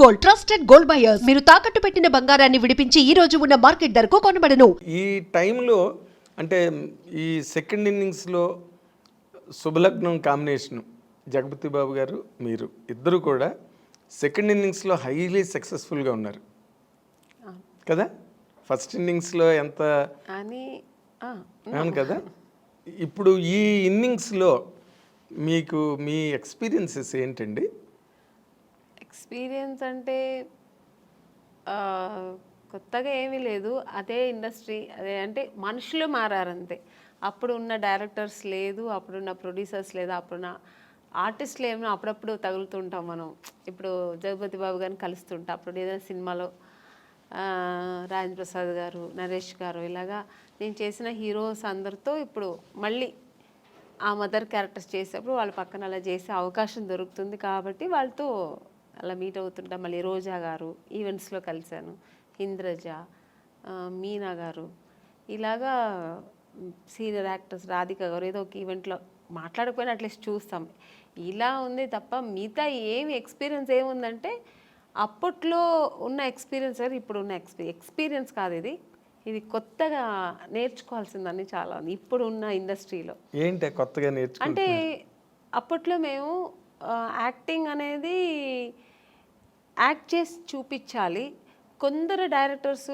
Gold, trusted gold buyers. మీరు తాకట్టు పెట్టిన బంగారాన్ని విడిపించి ఈ రోజు ఉన్న మార్కెట్ ధరకు కొనబడను. ఈ టైంలో అంటే ఈ సెకండ్ ఇన్నింగ్స్లో శుభలగ్నం కాంబినేషన్ జగపతి బాబు గారు మీరు ఇద్దరు కూడా సెకండ్ ఇన్నింగ్స్లో హైలీ సక్సెస్ఫుల్గా ఉన్నారు కదా. ఫస్ట్ ఇన్నింగ్స్లో ఎంత అని అవును కదా. ఇప్పుడు ఈ ఇన్నింగ్స్లో మీకు మీ ఎక్స్పీరియన్సెస్ ఏంటండి? ఎక్స్పీరియన్స్ అంటే కొత్తగా ఏమీ లేదు, అదే ఇండస్ట్రీ, అదే అంటే మనుషులు మారారంతే. అప్పుడు ఉన్న డైరెక్టర్స్ లేదు, అప్పుడున్న ప్రొడ్యూసర్స్ లేదు, అప్పుడున్న ఆర్టిస్టులు ఏమో అప్పుడప్పుడు తగులుతుంటాం మనం. ఇప్పుడు జగపతి బాబు గారిని కలుస్తుంటాం, అప్పుడు ఏదైనా సినిమాలో రాజేంద్ర ప్రసాద్ గారు, నరేష్ గారు, ఇలాగా నేను చేసిన హీరోస్ అందరితో ఇప్పుడు మళ్ళీ ఆ మదర్ క్యారెక్టర్స్ చేసేటప్పుడు వాళ్ళ పక్కన అలా చేసే అవకాశం దొరుకుతుంది కాబట్టి వాళ్ళతో అలా మీట్ అవుతుంటాం. మళ్ళీ రోజా గారు ఈవెంట్స్లో కలిశాను, ఇంద్రజ, మీనా గారు, ఇలాగా సీనియర్ యాక్టర్స్ రాధిక గారు ఏదో ఒక ఈవెంట్లో మాట్లాడకపోయినా అట్లీస్ట్ చూస్తాం. ఇలా ఉంది తప్ప మిగతా ఏమి ఎక్స్పీరియన్స్ ఏముందంటే అప్పట్లో ఉన్న ఎక్స్పీరియన్స్ కానీ ఇప్పుడు ఉన్న ఎక్స్పీరియన్స్ కాదు ఇది. ఇది కొత్తగా నేర్చుకోవాల్సిందని చాలా ఉంది ఇప్పుడు ఉన్న ఇండస్ట్రీలో. ఏంటి కొత్తగా అంటే అప్పట్లో మేము యాక్టింగ్ అనేది యాక్ట్ చేసి చూపించాలి. కొందరు డైరెక్టర్స్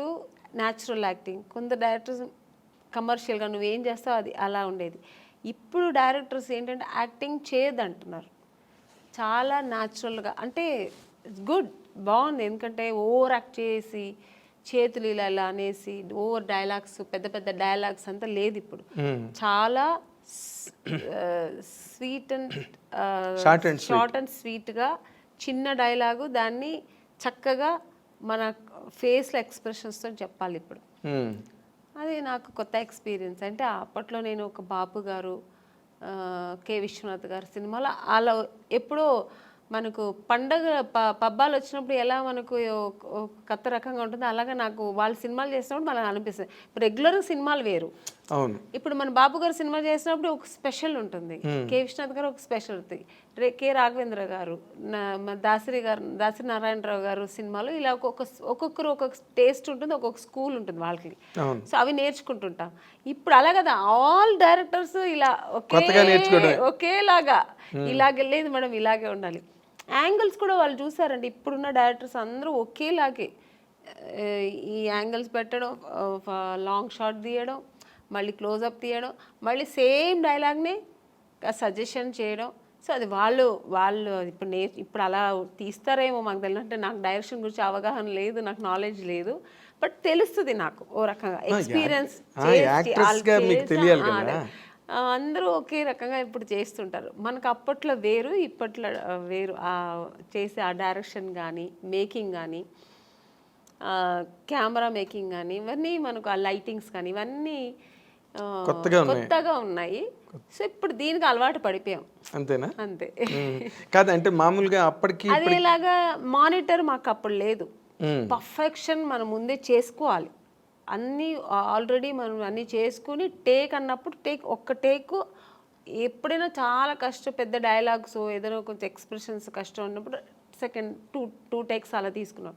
న్యాచురల్ యాక్టింగ్, కొందరు డైరెక్టర్స్ కమర్షియల్గా నువ్వేం చేస్తావు అది అలా ఉండేది. ఇప్పుడు డైరెక్టర్స్ ఏంటంటే యాక్టింగ్ చేయదంటున్నారు, చాలా న్యాచురల్గా. అంటే ఇట్స్ గుడ్, బాగుంది. ఎందుకంటే ఓవర్ యాక్ట్ చేసి చేతులు ఇలా ఇలా అనేసి ఓవర్ డైలాగ్స్, పెద్ద పెద్ద డైలాగ్స్ అంతా లేదు ఇప్పుడు. చాలా స్వీట్ అండ్ షార్ట్ అండ్ స్వీట్గా చిన్న డైలాగు దాన్ని చక్కగా మన ఫేస్లో ఎక్స్ప్రెషన్స్తో చెప్పాలి ఇప్పుడు. అది నాకు కొత్త ఎక్స్పీరియన్స్. అంటే అప్పట్లో నేను ఒక బాపు గారు, కె విశ్వనాథ్ గారు సినిమాలో అలా ఎప్పుడో మనకు పండగ పబ్బాలు వచ్చినప్పుడు ఎలా మనకు కొత్త రకంగా ఉంటుందో అలాగా నాకు వాళ్ళ సినిమాలు చేసినప్పుడు మనకు అనిపిస్తుంది. ఇప్పుడు రెగ్యులర్గా సినిమాలు వేరు, అవును. ఇప్పుడు మన బాబు గారు సినిమా చేసినప్పుడు ఒక స్పెషల్ ఉంటుంది, కె విశ్వనాథ్ గారు ఒక స్పెషల్ ఉంటుంది, కె రాఘవేంద్ర గారు, దాసరి నారాయణరావు గారు సినిమాలు ఇలా ఒక్కొక్కరు ఒక్కొక్క టేస్ట్ ఉంటుంది, ఒక్కొక్క స్కూల్ ఉంటుంది వాళ్ళకి. సో అవి నేర్చుకుంటుంటాం. ఇప్పుడు అలా కదా ఆల్ డైరెక్టర్స్ ఇలా ఒకేలాగా ఇలాగే లేదు మేడం, ఇలాగే ఉండాలి. యాంగిల్స్ కూడా వాళ్ళు చూసారండి, ఇప్పుడున్న డైరెక్టర్స్ అందరూ ఒకేలాగే ఈ యాంగిల్స్ పెట్టడం, లాంగ్ షాట్ తీయడం, మళ్ళీ క్లోజప్ తీయడం, మళ్ళీ సేమ్ డైలాగ్ని సజెషన్ చేయడం. సో అది వాళ్ళు ఇప్పుడు అలా తీస్తారేమో మాకు తెలియదు. అంటే నాకు డైరెక్షన్ గురించి అవగాహన లేదు, నాకు నాలెడ్జ్ లేదు, బట్ తెలుస్తుంది నాకు ఓ రకంగా ఎక్స్పీరియన్స్. అందరూ ఒకే రకంగా ఇప్పుడు చేస్తుంటారు. మనకు అప్పట్లో వేరు, ఇప్పట్లో వేరు. చేసే ఆ డైరెక్షన్ కానీ, మేకింగ్ కానీ, కెమెరా మేకింగ్ కానీ, ఇవన్నీ మనకు ఆ లైటింగ్స్ కానీ ఇవన్నీ కొత్తగా ఉన్నాయి. సో ఇప్పుడు దీనికి అలవాటు పడిపోయాం. అంతేనా? అంతే. కాదంటే మామూలుగా అప్పటికి అదేలాగా మానిటర్ మాకు అప్పుడు లేదు. పర్ఫెక్షన్ మనం ముందే చేసుకోవాలి, అన్నీ ఆల్రెడీ మనం అన్నీ చేసుకుని టేక్ అన్నప్పుడు ఒక్క టేక్ ఎప్పుడైనా చాలా కష్టం, పెద్ద డైలాగ్స్ ఏదైనా కొంచెం ఎక్స్ప్రెషన్స్ కష్టం ఉన్నప్పుడు సెకండ్ టూ టేక్స్ అలా తీసుకున్నాం.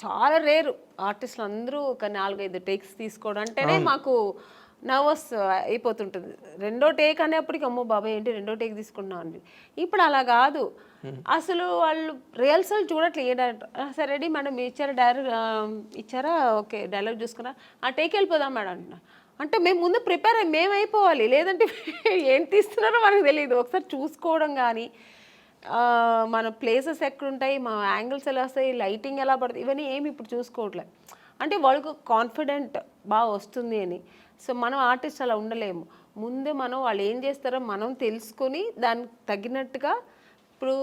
చాలా రేరు ఆర్టిస్టులు అందరూ ఒక 4-5 టేక్స్ తీసుకోవడం అంటేనే మాకు నర్వస్ అయిపోతుంటుంది. రెండో టేక్ అనేప్పటికి అమ్మో బాబాయ్ ఏంటి రెండో టేక్ తీసుకున్నాం అండి. ఇప్పుడు అలా కాదు, అసలు వాళ్ళు రిహర్సల్ చూడట్లేదు. ఏ డైరెక్టర్ సరే రెడీ మేడం ఇచ్చారా, ఓకే డైలాగ్ చూసుకున్నా, ఆ టేక్ వెళ్ళిపోదాం మేడం అంటున్నా. అంటే మేము ముందు ప్రిపేర్ మేము అయిపోవాలి, లేదంటే ఏం తీస్తున్నారో మనకు తెలియదు. ఒకసారి చూసుకోవడం కానీ, మన ప్లేసెస్ ఎక్కడుంటాయి, మా యాంగిల్స్ ఎలా వస్తాయి, లైటింగ్ ఎలా పడుతుంది, ఇవన్నీ ఏమి ఇప్పుడు చూసుకోవట్లేదు. అంటే వాళ్ళకు కాన్ఫిడెంట్ బాగా వస్తుంది అని. సో మనం ఆర్టిస్ట్ అలా ఉండలేము. ముందే మనం వాళ్ళు ఏం చేస్తారో మనం తెలుసుకొని దానికి తగినట్టుగా. ఇప్పుడు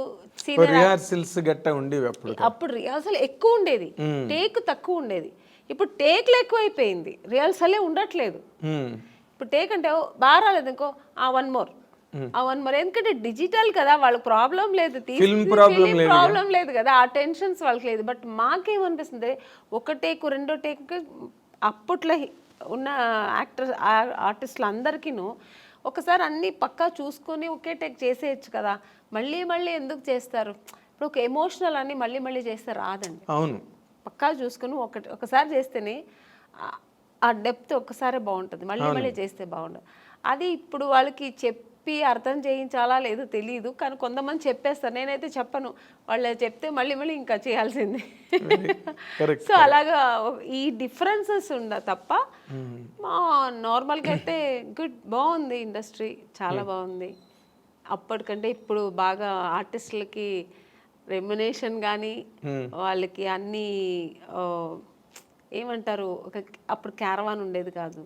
అప్పుడు రిహార్సల్ ఎక్కువ ఉండేది, టేక్ తక్కువ ఉండేది. ఇప్పుడు టేక్లు ఎక్కువ అయిపోయింది, రిహార్సలే ఉండట్లేదు. ఇప్పుడు టేక్ అంటే బాగా రాలేదు ఇంకో వన్ మోర్. ఎందుకంటే డిజిటల్ కదా, వాళ్ళకి ప్రాబ్లం లేదు, ప్రాబ్లం లేదు కదా, ఆ టెన్షన్స్ వాళ్ళకి లేదు. బట్ మాకేమనిపిస్తుంది, ఒక టేక్ రెండో టేక్ అప్పట్లో ఉన్న ఆర్టిస్టులు అందరికీను ఒకసారి అన్నీ పక్కా చూసుకొని ఒకే టేక్ చేసేయచ్చు కదా, మళ్ళీ ఎందుకు చేస్తారు? ఇప్పుడు ఒక ఎమోషనల్ అని మళ్ళీ మళ్ళీ చేస్తే రాదండి. అవును. పక్కా చూసుకుని ఒకసారి చేస్తేనే ఆ డెప్త్ ఒక్కసారే బాగుంటుంది, మళ్ళీ మళ్ళీ చేస్తే బాగుండదు. అది ఇప్పుడు వాళ్ళకి చెప్పి అర్థం చేయించాలా లేదో తెలియదు, కానీ కొంతమంది చెప్పేస్తారు. నేనైతే చెప్పను, వాళ్ళు చెప్తే మళ్ళీ మళ్ళీ ఇంకా చేయాల్సిందే. సో అలాగా ఈ డిఫరెన్సెస్ తప్ప నార్మల్గా అయితే బాగుంది ఇండస్ట్రీ, చాలా బాగుంది. అప్పటికంటే ఇప్పుడు బాగా ఆర్టిస్టులకి రెమ్యునేషన్ కానీ వాళ్ళకి అన్నీ ఏమంటారు, అప్పుడు క్యారవాన్ ఉండేది కాదు,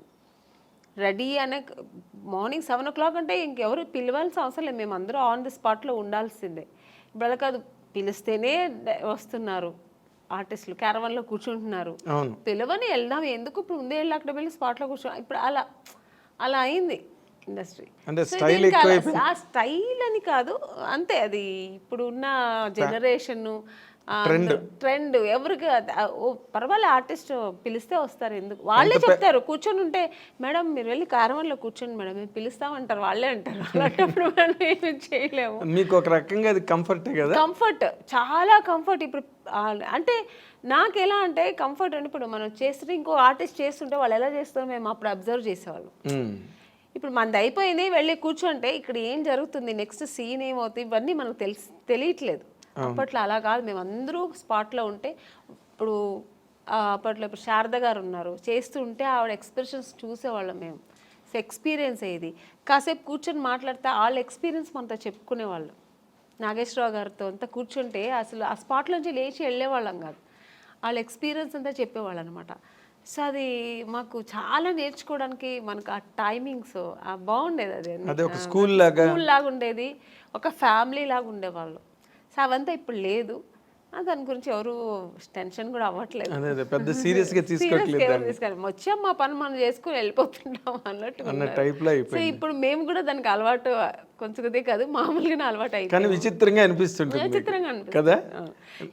రెడీ అనే మార్నింగ్ 7 o'clock అంటే ఇంకెవరు పిలవాల్సిన అవసరం లేదు, మేము అందరూ ఆన్ ది స్పాట్లో ఉండాల్సిందే. ఇప్పుడు అలా కాదు, పిలిస్తేనే వస్తున్నారు ఆర్టిస్టులు, క్యారవాన్లో కూర్చుంటున్నారు. పిలవని వెళ్దాం ఎందుకు, ఇప్పుడు ముందే వెళ్ళి అక్కడ వెళ్ళి స్పాట్లో కూర్చో, ఇప్పుడు అలా అయింది ఇండస్ట్రీ. ఆ స్టైల్ అని కాదు, అంతే, అది ఇప్పుడు ఉన్న జనరేషన్ ట్రెండ్. ఎవరికి పర్వాలే, ఆర్టిస్ట్ పిలిస్తే వస్తారు, ఎందుకు వాళ్ళే చెప్తారు. కూర్చొని ఉంటే మేడం మీరు వెళ్ళి క్యారవాన్లో కూర్చోండి మేడం మేము పిలుస్తామంటారు, వాళ్ళే అంటారు. అలాంటప్పుడు మనం ఏమి చేయలేము. మీకు ఒక రకంగా అది కంఫర్టే కదా? కంఫర్ట్, చాలా కంఫర్ట్. ఇప్పుడు అంటే నాకు ఎలా అంటే కంఫర్ట్ అంటే, ఇప్పుడు మనం చేస్తుంటే ఇంకో ఆర్టిస్ట్ చేస్తుంటే వాళ్ళు ఎలా చేస్తారో మేము అప్పుడు అబ్జర్వ్ చేసేవాళ్ళం. ఇప్పుడు మనది అయిపోయింది వెళ్ళి కూర్చుంటే ఇక్కడ ఏం జరుగుతుంది, నెక్స్ట్ సీన్ ఏమవుతుంది, ఇవన్నీ మనకు తెలియట్లేదు. అప్పట్లో అలా కాదు, మేము అందరూ స్పాట్లో ఉంటే. అప్పట్లో ఇప్పుడు శారద గారు ఉన్నారు, చేస్తుంటే ఆవిడ ఎక్స్ప్రెషన్స్ చూసేవాళ్ళం మేము. సో ఎక్స్పీరియన్స్ అయ్యేది. కాసేపు కూర్చొని మాట్లాడితే వాళ్ళ ఎక్స్పీరియన్స్ మనతో చెప్పుకునేవాళ్ళు. నాగేశ్వరరావు గారితో అంతా కూర్చుంటే అసలు ఆ స్పాట్ నుంచి లేచి వెళ్ళేవాళ్ళం కాదు, వాళ్ళ ఎక్స్పీరియన్స్ అంతా చెప్పేవాళ్ళు అనమాట. సో అది మాకు చాలా నేర్చుకోవడానికి, మనకు ఆ టైమింగ్స్ బాగుండేది. అది ఒక స్కూల్ లాగా ఉండేది, ఒక ఫ్యామిలీ లాగా ఉండేవాళ్ళు. సో అవంతా ఇప్పుడు లేదు, దాని గురించి ఎవరు టెన్షన్ కూడా అవ్వట్లేదు, పెద్ద సీరియస్గా తీసుకోవట్లేదు. వచ్చాం మా పని మనం చేసుకుని వెళ్ళిపోతుంటాం అన్నట్టు. సో ఇప్పుడు మేము కూడా దానికి అలవాటు, కొంచెందే కాదు మామూలుగానే అలవాటు అయిపోయింది. కానీ విచిత్రంగా అనిపిస్తుంది కదా.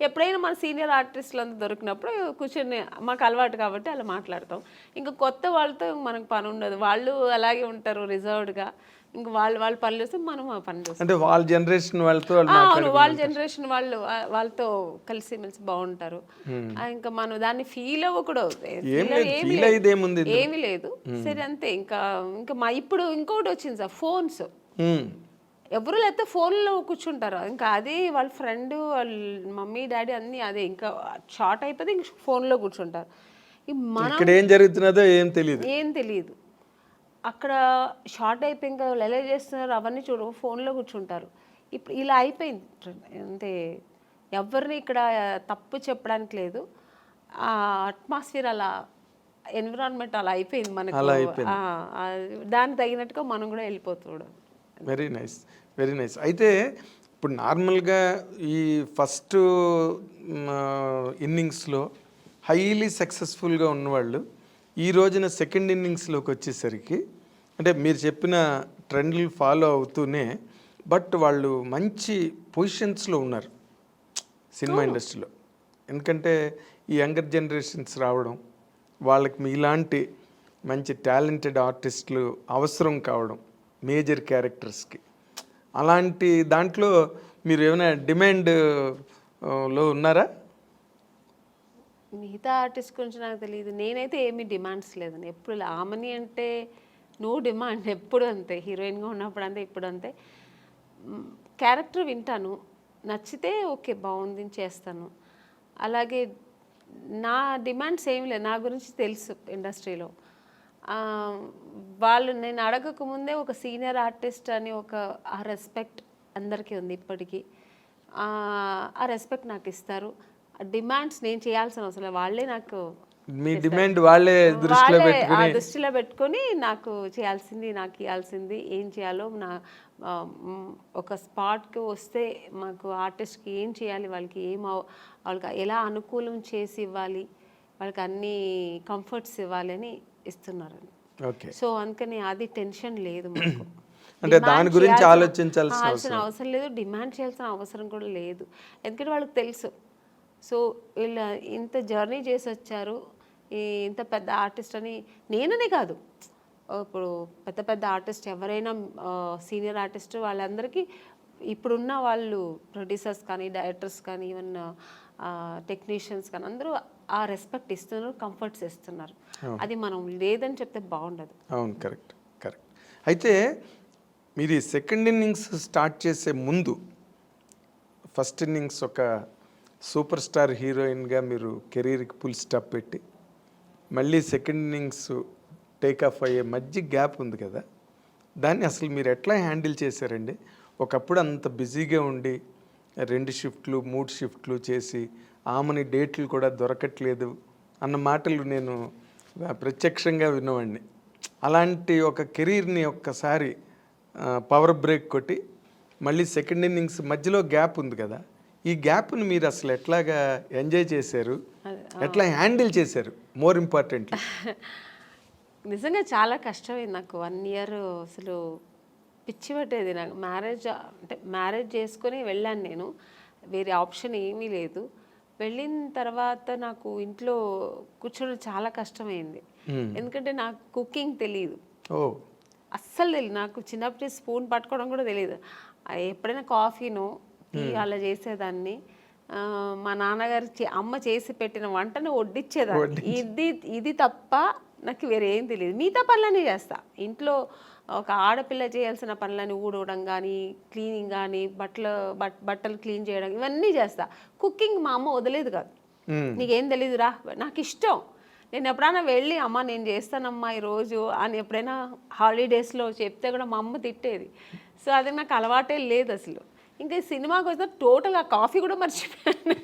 ఎప్పుడైనా మన సీనియర్ ఆర్టిస్టులు అంతా దొరికినప్పుడు కూర్చొని, మాకు అలవాటు కాబట్టి అలా మాట్లాడతాం. ఇంకా కొత్త వాళ్ళతో మనకు పని ఉండదు, వాళ్ళు అలాగే ఉంటారు రిజర్వ్డ్గా. ఇంకా వాళ్ళు పనులు చేస్తే మనం ఆ పని చేస్తాం. అంటే వాళ్ళ జనరేషన్ వాళ్ళతో వాళ్ళ జనరేషన్ వాళ్ళతో కలిసిమెలిసి బాగుంటారు. ఇంకా మనం దాన్ని ఫీల్ అవ్వకూడదు, ఏమీ లేదు. సరే అంతే. ఇంకా ఇప్పుడు ఇంకోటి వచ్చింది సార్, ఫోన్స్. ఎవరు లేకపోతే ఫోన్లో కూర్చుంటారు, ఇంకా అదే వాళ్ళ ఫ్రెండ్ వాళ్ళ మమ్మీ డాడీ అన్నీ అదే, ఇంకా షార్ట్ అయిపోతే ఇంక ఫోన్లో కూర్చుంటారు. మనం ఏం జరుగుతున్నదో ఏం తెలియదు. అక్కడ షార్ట్ అయిపోయి ఇంకా వాళ్ళు ఎలా చేస్తున్నారు అవన్నీ ఫోన్లో కూర్చుంటారు. ఇప్పుడు ఇలా అయిపోయింది అంతే. ఎవరిని ఇక్కడ తప్పు చెప్పడానికి లేదు, ఆ అట్మాస్ఫియర్ అలా, ఎన్విరాన్మెంట్ అలా అయిపోయింది మనకు. దానికి తగినట్టుగా మనం కూడా వెళ్ళిపోతున్నాం. Very nice. అయితే ఇప్పుడు నార్మల్గా ఈ ఫస్ట్ ఇన్నింగ్స్లో హైలీ సక్సెస్ఫుల్గా ఉన్నవాళ్ళు ఈ రోజున సెకండ్ ఇన్నింగ్స్లోకి వచ్చేసరికి, అంటే మీరు చెప్పిన ట్రెండ్లు ఫాలో అవుతూనే, బట్ వాళ్ళు మంచి పొజిషన్స్లో ఉన్నారు సినిమా ఇండస్ట్రీలో. ఎందుకంటే ఈ యంగర్ జనరేషన్స్ రావడం, వాళ్ళకి మీలాంటి మంచి టాలెంటెడ్ ఆర్టిస్టులు అవసరం కావడం మేజర్ క్యారెక్టర్స్కి, అలాంటి దాంట్లో మీరు ఏమైనా డిమాండ్లో ఉన్నారా? మిగతా ఆర్టిస్ట్ గురించి నాకు తెలియదు, నేనైతే ఏమీ డిమాండ్స్ లేదని. ఎప్పుడు ఆమెని అంటే నో డిమాండ్, ఎప్పుడు అంతే. హీరోయిన్గా ఉన్నప్పుడు అంతే, ఇప్పుడు అంతే. క్యారెక్టర్ వింటాను, నచ్చితే ఓకే బాగుంది చేస్తాను. అలాగే నా డిమాండ్స్ ఏమి లేదు, నా గురించి తెలుసు ఇండస్ట్రీలో. వాళ్ళు నేను అడగకముందే ఒక సీనియర్ ఆర్టిస్ట్ అని ఆ రెస్పెక్ట్ అందరికీ ఉంది ఇప్పటికీ. ఆ రెస్పెక్ట్ నాకు ఇస్తారు. డిమాండ్స్ నేను చేయాల్సిన అవసరం, వాళ్ళే నాకు మీ డిమాండ్ వాళ్ళే దృష్టిలో పెట్టుకొని నాకు చేయాల్సింది, నాకు ఇవ్వాల్సింది, ఏం చేయాలో నా ఒక స్పాట్కి వస్తే మాకు ఆర్టిస్ట్కి ఏం చేయాలి, వాళ్ళకి వాళ్ళకి ఎలా అనుకూలం చేసి ఇవ్వాలి, వాళ్ళకి అన్ని కంఫర్ట్స్ ఇవ్వాలి అని ఇస్తున్నారని. సో అందుకని అది టెన్షన్ లేదు మాకు. అంటే దాని గురించి ఆలోచించాల్సిన అవసరం లేదు, డిమాండ్ చేయాల్సిన అవసరం కూడా లేదు. ఎందుకంటే వాళ్ళకి తెలుసు, సో వీళ్ళు ఇంత జర్నీ చేసి వచ్చారు, ఇంత పెద్ద ఆర్టిస్ట్ అని. నేననే కాదు, ఇప్పుడు పెద్ద ఆర్టిస్ట్ ఎవరైనా సీనియర్ ఆర్టిస్ట్ వాళ్ళందరికీ ఇప్పుడున్న వాళ్ళు ప్రొడ్యూసర్స్ కానీ డైరెక్టర్స్ కానీ ఈవెన్ టెక్నీషియన్స్ కానీ అందరూ ఆ రెస్పెక్ట్ ఇస్తున్నారు, కంఫర్ట్స్ ఇస్తున్నారు. అది మనం లేదని చెప్తే బాగుండదు. అవును, కరెక్ట్. అయితే మీరు ఈ సెకండ్ ఇన్నింగ్స్ స్టార్ట్ చేసే ముందు ఫస్ట్ ఇన్నింగ్స్ ఒక సూపర్ స్టార్ హీరోయిన్గా మీరు కెరీర్కి ఫుల్ స్టాప్ పెట్టి మళ్ళీ సెకండ్ ఇన్నింగ్స్ టేక్ ఆఫ్ అయ్యే మధ్య గ్యాప్ ఉంది కదా, దాన్ని అసలు మీరు ఎట్లా హ్యాండిల్ చేశారండి? ఒకప్పుడు అంత బిజీగా ఉండి 2 షిఫ్ట్లు 3 షిఫ్ట్లు చేసి ఆమెని డేట్లు కూడా దొరకట్లేదు అన్న మాటలు నేను ప్రత్యక్షంగా విన్నవాడిని. అలాంటి ఒక కెరీర్ని ఒక్కసారి పవర్ బ్రేక్ కొట్టి మళ్ళీ సెకండ్ ఇన్నింగ్స్ మధ్యలో గ్యాప్ ఉంది కదా, ఈ గ్యాప్ని మీరు అసలు ఎట్లాగా ఎంజాయ్ చేశారు, ఎట్లా హ్యాండిల్ చేశారు? మోర్ ఇంపార్టెంట్లీ నిజంగా చాలా కష్టమైంది నాకు 1 ఇయర్. అసలు పిచ్చి పట్టేది నాకు. మ్యారేజ్ చేసుకొని వెళ్ళాను నేను, వేరే ఆప్షన్ ఏమీ లేదు. వెళ్ళిన తర్వాత నాకు ఇంట్లో కూర్చోవడం చాలా కష్టమైంది. ఎందుకంటే నాకు కుకింగ్ తెలియదు, అస్సలు తెలియదు. నాకు చిన్నప్పటి స్పూన్ పట్టుకోవడం కూడా తెలియదు. ఎప్పుడైనా కాఫీనో టీ అలా చేసేదాన్ని. మా నాన్నగారు అమ్మ చేసి పెట్టిన వంటను వడ్డిచ్చేదాన్ని. ఇది తప్ప నాకు వేరే ఏం తెలియదు. మిగతా పనులన్నీ చేస్తా ఇంట్లో. ఒక ఆడపిల్ల చేయాల్సిన పనులని ఊడవడం కానీ, క్లీనింగ్ కానీ, బట్టలు క్లీన్ చేయడం, ఇవన్నీ చేస్తా. కుకింగ్ మా అమ్మ వదిలేదు కాదు. నీకేం తెలీదు రా, నాకు ఇష్టం. నేను ఎప్పుడైనా వెళ్ళి అమ్మ నేను చేస్తానమ్మా ఈరోజు అని ఎప్పుడైనా హాలిడేస్లో చెప్తే కూడా మా అమ్మ తిట్టేది. సో అది నాకు అలవాటే లేదు అసలు. ఇంకా సినిమాకి వచ్చిన టోటల్గా కాఫీ కూడా మర్చిపోయాను.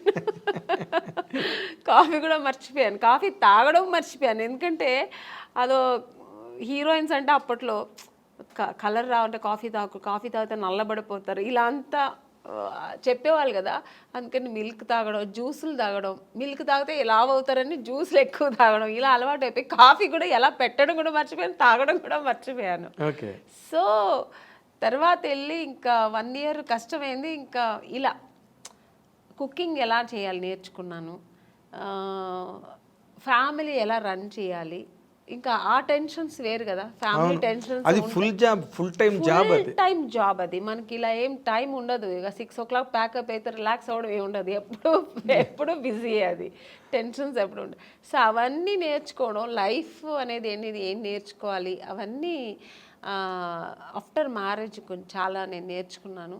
కాఫీ తాగడం మర్చిపోయాను. ఎందుకంటే అదో హీరోయిన్స్ అంటే అప్పట్లో కలర్ రావంటే కాఫీ తాగితే నల్లబడిపోతారు ఇలా అంతా చెప్పేవాళ్ళు కదా. అందుకని మిల్క్ తాగడం, జ్యూసులు తాగడం, మిల్క్ తాగితే లావ్ అవుతారని జ్యూసులు ఎక్కువ తాగడం, ఇలా అలవాటు అయిపోయి కాఫీ కూడా ఎలా పెట్టడం కూడా మర్చిపోయాను, తాగడం కూడా మర్చిపోయాను. సో తర్వాత వెళ్ళి ఇంకా 1 ఇయర్ కష్టమైంది. ఇంకా ఇలా కుకింగ్ ఎలా చేయాలి నేర్చుకున్నాను, ఫ్యామిలీ ఎలా రన్ చేయాలి. ఇంకా ఆ టెన్షన్స్ వేరు కదా, ఫ్యామిలీ టెన్షన్స్. అది ఫుల్ టైం జాబ్ అది. మనకి ఇలా ఏం టైం ఉండదు. ఇక 6 o'clock ప్యాకప్ అయితే రిలాక్స్ అవ్వడం ఏమి ఉండదు. ఎప్పుడు బిజీ, అది టెన్షన్స్ ఎప్పుడు ఉండదు. సో అవన్నీ నేర్చుకోవడం, లైఫ్ అనేది ఏం నేర్చుకోవాలి అవన్నీ ఆఫ్టర్ మ్యారేజ్ కొంచెం చాలా నేను నేర్చుకున్నాను.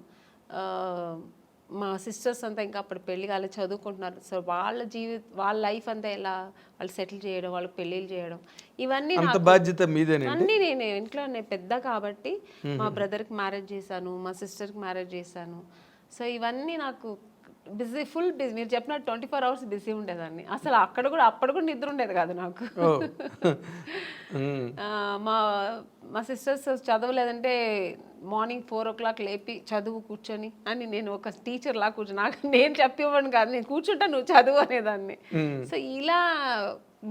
మా సిస్టర్స్ అంతా ఇంకా అప్పుడు పెళ్లి కాలే చదువుకుంటున్నారు. సో వాళ్ళ లైఫ్ అంతా ఎలా వాళ్ళు సెటిల్ చేయడం, వాళ్ళకి పెళ్ళిళ్ళు చేయడం, ఇవన్నీ బాధ్యత మీదేనండి. అన్నీ నేను ఇంట్లో పెద్ద కాబట్టి మా బ్రదర్కి మ్యారేజ్ చేశాను, మా సిస్టర్కి మ్యారేజ్ చేశాను. సో ఇవన్నీ నాకు ఫుల్ బిజీ. మీరు చెప్పినట్టు 24 hours బిజీ ఉండేదాన్ని. అసలు అప్పుడు కూడా నిద్ర ఉండేది కాదు నాకు. మా సిస్టర్స్ చదవలేదంటే మార్నింగ్ 4 o'clock లేపి చదువు కూర్చొని అని, నేను ఒక టీచర్ లా కూర్చొని నేను చెప్పివ్వను కాదు, నేను కూర్చుంటా నువ్వు చదువు అనేదాన్ని. సో ఇలా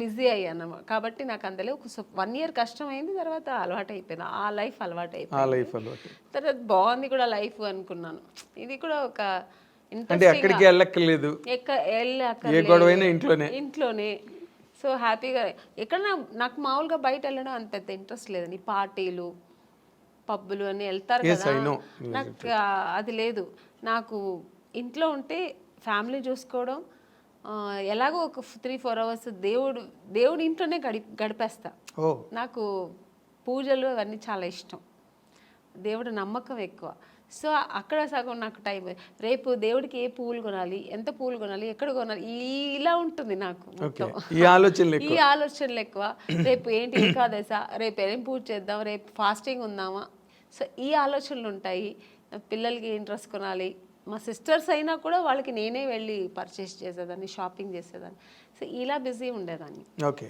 బిజీ అయ్యాను కాబట్టి నాకు అందులో 1 year కష్టమైంది. తర్వాత అలవాటు అయిపోయింది, ఆ లైఫ్ అలవాటు అయిపోయింది. తర్వాత బాగుంది కూడా లైఫ్ అనుకున్నాను. ఇది కూడా ఒక ఎక్కడికి వెళ్ళక్కర్లేదు, ఇంట్లోనే. సో హ్యాపీగా ఎక్కడ నాకు మామూలుగా బయట వెళ్ళడం అంత పెద్ద ఇంట్రెస్ట్ లేదని, పార్టీలు పబ్బులు అని వెళ్తారు కదా, నాకు అది లేదు. నాకు ఇంట్లో ఉంటే ఫ్యామిలీ చూసుకోవడం, ఎలాగో ఒక 3-4 hours దేవుడు ఇంట్లోనే గడిపేస్తా. నాకు పూజలు అవన్నీ చాలా ఇష్టం, దేవుడు నమ్మకం ఎక్కువ. సో అక్కడ సగం నాకు టైం. రేపు దేవుడికి ఏ పువ్వులు కొనాలి, ఎంత పువ్వులు కొనాలి, ఎక్కడ కొనాలి, ఇలా ఉంటుంది నాకు. ఈ ఆలోచనలు ఎక్కువ. రేపు ఏంటి ఏకాదశ, రేపు ఏం పూజ చేద్దాం, రేపు ఫాస్టింగ్ ఉందామా, సో ఈ ఆలోచనలు ఉంటాయి. పిల్లలకి ఏం డ్రెస్ కొనాలి, మా సిస్టర్స్ అయినా కూడా వాళ్ళకి నేనే వెళ్ళి పర్చేస్ చేసేదాన్ని, షాపింగ్ చేసేదాన్ని. సో ఇలా బిజీ ఉండేదాన్ని. ఓకే.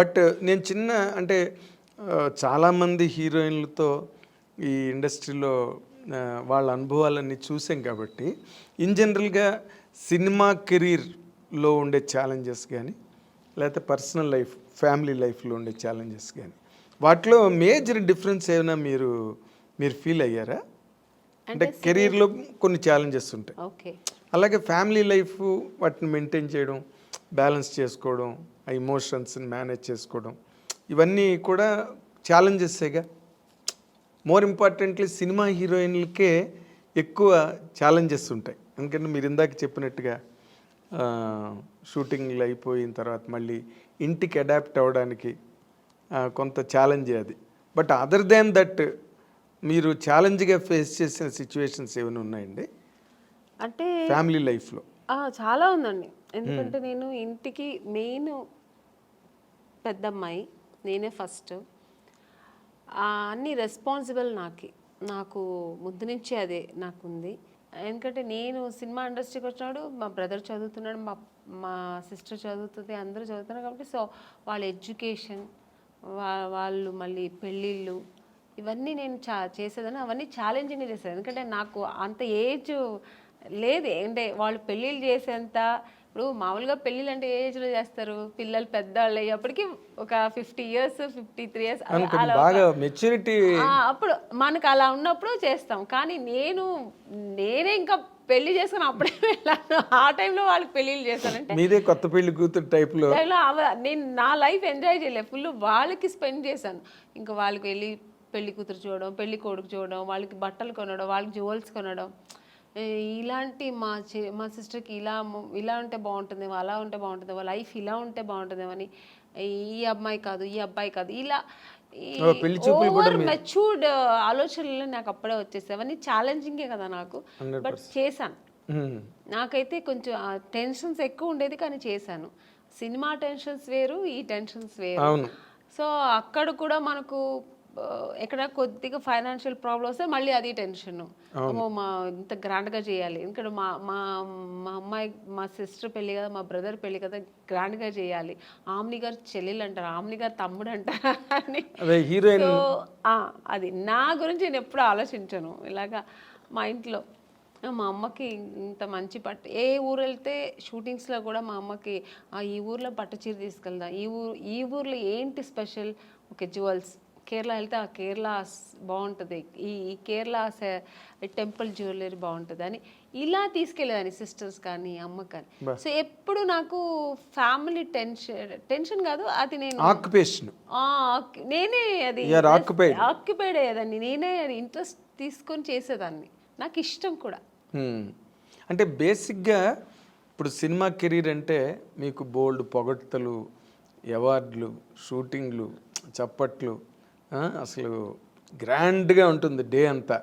బట్ నేను అంటే చాలామంది హీరోయిన్లతో ఈ ఇండస్ట్రీలో వాళ్ళ అనుభవాలన్నీ చూసాం కాబట్టి ఇన్ జనరల్గా సినిమా కెరీర్లో ఉండే ఛాలెంజెస్ కానీ, లేకపోతే పర్సనల్ లైఫ్ ఫ్యామిలీ లైఫ్లో ఉండే ఛాలెంజెస్ కానీ, వాటిలో మేజర్ డిఫరెన్స్ ఏమైనా మీరు ఫీల్ అయ్యారా? అంటే కెరీర్లో కొన్ని ఛాలెంజెస్ ఉంటాయి, అలాగే ఫ్యామిలీ లైఫ్ వాటిని మెయింటైన్ చేయడం, బ్యాలెన్స్ చేసుకోవడం, ఆ ఎమోషన్స్ని మేనేజ్ చేసుకోవడం, ఇవన్నీ కూడా ఛాలెంజెస్సేగా. మోర్ ఇంపార్టెంట్లీ సినిమా హీరోయిన్లకే ఎక్కువ ఛాలెంజెస్ ఉంటాయి. ఎందుకంటే మీరు ఇందాక చెప్పినట్టుగా షూటింగ్లు అయిపోయిన తర్వాత మళ్ళీ ఇంటికి అడాప్ట్ అవ్వడానికి కొంత ఛాలెంజ్ అది. బట్ అదర్ దాన్ దట్ మీరు ఛాలెంజ్గా ఫేస్ చేసిన సిచ్యువేషన్స్ ఏమైనా ఉన్నాయండి అంటే ఫ్యామిలీ లైఫ్లో? చాలా ఉందండి. ఎందుకంటే నేను ఇంటికి మెయిన్ పెద్దమ్మాయి, నేనే ఫస్ట్. అన్ని రెస్పాన్సిబుల్ నాకు ముందు నుంచి అదే నాకుంది. ఎందుకంటే నేను సినిమా ఇండస్ట్రీకి వచ్చినాడు, మా బ్రదర్ చదువుతున్నాడు, మా సిస్టర్ చదువుతుంది, అందరూ చదువుతున్నారు. కాబట్టి సో వాళ్ళ ఎడ్యుకేషన్, వాళ్ళు మళ్ళీ పెళ్ళిళ్ళు, ఇవన్నీ నేను చేసేదాన్ని. అవన్నీ ఛాలెంజింగ్గా చేసేది. ఎందుకంటే నాకు అంత ఏజ్ లేదు. అంటే వాళ్ళు పెళ్ళిళ్ళు చేసేంత, ఇప్పుడు మామూలుగా పెళ్ళిళ్ళు అంటే ఏ ఏజ్లో చేస్తారు? పిల్లలు పెద్దవాళ్ళు అయ్యేప్పటికి ఒక 50 years 53 years బాగా మెచ్యూరిటీ, అప్పుడు మనకు అలా ఉన్నప్పుడు చేస్తాం. కానీ నేనే ఇంకా పెళ్లి చేసుకుని అప్పుడే వెళ్ళాను. ఆ టైంలో వాళ్ళకి పెళ్ళిళ్ళు చేశానంటే మీదే కొత్త పెళ్లి కూతురు టైప్లో నేను నా లైఫ్ ఎంజాయ్ చేయలేదు. ఫుల్ వాళ్ళకి స్పెండ్ చేశాను. ఇంకా వాళ్ళకి వెళ్ళి పెళ్లి కూతురు చూడడం, పెళ్లి కొడుకు చూడడం, వాళ్ళకి బట్టలు కొనడం, వాళ్ళకి జ్యువెల్స్ కొనడం, ఇలాంటి మా సిస్టర్కి ఇలా ఉంటే బాగుంటుందేమో, అలా ఉంటే బాగుంటుందేమో, లైఫ్ ఇలా ఉంటే బాగుంటుందేమో అని, ఈ అమ్మాయి కాదు ఈ అబ్బాయి కాదు, ఇలా ఓవర్ మెచ్యూర్డ్ ఆలోచనలు నాకు అప్పుడే వచ్చేసాయి. అవన్నీ ఛాలెంజింగే కదా నాకు. బట్ చేశాను. నాకైతే కొంచెం టెన్షన్స్ ఎక్కువ ఉండేది, కానీ చేశాను. సినిమా టెన్షన్స్ వేరు, ఈ టెన్షన్స్ వేరు. సో అక్కడ కూడా మనకు ఎక్కడ కొద్దిగా ఫైనాన్షియల్ ప్రాబ్లమ్ వస్తే మళ్ళీ అది టెన్షన్. ఇంత గ్రాండ్గా చేయాలి. ఎందుకంటే మా అమ్మాయి, మా సిస్టర్ పెళ్ళి కదా, మా బ్రదర్ పెళ్ళి కదా, గ్రాండ్గా చేయాలి. ఆమ్ని గారు చెల్లెలు అంటారు, ఆమ్ని గారు తమ్ముడు అంటారు అని. సో అది నా గురించి నేను ఎప్పుడు ఆలోచించాను. ఇలాగా మా ఇంట్లో మా అమ్మకి ఇంత మంచి పట్టు, ఏ ఊరు వెళ్తే షూటింగ్స్లో కూడా మా అమ్మకి ఈ ఊర్లో పట్టు చీర తీసుకెళ్దాం, ఈ ఊర్లో ఏంటి స్పెషల్, ఓకే జ్యువెల్స్, కేరళ వెళ్తే ఆ కేరళ బాగుంటుంది, ఈ కేరళ టెంపుల్ జ్యువెలరీ బాగుంటుంది అని ఇలా సిస్టర్స్ కానీ అమ్మ కానీ. సో ఎప్పుడు నాకు ఫ్యామిలీ టెన్షన్ కాదు, అది నేను నేనే అది ఆక్యుపైడ్ అయ్యేదాన్ని, నేనే అది ఇంట్రెస్ట్ తీసుకొని చేసేదాన్ని, నాకు ఇష్టం కూడా. అంటే బేసిక్గా ఇప్పుడు సినిమా కెరీర్ అంటే మీకు బోల్డ్ పొగడ్తలు, అవార్డులు, షూటింగ్లు, చప్పట్లు, అసలు గ్రాండ్గా ఉంటుంది డే అంతా.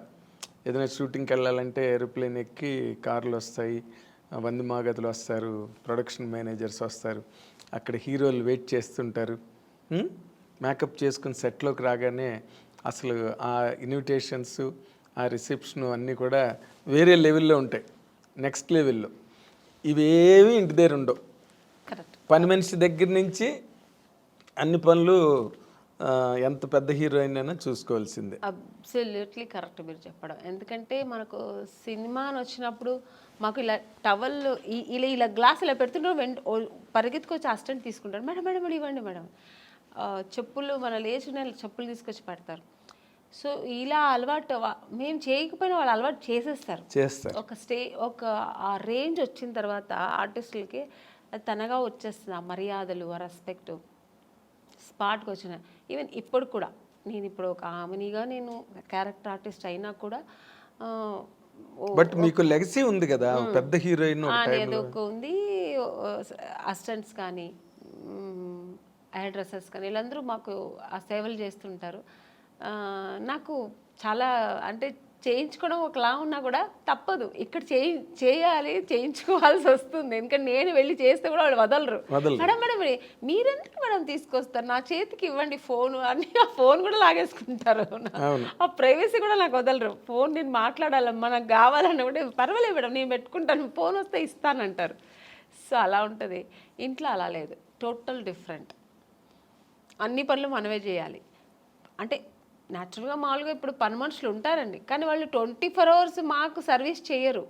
ఏదైనా షూటింగ్కి వెళ్ళాలంటే ఏరోప్లేన్ ఎక్కి కార్లు వస్తాయి, వంది మాగదులు వస్తారు, ప్రొడక్షన్ మేనేజర్స్ వస్తారు, అక్కడ హీరోలు వెయిట్ చేస్తుంటారు. మేకప్ చేసుకుని సెట్లోకి రాగానే అసలు ఆ ఇన్విటేషన్స్, ఆ రిసెప్షను అన్నీ కూడా వేరే లెవెల్లో ఉంటాయి, నెక్స్ట్ లెవెల్లో. ఇవేవి ఇంటి దగ్గర ఉండవు. పని మనిషి దగ్గర నుంచి అన్ని పనులు ఎంత పెద్ద హీరోయిన్ అయినా చూసుకోవాల్సిందే. అబ్సల్యూట్లీ కరెక్ట్ మీరు చెప్పడం. ఎందుకంటే మనకు సినిమా అని వచ్చినప్పుడు మాకు ఇలా టవల్ ఇలా గ్లాస్ ఇలా పెడుతుంటే పరిగెత్తుకొచ్చి అసిస్టెంట్ తీసుకుంటారు, మేడం మేడం ఇవ్వండి మేడం. చెప్పులు మన లేచిన చెప్పులు తీసుకొచ్చి పెడతారు. సో ఇలా అలవాటు మేము చేయకపోయినా వాళ్ళు అలవాటు చేసేస్తారు. ఒక ఆ రేంజ్ వచ్చిన తర్వాత ఆర్టిస్టులకి అది తనగా వచ్చేస్తుంది. ఆ మర్యాదలు, ఆ రెస్పెక్ట్ స్పాట్కి వచ్చిన. ఈవెన్ ఇప్పుడు కూడా నేను ఇప్పుడు ఒక ఆమెనిగా నేను క్యారెక్టర్ ఆర్టిస్ట్ అయినా కూడా బట్ మీకు లెగసీ ఉంది కదా, పెద్ద హీరోయిన్ అనేది ఒక ఉంది. అసిస్టెంట్స్ కానీ హెయిర్ డ్రెస్సర్స్ కానీ వీళ్ళందరూ మాకు ఆ సేవలు చేస్తుంటారు. నాకు చాలా అంటే చేయించుకోవడం ఒకలా ఉన్నా కూడా తప్పదు, ఇక్కడ చేయించుకోవాల్సి వస్తుంది. ఎందుకంటే నేను వెళ్ళి చేస్తే కూడా వాళ్ళు వదలరు. మేడం మేడం మీరెందుకు మేడం తీసుకొస్తారు, నా చేతికి ఇవ్వండి ఫోన్ అని. ఆ ఫోన్ కూడా లాగేసుకుంటారు. ఆ ప్రైవసీ కూడా నాకు వదలరు. ఫోన్ నేను మాట్లాడాలమ్మా, నాకు కావాలన్నా కూడా పర్వాలేదు మేడం నేను పెట్టుకుంటాను, ఫోన్ వస్తే ఇస్తానంటారు. సో అలా ఉంటుంది. ఇంట్లో అలా లేదు, టోటల్ డిఫరెంట్. అన్ని పనులు మనమే చేయాలి. అంటే న్యాచురల్గా మామూలుగా ఇప్పుడు పని మనుషులు ఉంటారండి, కానీ వాళ్ళు 24 hours మాకు సర్వీస్ చేయరు.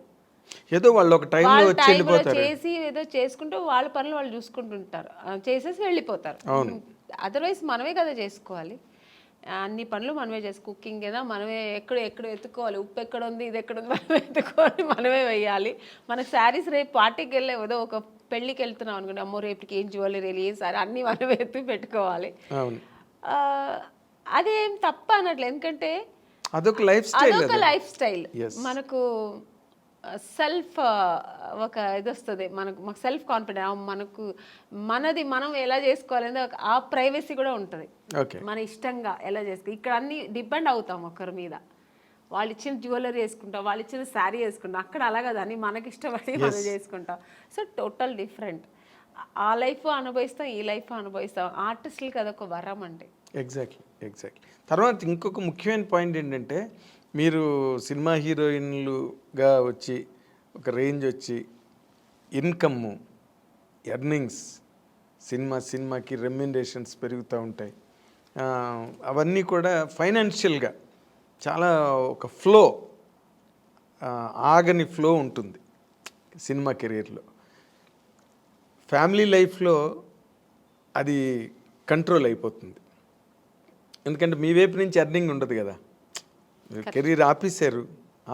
ఏదో వాళ్ళు ఒక టైంలో చేసి ఏదో చేసుకుంటూ వాళ్ళ పనులు వాళ్ళు చూసుకుంటుంటారు, చేసేసి వెళ్ళిపోతారు. అదర్వైజ్ మనమే కదా చేసుకోవాలి. అన్ని పనులు మనమే కుకింగ్ ఏదో మనమే ఎక్కడ ఎత్తుకోవాలి, ఉప్పు ఎక్కడ ఉంది, ఇది ఎక్కడ ఉంది మనమే ఎత్తుకోవాలి, మనమే వేయాలి. మనకు శారీస్ రేపు పార్టీకి వెళ్ళే ఏదో ఒక పెళ్ళికి వెళ్తున్నాం అనుకోండి, అమ్మో రేపుకి ఏం జ్యువెలరీ ఏం సారీ అన్నీ మనమే ఎత్తి పెట్టుకోవాలి. అదేం తప్ప అన్నట్లు. ఎందుకంటే అదొక లైఫ్ స్టైల్. అదొక లైఫ్ స్టైల్. Yes. మనకు సెల్ఫ్ ఒక ఇది వస్తుంది, మాకు సెల్ఫ్ కాన్ఫిడెన్స్, మనది మనం ఎలా చేసుకోవాలనేది ఆ ప్రైవసీ కూడా ఉంటుంది. ఓకే. మన ఇష్టంగా ఎలా చేసుకో, ఇక్కడ అన్ని డిపెండ్ అవుతాం ఒకరి మీద. వాళ్ళు ఇచ్చిన జ్యువెలరీ వేసుకుంటాం, వాళ్ళు ఇచ్చిన శారీ వేసుకుంటాం. అక్కడ అలా కదా, అని మనకి ఇష్టపడి మనం చేసుకుంటాం. So total different. ఆ లైఫ్ అనుభవిస్తాం, ఈ లైఫ్ అనుభవిస్తాం. ఆర్టిస్టులకి అదొక వరం అంటే. ఎగ్జాక్ట్లీ. తర్వాత ఇంకొక ముఖ్యమైన పాయింట్ ఏంటంటే, మీరు సినిమా హీరోయిన్లుగా వచ్చి ఒక రేంజ్ వచ్చి ఇన్కమ్, ఎర్నింగ్స్, సినిమాకి రెమ్యునరేషన్స్ పెరుగుతూ ఉంటాయి. అవన్నీ కూడా ఫైనాన్షియల్గా చాలా ఒక ఫ్లో, ఆగని ఫ్లో ఉంటుంది సినిమా కెరీర్లో. ఫ్యామిలీ లైఫ్లో అది కంట్రోల్ అయిపోతుంది. ఎందుకంటే మీ వైపు నుంచి ఎర్నింగ్ ఉండదు కదా, మీరు కెరీర్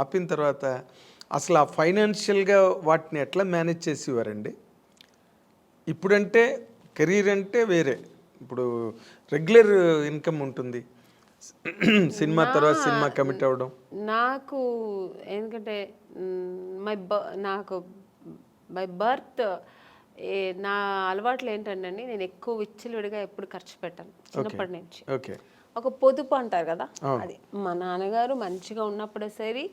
ఆపిన తర్వాత అసలు ఆ ఫైనాన్షియల్గా వాటిని ఎట్లా మేనేజ్ చేసేవారండి? ఇప్పుడంటే కెరీర్ అంటే వేరే, ఇప్పుడు రెగ్యులర్ ఇన్కమ్ ఉంటుంది, సినిమా తర్వాత సినిమా కమిట్ అవ్వడం. నాకు ఎందుకంటే నాకు బై బర్త్ నా అలవాట్లు ఏంటంటే, నేను ఎక్కువ విచ్చలవిడిగా ఎప్పుడు ఖర్చు పెట్టాను చిన్నప్పటి నుంచి. ఓకే. ఒక పొదుపు అంటారు కదా, అది మా నాన్నగారు మంచిగా ఉన్నప్పుడే సరే,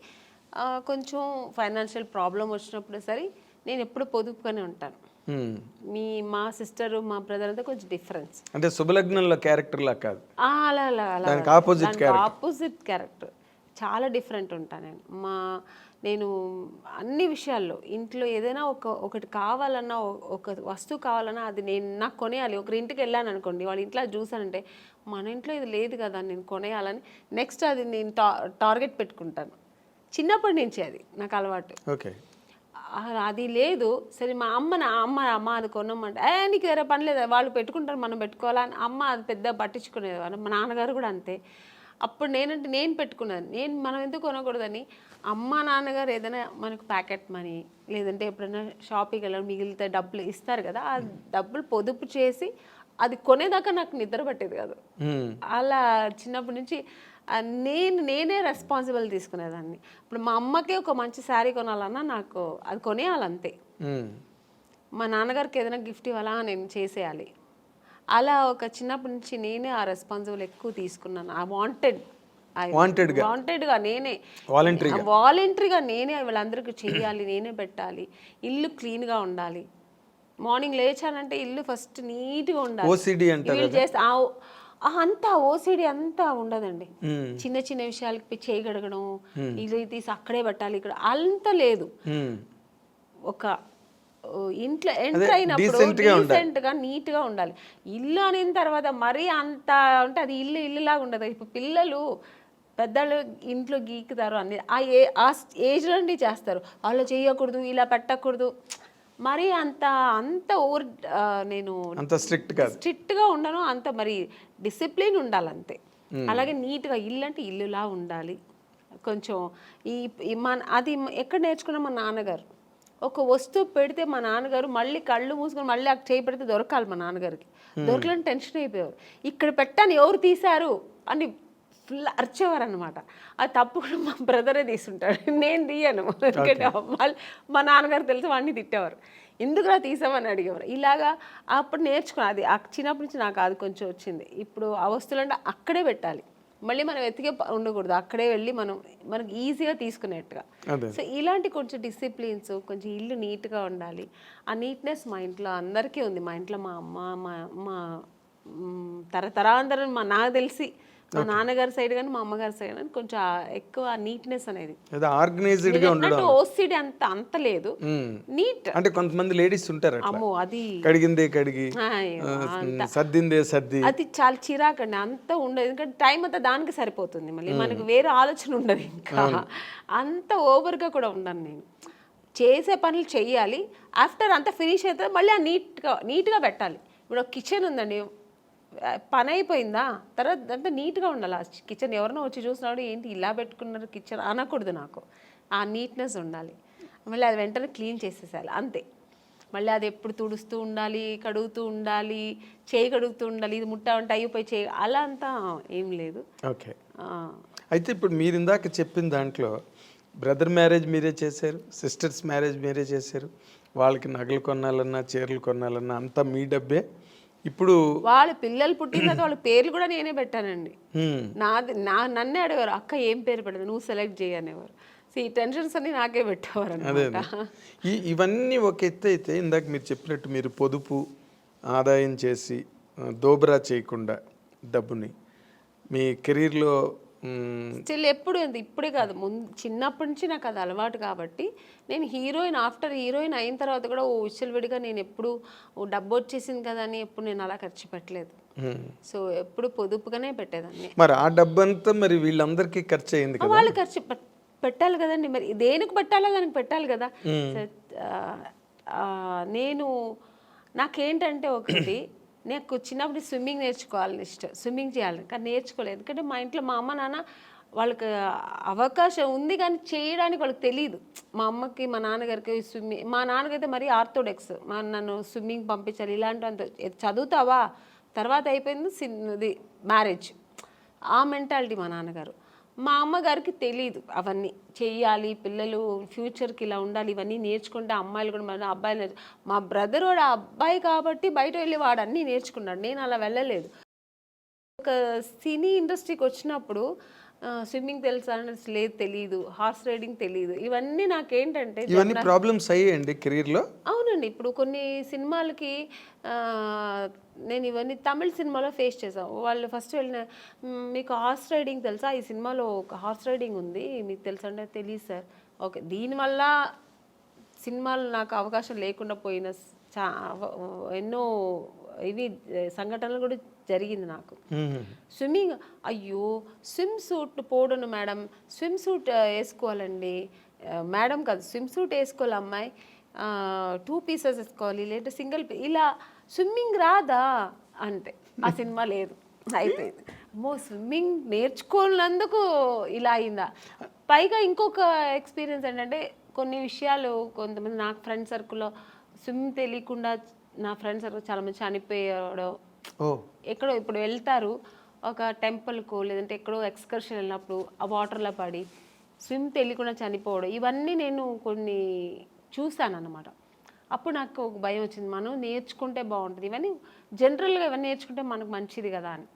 కొంచెం ఫైనాన్షియల్ ప్రాబ్లం వచ్చినప్పుడు సరే, నేను ఎప్పుడు పొదుపుగానే ఉంటాను. మా సిస్టర్, మా బ్రదర్ అంతా కొంచెం డిఫరెన్స్. అంటే శుభలగ్నంలో క్యారెక్టర్లా కాదు, ఆపోజిట్ క్యారెక్టర్, చాలా డిఫరెంట్ ఉంటాను నేను అన్ని విషయాల్లో. ఇంట్లో ఏదైనా ఒకటి కావాలన్నా, ఒక వస్తువు కావాలన్నా, అది నాకు కొనేయాలి. ఒకరి ఇంటికి వెళ్ళాను అనుకోండి, వాళ్ళ ఇంట్లో చూసానంటే, మన ఇంట్లో ఇది లేదు కదా, నేను కొనేయాలని నెక్స్ట్ అది నేను టార్గెట్ పెట్టుకుంటాను. చిన్నప్పటి నుంచి అది నాకు అలవాటు. ఓకే. అది లేదు సరే, మా అమ్మ అది కొనమంటే, నీకు వేరే పని లేదు, వాళ్ళు పెట్టుకుంటారు, మనం పెట్టుకోవాలని అమ్మ అది పెద్ద పట్టించుకునేది. మా నాన్నగారు కూడా అంతే. అప్పుడు నేను పెట్టుకున్నాను, మనం ఎందుకు కొనకూడదని. అమ్మ నాన్నగారు ఏదైనా మనకు ప్యాకెట్ మనీ, లేదంటే ఎప్పుడైనా షాపింగ్కి వెళ్ళడం మిగిలితే డబ్బులు ఇస్తారు కదా, ఆ డబ్బులు పొదుపు చేసి అది కొనేదాకా నాకు నిద్ర పట్టేది కాదు. అలా చిన్నప్పటి నుంచి నేనే రెస్పాన్సిబుల్ తీసుకునేదాన్ని. ఇప్పుడు మా అమ్మకే ఒక మంచి శారీ కొనాలన్నా నాకు అది కొనేయాలంతే. మా నాన్నగారికి ఏదైనా గిఫ్ట్ ఇవ్వాలా, నేను చేసేయాలి. అలా ఒక చిన్నప్పటి నుంచి నేనే ఆ రెస్పాన్సిబుల్ ఎక్కువ తీసుకున్నాను. ఆ వాంటెడ్గా నేనే, వాలంటరీగా నేనే వీళ్ళందరికీ చెయ్యాలి, నేనే పెట్టాలి. ఇల్లు క్లీన్గా ఉండాలి. మార్నింగ్ లేచానంటే ఇల్లు ఫస్ట్ నీట్గా ఉండాలి. అంతా ఓసిడి అంతా ఉండదండి. చిన్న చిన్న విషయాలకి చేయి గడగడం, ఇల్లు తీసి అక్కడే పెట్టాలి, ఇక్కడ అంత లేదు. ఒక ఇంట్లో ఎంటర్ అయినప్పుడు డీసెంట్గా నీట్గా ఉండాలి. ఇల్లు అనిన తర్వాత మరీ అంత అంటే అది ఇల్లులాగా ఉండదు. ఇప్పుడు పిల్లలు పెద్దలు ఇంట్లో గీకుతారు అన్ని, ఆ ఏజ్ నుండి చేస్తారు. వాళ్ళు చేయకూడదు, ఇలా పెట్టకూడదు, మరి అంత ఓవర్ నేను స్ట్రిక్ట్గా ఉండను. అంత మరి డిసిప్లిన్ ఉండాలి అంతే. అలాగే నీట్గా ఇల్లు అంటే ఇల్లులా ఉండాలి. కొంచెం అది ఎక్కడ నేర్చుకున్నా, మా నాన్నగారు ఒక వస్తువు పెడితే మా నాన్నగారు మళ్ళీ కళ్ళు మూసుకొని మళ్ళీ అక్కడ చేయి పెడితే దొరకాలి. మా నాన్నగారికి దొరకలని టెన్షన్ అయిపోయారు. ఇక్కడ పెట్టాను ఎవరు తీశారు అని ఫుల్ అరిచేవారు అనమాట. అది తప్పు కూడా మా బ్రదరే తీసుంటాడు, నేను తీయను. ఎందుకంటే మా నాన్నగారు తెలిసి వాడిని తిట్టేవారు, ఎందుకులా తీసామని అడిగేవారు. ఇలాగా అప్పుడు నేర్చుకున్నా. అది చిన్నప్పటి నుంచి నాకు అది కొంచెం వచ్చింది. ఇప్పుడు ఆ వస్తువులు అంటే అక్కడే పెట్టాలి, మళ్ళీ మనం ఎత్తికే ఉండకూడదు, అక్కడే వెళ్ళి మనకి ఈజీగా తీసుకునేట్టుగా. సో ఇలాంటి కొంచెం డిసిప్లిన్స్, కొంచెం ఇల్లు నీట్గా ఉండాలి. ఆ నీట్నెస్ మా ఇంట్లో అందరికీ ఉంది. మా ఇంట్లో మా అమ్మ, మా తరతరాంతరం నాకు తెలిసి మా నాన్నగారి సైడ్ కానీ మా అమ్మగారి సైడ్ కానీ కొంచెం ఎక్కువ నీట్నెస్ అనేది, ఆర్గనైజ్డ్ గా ఉండడం. ఓసిడి అంత లేదు, నీట్. అంటే కొంతమంది లేడీస్ ఉంటారు, అమ్మో అది కడిగిందే కడిగి సర్దిందే సర్ది, అది చాలా చిరాకండి. అంత ఉండదు, ఎందుకంటే టైం అంతా దానికి సరిపోతుంది. మళ్ళీ మనకు వేరే ఆలోచన ఉండదు. ఇంకా అంత ఓవర్గా కూడా ఉండను నేను. చేసే పనులు చెయ్యాలి, ఆఫ్టర్ అంతా ఫినిష్ అవుతుంది మళ్ళీ ఆ నీట్గా పెట్టాలి. ఇప్పుడు ఒక కిచెన్ ఉందండి, పని అయిపోయిందా తర్వాత అంటే నీట్గా ఉండాలి ఆ కిచెన్. ఎవరినో వచ్చి చూసినాడు, ఏంటి ఇలా పెట్టుకున్నారు కిచెన్ అనకూడదు. నాకు ఆ నీట్నెస్ ఉండాలి. మళ్ళీ అది వెంటనే క్లీన్ చేసేసాలి అంతే. మళ్ళీ అది ఎప్పుడు తుడుస్తూ ఉండాలి, కడుగుతూ ఉండాలి, చేయి కడుగుతూ ఉండాలి, ఇది ముట్ట ఉంటే అయిపోయి చేయి, అలా అంతా ఏం లేదు. ఓకే. అయితే ఇప్పుడు మీరు ఇందాక చెప్పిన దాంట్లో బ్రదర్ మ్యారేజ్ మీరే చేశారు, సిస్టర్స్ మ్యారేజ్ మీరే చేశారు, వాళ్ళకి నగలు కొనాలన్నా చీరలు కొనాలన్నా అంతా మీ డబ్బే. ఇప్పుడు వాళ్ళ పిల్లలు పుట్టిన తర్వాత వాళ్ళ పేర్లు కూడా నేనే పెట్టానండి. హ్మ్, నన్నే అడిగారు, అక్క ఏం పేరు పెడదు నువ్వు సెలెక్ట్ చేయనేవారు. ఈ టెన్షన్స్ అన్ని నాకే పెట్టేవారు అదే అనమాట. ఇవన్నీ ఒక ఎత్తు అయితే, ఇందాక మీరు చెప్పినట్టు మీరు పొదుపు ఆదాయం చేసి దోబరా చేయకుండా డబ్బుని మీ కెరీర్లో స్టిల్ ఎప్పుడు ఇప్పుడే కాదు, ముందు చిన్నప్పటి నుంచి నాకు అది అలవాటు కాబట్టి నేను హీరోయిన్ ఆఫ్టర్ హీరోయిన్ అయిన తర్వాత కూడా విడిగా నేను ఎప్పుడు డబ్బు వచ్చేసింది కదా అని ఎప్పుడు నేను అలా ఖర్చు పెట్టలేదు. సో ఎప్పుడు పొదుపుగానే పెట్టేదాన్ని. మరి ఆ డబ్బంతా మరి వీళ్ళందరికీ ఖర్చు అయింది కదా. వాళ్ళు ఖర్చు పెట్టాలి కదండి, మరి దేనికి పెట్టాలో దానికి పెట్టాలి కదా. నేను నాకేంటంటే ఒకటి, నాకు చిన్నప్పుడు స్విమ్మింగ్ నేర్చుకోవాలని ఇష్టం, స్విమ్మింగ్ చేయాలని, కానీ నేర్చుకోలేదు. ఎందుకంటే మా ఇంట్లో మా అమ్మ నాన్న వాళ్ళకి అవకాశం ఉంది కానీ చేయడానికి వాళ్ళకి తెలియదు. మా అమ్మకి మా నాన్నగారికి స్విమ్మింగ్, మా నాన్నగైతే మరీ ఆర్థోడాక్స్, నన్ను స్విమ్మింగ్ పంపించాలి ఇలాంటి అంత చదువుతావా తర్వాత అయిపోయింది ఇది మ్యారేజ్, ఆ మెంటాలిటీ మా నాన్నగారు. మా అమ్మగారికి తెలియదు అవన్నీ చెయ్యాలి, పిల్లలు ఫ్యూచర్కి ఇలా ఉండాలి, ఇవన్నీ నేర్చుకుంటే అమ్మాయిలు కూడా మన అబ్బాయిలు మా బ్రదర్ వాడు అబ్బాయి కాబట్టి బయట వెళ్ళి వాడు అన్నీ నేర్చుకున్నాడు, నేను అలా వెళ్ళలేదు. ఒక సినీ ఇండస్ట్రీకి వచ్చినప్పుడు స్విమ్మింగ్ తెలుసా అంటే లేదు, తెలియదు, హార్స్ రైడింగ్ తెలియదు, ఇవన్నీ నాకేంటంటే ఇవన్నీ ప్రాబ్లమ్స్ అయ్యాయండి కెరీర్లో. అవునండి, ఇప్పుడు కొన్ని సినిమాలకి నేను ఇవన్నీ తమిళ సినిమాలో ఫేస్ చేసాం. వాళ్ళు ఫస్ట్ వెళ్ళిన మీకు హార్స్ రైడింగ్ తెలుసా, ఈ సినిమాలో ఒక హార్స్ రైడింగ్ ఉంది మీకు తెలుసా అంటే తెలియదు సార్. ఓకే, దీనివల్ల సినిమాలు నాకు అవకాశం లేకుండా పోయిన ఎన్నో ఇవి సంఘటనలు కూడా జరిగింది నాకు. స్విమ్మింగ్, అయ్యో స్విమ్ సూట్ పోడను మేడం, స్విమ్ సూట్ వేసుకోవాలండి మేడం, కాదు స్విమ్ సూట్ వేసుకోవాలి అమ్మాయి, 2 పీసెస్ వేసుకోవాలి లేదా సింగిల్ ఇలా, స్విమ్మింగ్ రాదా అంటే ఆ సినిమా లేదు, అయిపోయింది. అమ్మో స్విమ్మింగ్ నేర్చుకోనందుకు ఇలా అయిందా. పైగా ఇంకొక ఎక్స్పీరియన్స్ ఏంటంటే కొన్ని విషయాలు కొంతమంది నాకు ఫ్రెండ్ సర్కిల్లో స్విమ్ తెలియకుండా నా ఫ్రెండ్ సర్కిల్ చాలామంది చనిపోయాడు. ఎక్కడో ఇప్పుడు వెళ్తారు ఒక టెంపుల్కు లేదంటే ఎక్కడో ఎక్స్కర్షన్ వెళ్ళినప్పుడు ఆ వాటర్లో పడి స్విమ్ తెలియకుండా చనిపోవడం, ఇవన్నీ నేను కొన్ని చూశాను అన్నమాట. అప్పుడు నాకు ఒక భయం వచ్చింది, మనం నేర్చుకుంటే బాగుంటుంది, ఇవన్నీ జనరల్గా ఇవన్నీ నేర్చుకుంటే మనకు మంచిది కదా అని.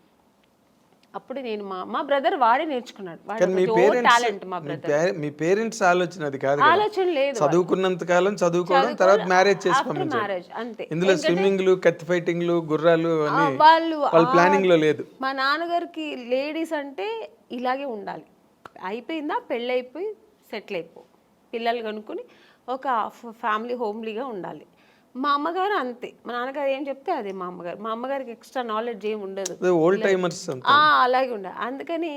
అప్పుడు నేను మా బ్రదర్ వాడే నేర్చుకున్నాడు, టాలెంట్. మా బ్రదర్ మీ పేరెంట్స్ ఆలోచన అది కాదు, ఆలోచన లేదు, చదువుకున్నంత కాలం చదువుకోవడం, తర్వాత మ్యారేజ్ మ్యారేజ్ అంతే. ఇందులో స్విమ్మింగ్లు కత్తి ఫైటింగ్లు గుర్రాలు వాళ్ళు ప్లానింగ్ లో లేదు. మా నాన్నగారికి లేడీస్ అంటే ఇలాగే ఉండాలి, అయిపోయిందా పెళ్ళి అయిపోయి సెటిల్ అయిపో, పిల్లలు కనుక్కొని ఒక ఫ్యామిలీ హోమ్లీగా ఉండాలి. మా అమ్మగారు అంతే, మా నాన్నగారు ఏం చెప్తే అదే మా అమ్మగారు. మా అమ్మగారికి ఎక్స్ట్రా నాలెడ్జ్ ఏమి ఉండదు, ఓల్డ్ టైమర్స్ అలాగే ఉండాలి. అందుకని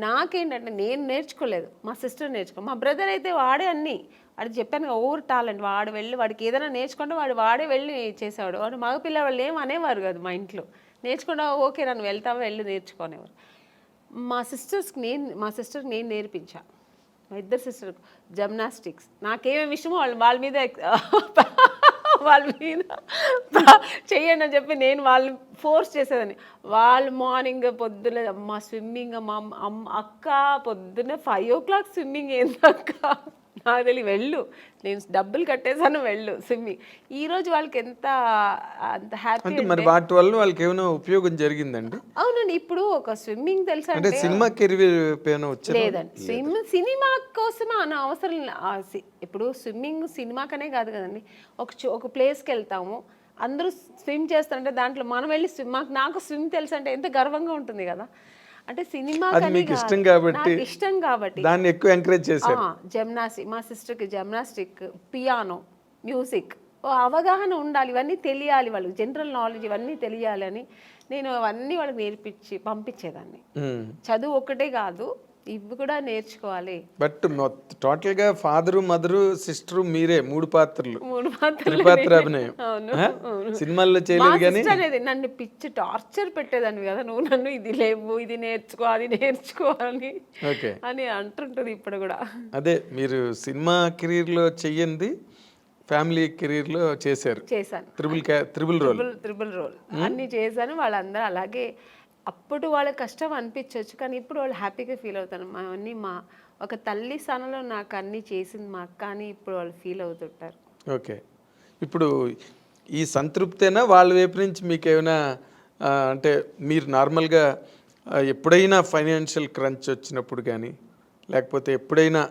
నాకేంటంటే నేను నేర్చుకోలేదు, మా సిస్టర్ నేర్చుకో. మా బ్రదర్ అయితే వాడే అన్నీ, వాడికి చెప్పాను ఓవర్ టాలెంట్, వాడు వెళ్ళి వాడికి ఏదైనా నేర్చుకుంటే వాడే వెళ్ళి చేసేవాడు. వాడు మగపిల్ల వాళ్ళు ఏం అనేవారు కాదు మా ఇంట్లో, నేర్చుకుంటా ఓకే నన్ను వెళ్తావా వెళ్ళి నేర్చుకునేవారు. మా సిస్టర్కి నేను నేర్పించా, మా ఇద్దరు సిస్టర్ జిమ్నాస్టిక్స్. నాకేమేమి విషయమో వాళ్ళ మీద చెయ్యండి అని చెప్పి నేను వాళ్ళని ఫోర్స్ చేసేదాన్ని. వాళ్ళు మార్నింగ్ పొద్దున్న మా స్విమ్మింగ్, మా అక్క పొద్దున్న 5 o'clock స్విమ్మింగ్ ఏంది అక్క నాకు తెలియదు, వెళ్ళు నేను డబ్బులు కట్టేసాను వెళ్ళు స్విమ్మింగ్. ఈరోజు వాళ్ళకి అంత హ్యాపీ. మరి వాటి వల్ల వాళ్ళకి ఏమైనా ఉపయోగం జరిగిందండి? అవునండి, ఇప్పుడు ఒక స్విమ్మింగ్ తెలుసా అంటే సినిమా కెరీర్ లేదండి, సినిమా కోసం అన్న అవసరం. ఇప్పుడు స్విమ్మింగ్ సినిమాకనే కాదు కదండి, ఒక ప్లేస్కి వెళ్తాము అందరూ స్విమ్ చేస్తారంటే దాంట్లో మనం వెళ్ళి నాకు స్విమ్ తెలుసు అంటే ఎంత గర్వంగా ఉంటుంది కదా. అంటే సినిమా ఇష్టం కాబట్టి దాన్ని ఎక్కువ ఎంకరేజ్ చేశారు. జిమ్నాస్టిక్, మా సిస్టర్కి జిమ్నాస్టిక్, పియానో, మ్యూజిక్ అవగాహన ఉండాలి, ఇవన్నీ తెలియాలి వాళ్ళకి, జనరల్ నాలెడ్జ్ ఇవన్నీ తెలియాలి అని నేను అవన్నీ వాళ్ళకి నేర్పించి పంపించేదాన్ని. చదువు ఒక్కటే కాదు, ఇవి కూడా నేర్చుకోవాలి. బట్ టోటల్ గా ఫాదరు మదరు సిస్టర్ మీరే 3 పాత్రలు అభినయం సినిమాల్లో చేయలేదు. కానీ అనేది నన్ను పిచ్చి టార్చర్ పెట్టేదాన్ని కదా, నువ్వు నన్ను ఇది లేవు ఇది నేర్చుకో అది నేర్చుకోవాలి అని అంటుంటుంది ఇప్పుడు కూడా. అదే మీరు సినిమా కెరీర్ లో చెయ్యండి, ఫ్యామిలీ కెరీర్ లో చేశాను, త్రిబుల్ రోల్ అన్ని చేశాను. వాళ్ళందరూ అలాగే అప్పుడు వాళ్ళకి కష్టం అనిపించవచ్చు, కానీ ఇప్పుడు వాళ్ళు హ్యాపీగా ఫీల్ అవుతారు. అన్నీ మా ఒక తల్లి స్థానంలో నాకు అన్నీ చేసింది మా అక్క అని ఇప్పుడు వాళ్ళు ఫీల్ అవుతుంటారు. ఓకే. ఇప్పుడు ఈ సంతృప్తేనా వాళ్ళ వైపు నుంచి మీకు ఏమైనా అంటే మీరు నార్మల్గా ఎప్పుడైనా ఫైనాన్షియల్ క్రంచ్ వచ్చినప్పుడు కానీ లేకపోతే ఎప్పుడైనా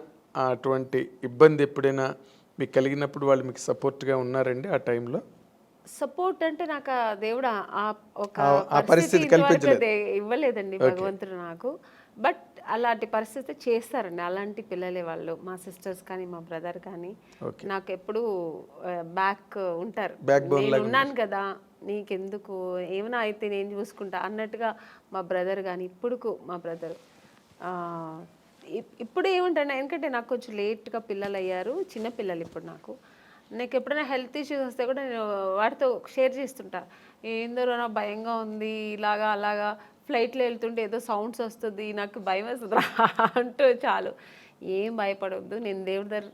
అటువంటి ఇబ్బంది ఎప్పుడైనా మీకు కలిగినప్పుడు వాళ్ళు మీకు సపోర్ట్గా ఉన్నారండి ఆ టైంలో? సపోర్ట్ అంటే నాకు ఆ దేవుడు ఒక ఆ పరిస్థితి ఇంతవరకు కల్పించలేదు. ఇవ్వలేదండి భగవంతుడు నాకు. బట్ అలాంటి పరిస్థితి చేస్తారండి, అలాంటి పిల్లలే వాళ్ళు. మా సిస్టర్స్ కానీ మా బ్రదర్ కానీ నాకు ఎప్పుడు బ్యాక్ ఉంటారు. నేను ఉన్నాను కదా, నీకెందుకు, ఏమైనా అయితే నేను చూసుకుంటా అన్నట్టుగా మా బ్రదర్ కానీ ఇప్పుడు మా బ్రదర్ ఇప్పుడు ఏముంటాను, ఎందుకంటే నాకు కొంచెం లేట్గా పిల్లలు అయ్యారు, చిన్న పిల్లలు ఇప్పుడు నాకు ఎప్పుడైనా హెల్త్ ఇష్యూస్ వస్తే కూడా నేను వాటితో షేర్ చేస్తుంటా. ఏందరో నాకు భయంగా ఉంది, ఇలాగా అలాగా ఫ్లైట్లో వెళ్తుంటే ఏదో సౌండ్స్ వస్తుంది, నాకు భయం వేస్తుంది అంటూ చాలు. ఏం భయపడవద్దు, నేను దేవుడి దగ్గర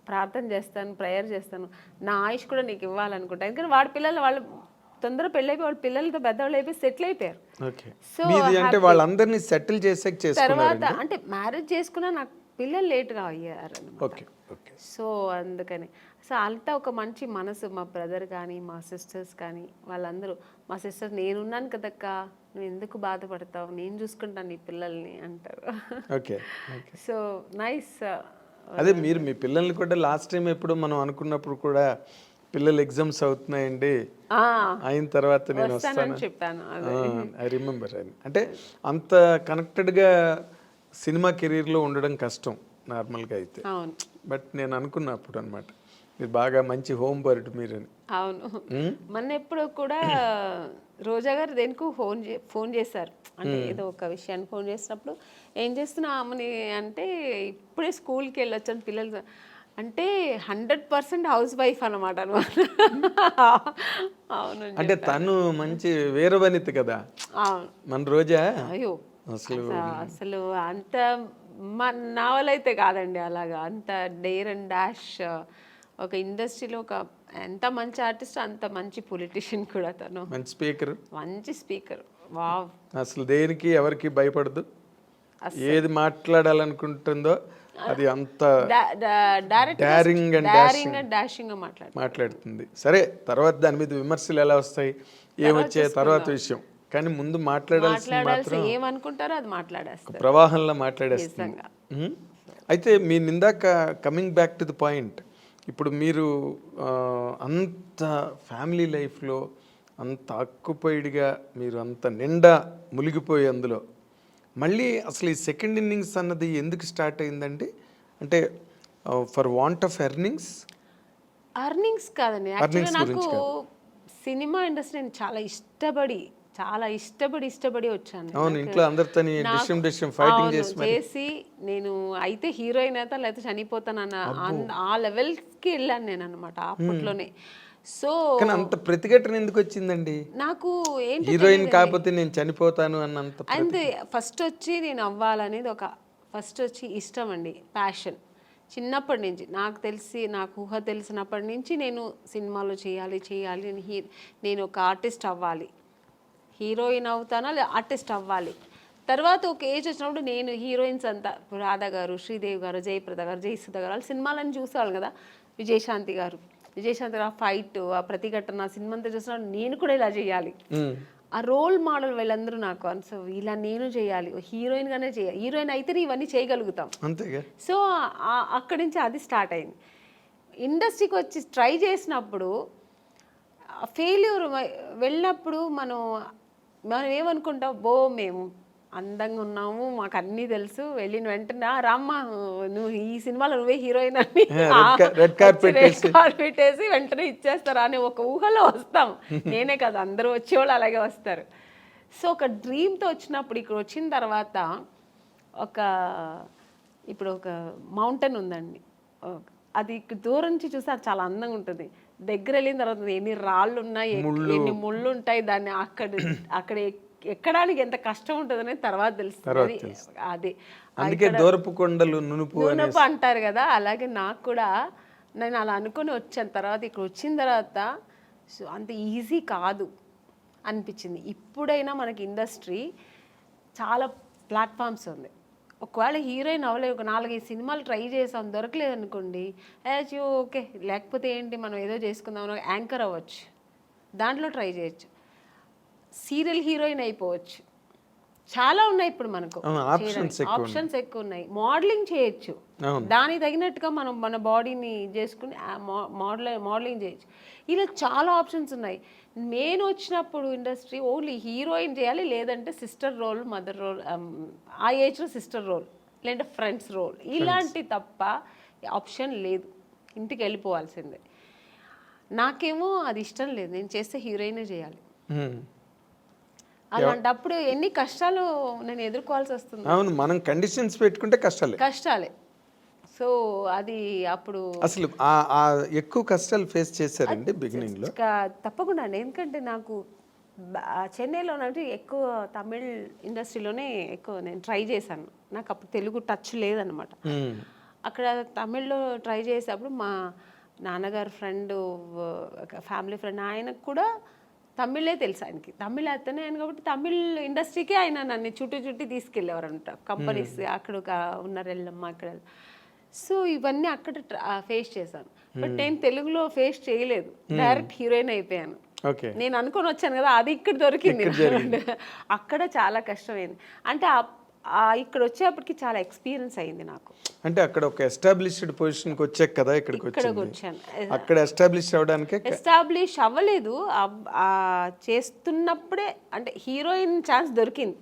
ప్రార్థన చేస్తాను, ప్రేయర్ చేస్తాను, నా ఆయుష్ కూడా నీకు ఇవ్వాలనుకుంటాను. ఎందుకంటే వాడి పిల్లలు వాళ్ళు తొందరగా పెళ్ళైపోయి వాళ్ళ పిల్లలతో పెద్దవాళ్ళు అయిపోయి సెటిల్ అయిపోయారు. సో అంటే వాళ్ళందరినీ సెటిల్ చేసాక తర్వాత అంటే మ్యారేజ్ చేసుకున్నా నాకు పిల్లలు లేట్గా అయ్యారు. ఓకే. సో అందుకని సో అంతా ఒక మంచి మనసు. మా బ్రదర్ కానీ మా సిస్టర్స్ కానీ వాళ్ళందరూ, మా సిస్టర్స్ నేనున్నాను కదక్క, నువ్వు ఎందుకు బాధపడతావు, నేను చూసుకుంటాను నీ పిల్లల్ని అంటారు. ఓకే. So nice. అదే మీరు మీ పిల్లల్ని కూడా లాస్ట్ టైం ఎప్పుడు మనం అనుకున్నప్పుడు కూడా పిల్లలు ఎగ్జామ్స్ అవుతున్నాయండి, అయిన తర్వాత నేను వస్తానని చెప్పాను. I remember. అంటే అంత కనెక్టెడ్గా సినిమా కెరీర్లో ఉండడం కష్టం నార్మల్గా అయితే. అవును. బట్ నేను అనుకున్నప్పుడు అనమాట మీరు బాగా మంచి హోమ్ బర్డ్ మీరని. అవును. మొన్న ఎప్పుడు కూడా రోజా గారు దేనికి ఫోన్ చేశారు, అంటే ఏదో ఒక విషయాన్ని ఫోన్ చేసినప్పుడు ఏం చేస్తున్నా ఆమెని అంటే ఇప్పుడే స్కూల్కి వెళ్ళొచ్చాను పిల్లలు అంటే 100% హౌస్ వైఫ్ అనమాట. అవును. అంటే తను మంచి వీరవనిత కదా మన రోజా. అయ్యో అసలు అంత నా వల్ల అయితే కాదండి అలాగా, అంత డేర్ అండ్ డాష్. ఒక ఇండస్ట్రీలో ఒక ఎంత మంచి ఆర్టిస్ట్ అంత మంచి పొలిటీషియన్ కూడా తను. మంచి స్పీకర్. వావ్. అసలు దేనికి ఎవరికి భయపడదు, ఏది మాట్లాడాలనుకుంటుందో అది అంత డారింగ్ అండ్ డాషింగ్ మాట్లాడుతుంది. సరే, తర్వాత దాని మీద విమర్శలు ఎలా వస్తాయి ఏమొచ్చే తర్వాత విషయం, కానీ ముందు మాట్లాడాల్సి ఏమనుకుంటారో అది మాట్లాడేస్తారు, ప్రవాహంలో మాట్లాడేస్తుంది. అయితే మీ ఇందాక coming back to the point, ఇప్పుడు మీరు అంత ఫ్యామిలీ లైఫ్లో అంత ఆక్యుపైడ్గా మీరు అంత నిండా మునిగిపోయి అందులో మళ్ళీ అసలు ఈ సెకండ్ ఇన్నింగ్స్ అన్నది ఎందుకు స్టార్ట్ అయిందండి? అంటే ఫర్ వాంట్ ఆఫ్ ఎర్నింగ్స్ కాదండి. యాక్చువల్గా నాకు సినిమా ఇండస్ట్రీ నేను చాలా ఇష్టపడి వచ్చాను. అవును, ఇంట్లో అందరితో చేసి నేను అయితే హీరోయిన్ అయితే లేకపోతే చనిపోతానన్న ఆ లెవెల్కి వెళ్ళాను నేను అనమాట అప్పట్లోనే. సో అంత ప్రతిఘటన ఎందుకు వచ్చిందండి నాకు? ఏంటి హీరోయిన్ కాకపోతే నేను చనిపోతాను అన్నంత? అంతే. ఫస్ట్ వచ్చి నేను అవ్వాలనేది ఫస్ట్ వచ్చి ఇష్టం అండి, ప్యాషన్. చిన్నప్పటి నుంచి నాకు ఊహ తెలిసినప్పటి నుంచి నేను సినిమాలో చేయాలి నేను ఒక ఆర్టిస్ట్ అవ్వాలి, హీరోయిన్ అవుతానా లేదా ఆర్టిస్ట్ అవ్వాలి. తర్వాత ఒక ఏజ్ వచ్చినప్పుడు నేను హీరోయిన్స్ అంతా రాధా గారు, శ్రీదేవి గారు, జయప్రద గారు, జయసుధ గారు వాళ్ళ సినిమాలని చూసేవాళ్ళు కదా. విజయశాంతి గారు ఫైట్, ఆ ప్రతిఘటన సినిమా అంతా చూసినప్పుడు నేను కూడా ఇలా చేయాలి, ఆ రోల్ మోడల్ వీళ్ళందరూ నాకు. సో ఇలా నేను చేయాలి, హీరోయిన్గానే చేయాలి, హీరోయిన్ అయితేనే ఇవన్నీ చేయగలుగుతాం. సో అక్కడి నుంచి అది స్టార్ట్ అయింది. ఇండస్ట్రీకి వచ్చి ట్రై చేసినప్పుడు ఫెయిల్యూర్ వెళ్ళినప్పుడు మనం ఏమనుకుంటాం, మేము అందంగా ఉన్నాము, మాకు అన్నీ తెలుసు, వెళ్ళిన వెంటనే రామ్మ నువ్వు ఈ సినిమాలో నువ్వే హీరోయిన్ అని రెడ్ కార్పెట్ వేసి వెంటనే ఇచ్చేస్తారా అని ఒక ఊహలో వస్తాం. నేనే కదా, అందరూ వచ్చేవాళ్ళు అలాగే వస్తారు. సో ఒక డ్రీమ్తో వచ్చినప్పుడు ఇక్కడ వచ్చిన తర్వాత ఇప్పుడు ఒక మౌంటైన్ ఉందండి, అది దూరం నుంచి చూస్తే అది చాలా అందంగా ఉంటుంది. దగ్గర వెళ్ళిన తర్వాత ఎన్ని రాళ్ళు ఉన్నాయి, ఎన్ని ముళ్ళు ఉంటాయి, దాన్ని అక్కడ ఎక్కడానికి ఎంత కష్టం ఉంటుందనే తర్వాత తెలుస్తుంది. అది అందుకే దూరపు కొండలు నునుపు అంటారు కదా, అలాగే నాకు కూడా నేను అలా అనుకుని వచ్చాను. తర్వాత ఇక్కడ వచ్చిన తర్వాత అంత ఈజీ కాదు, అనిపించింది. ఇప్పుడైనా మనకి ఇండస్ట్రీ చాలా ప్లాట్ఫామ్స్ ఉంది. ఒకవేళ హీరోయిన్ అవ్వలేదు, ఒక 4-5 సినిమాలు ట్రై చేసాం, దొరకలేదు అనుకోండి, ఓకే లేకపోతే ఏంటి మనం ఏదో చేసుకుందాం, యాంకర్ అవ్వచ్చు, దాంట్లో ట్రై చేయొచ్చు, సీరియల్ హీరోయిన్ అయిపోవచ్చు, చాలా ఉన్నాయి ఇప్పుడు మనకు ఆప్షన్స్ ఎక్కువ ఉన్నాయి. మోడలింగ్ చేయొచ్చు, దానికి తగినట్టుగా మనం మన బాడీని చేసుకుని మోడలింగ్ చేయొచ్చు. ఇలా చాలా ఆప్షన్స్ ఉన్నాయి. నేను వచ్చినప్పుడు ఇండస్ట్రీ ఓన్లీ హీరోయిన్ చేయాలి, లేదంటే సిస్టర్ రోల్, మదర్ రోల్, ఆ ఏజ్లో సిస్టర్ రోల్, లేదంటే ఫ్రెండ్స్ రోల్, ఇలాంటి తప్ప ఆప్షన్ లేదు. ఇంటికి వెళ్ళిపోవాల్సిందే. నాకేమో అది ఇష్టం లేదు, నేను చేస్తే హీరోయినే చేయాలి. అలాంటప్పుడు ఎన్ని కష్టాలు నేను ఎదుర్కోవాల్సి వస్తుంది. అవును, మనం కండిషన్స్ పెట్టుకుంటే కష్టాలే. సో అది అప్పుడు అసలు ఎక్కువ కష్టాలు ఫేస్ చేశారండి బిగినింగ్ లో? తప్పకుండా అండి. ఎందుకంటే నాకు చెన్నైలో అంటే ఎక్కువ తమిళ్ ఇండస్ట్రీలోనే ఎక్కువ నేను ట్రై చేశాను. నాకు అప్పుడు తెలుగు టచ్ లేదనమాట. అక్కడ తమిళ్లో ట్రై చేసేటప్పుడు మా నాన్నగారు ఫ్రెండ్, ఫ్యామిలీ ఫ్రెండ్, ఆయనకు కూడా తమిళే తెలుసు. ఆయనకి తమిళ అతనే ఆయన కాబట్టి తమిళ్ ఇండస్ట్రీకే ఆయన నన్ను చుట్టి తీసుకెళ్ళేవారు అనమాట. కంపెనీస్ అక్కడ ఉన్నారు వెళ్ళమ్మా అక్కడ. సో ఇవన్నీ అక్కడ ఫేస్ చేశాను. బట్ నేను తెలుగులో ఫేస్ చేయలేదు, డైరెక్ట్ హీరోయిన్ అయిపోయాను. నేను అనుకొని వచ్చాను కదా, అది ఇక్కడ దొరికింది. అక్కడ చాలా కష్టమైంది. అంటే ఇక్కడ వచ్చేప్పటికి చాలా ఎక్స్పీరియన్స్ అయింది నాకు. అంటే అక్కడ ఒక ఎస్టాబ్లిష్డ్ పొజిషన్కి వచ్చాక కదా ఇక్కడికి వచ్చాను. అక్కడ ఎస్టాబ్లిష్ అవ్వడానికి ఎస్టాబ్లిష్ అవ్వలేదు, చేస్తున్నప్పుడే అంటే హీరోయిన్ ఛాన్స్ దొరికింది.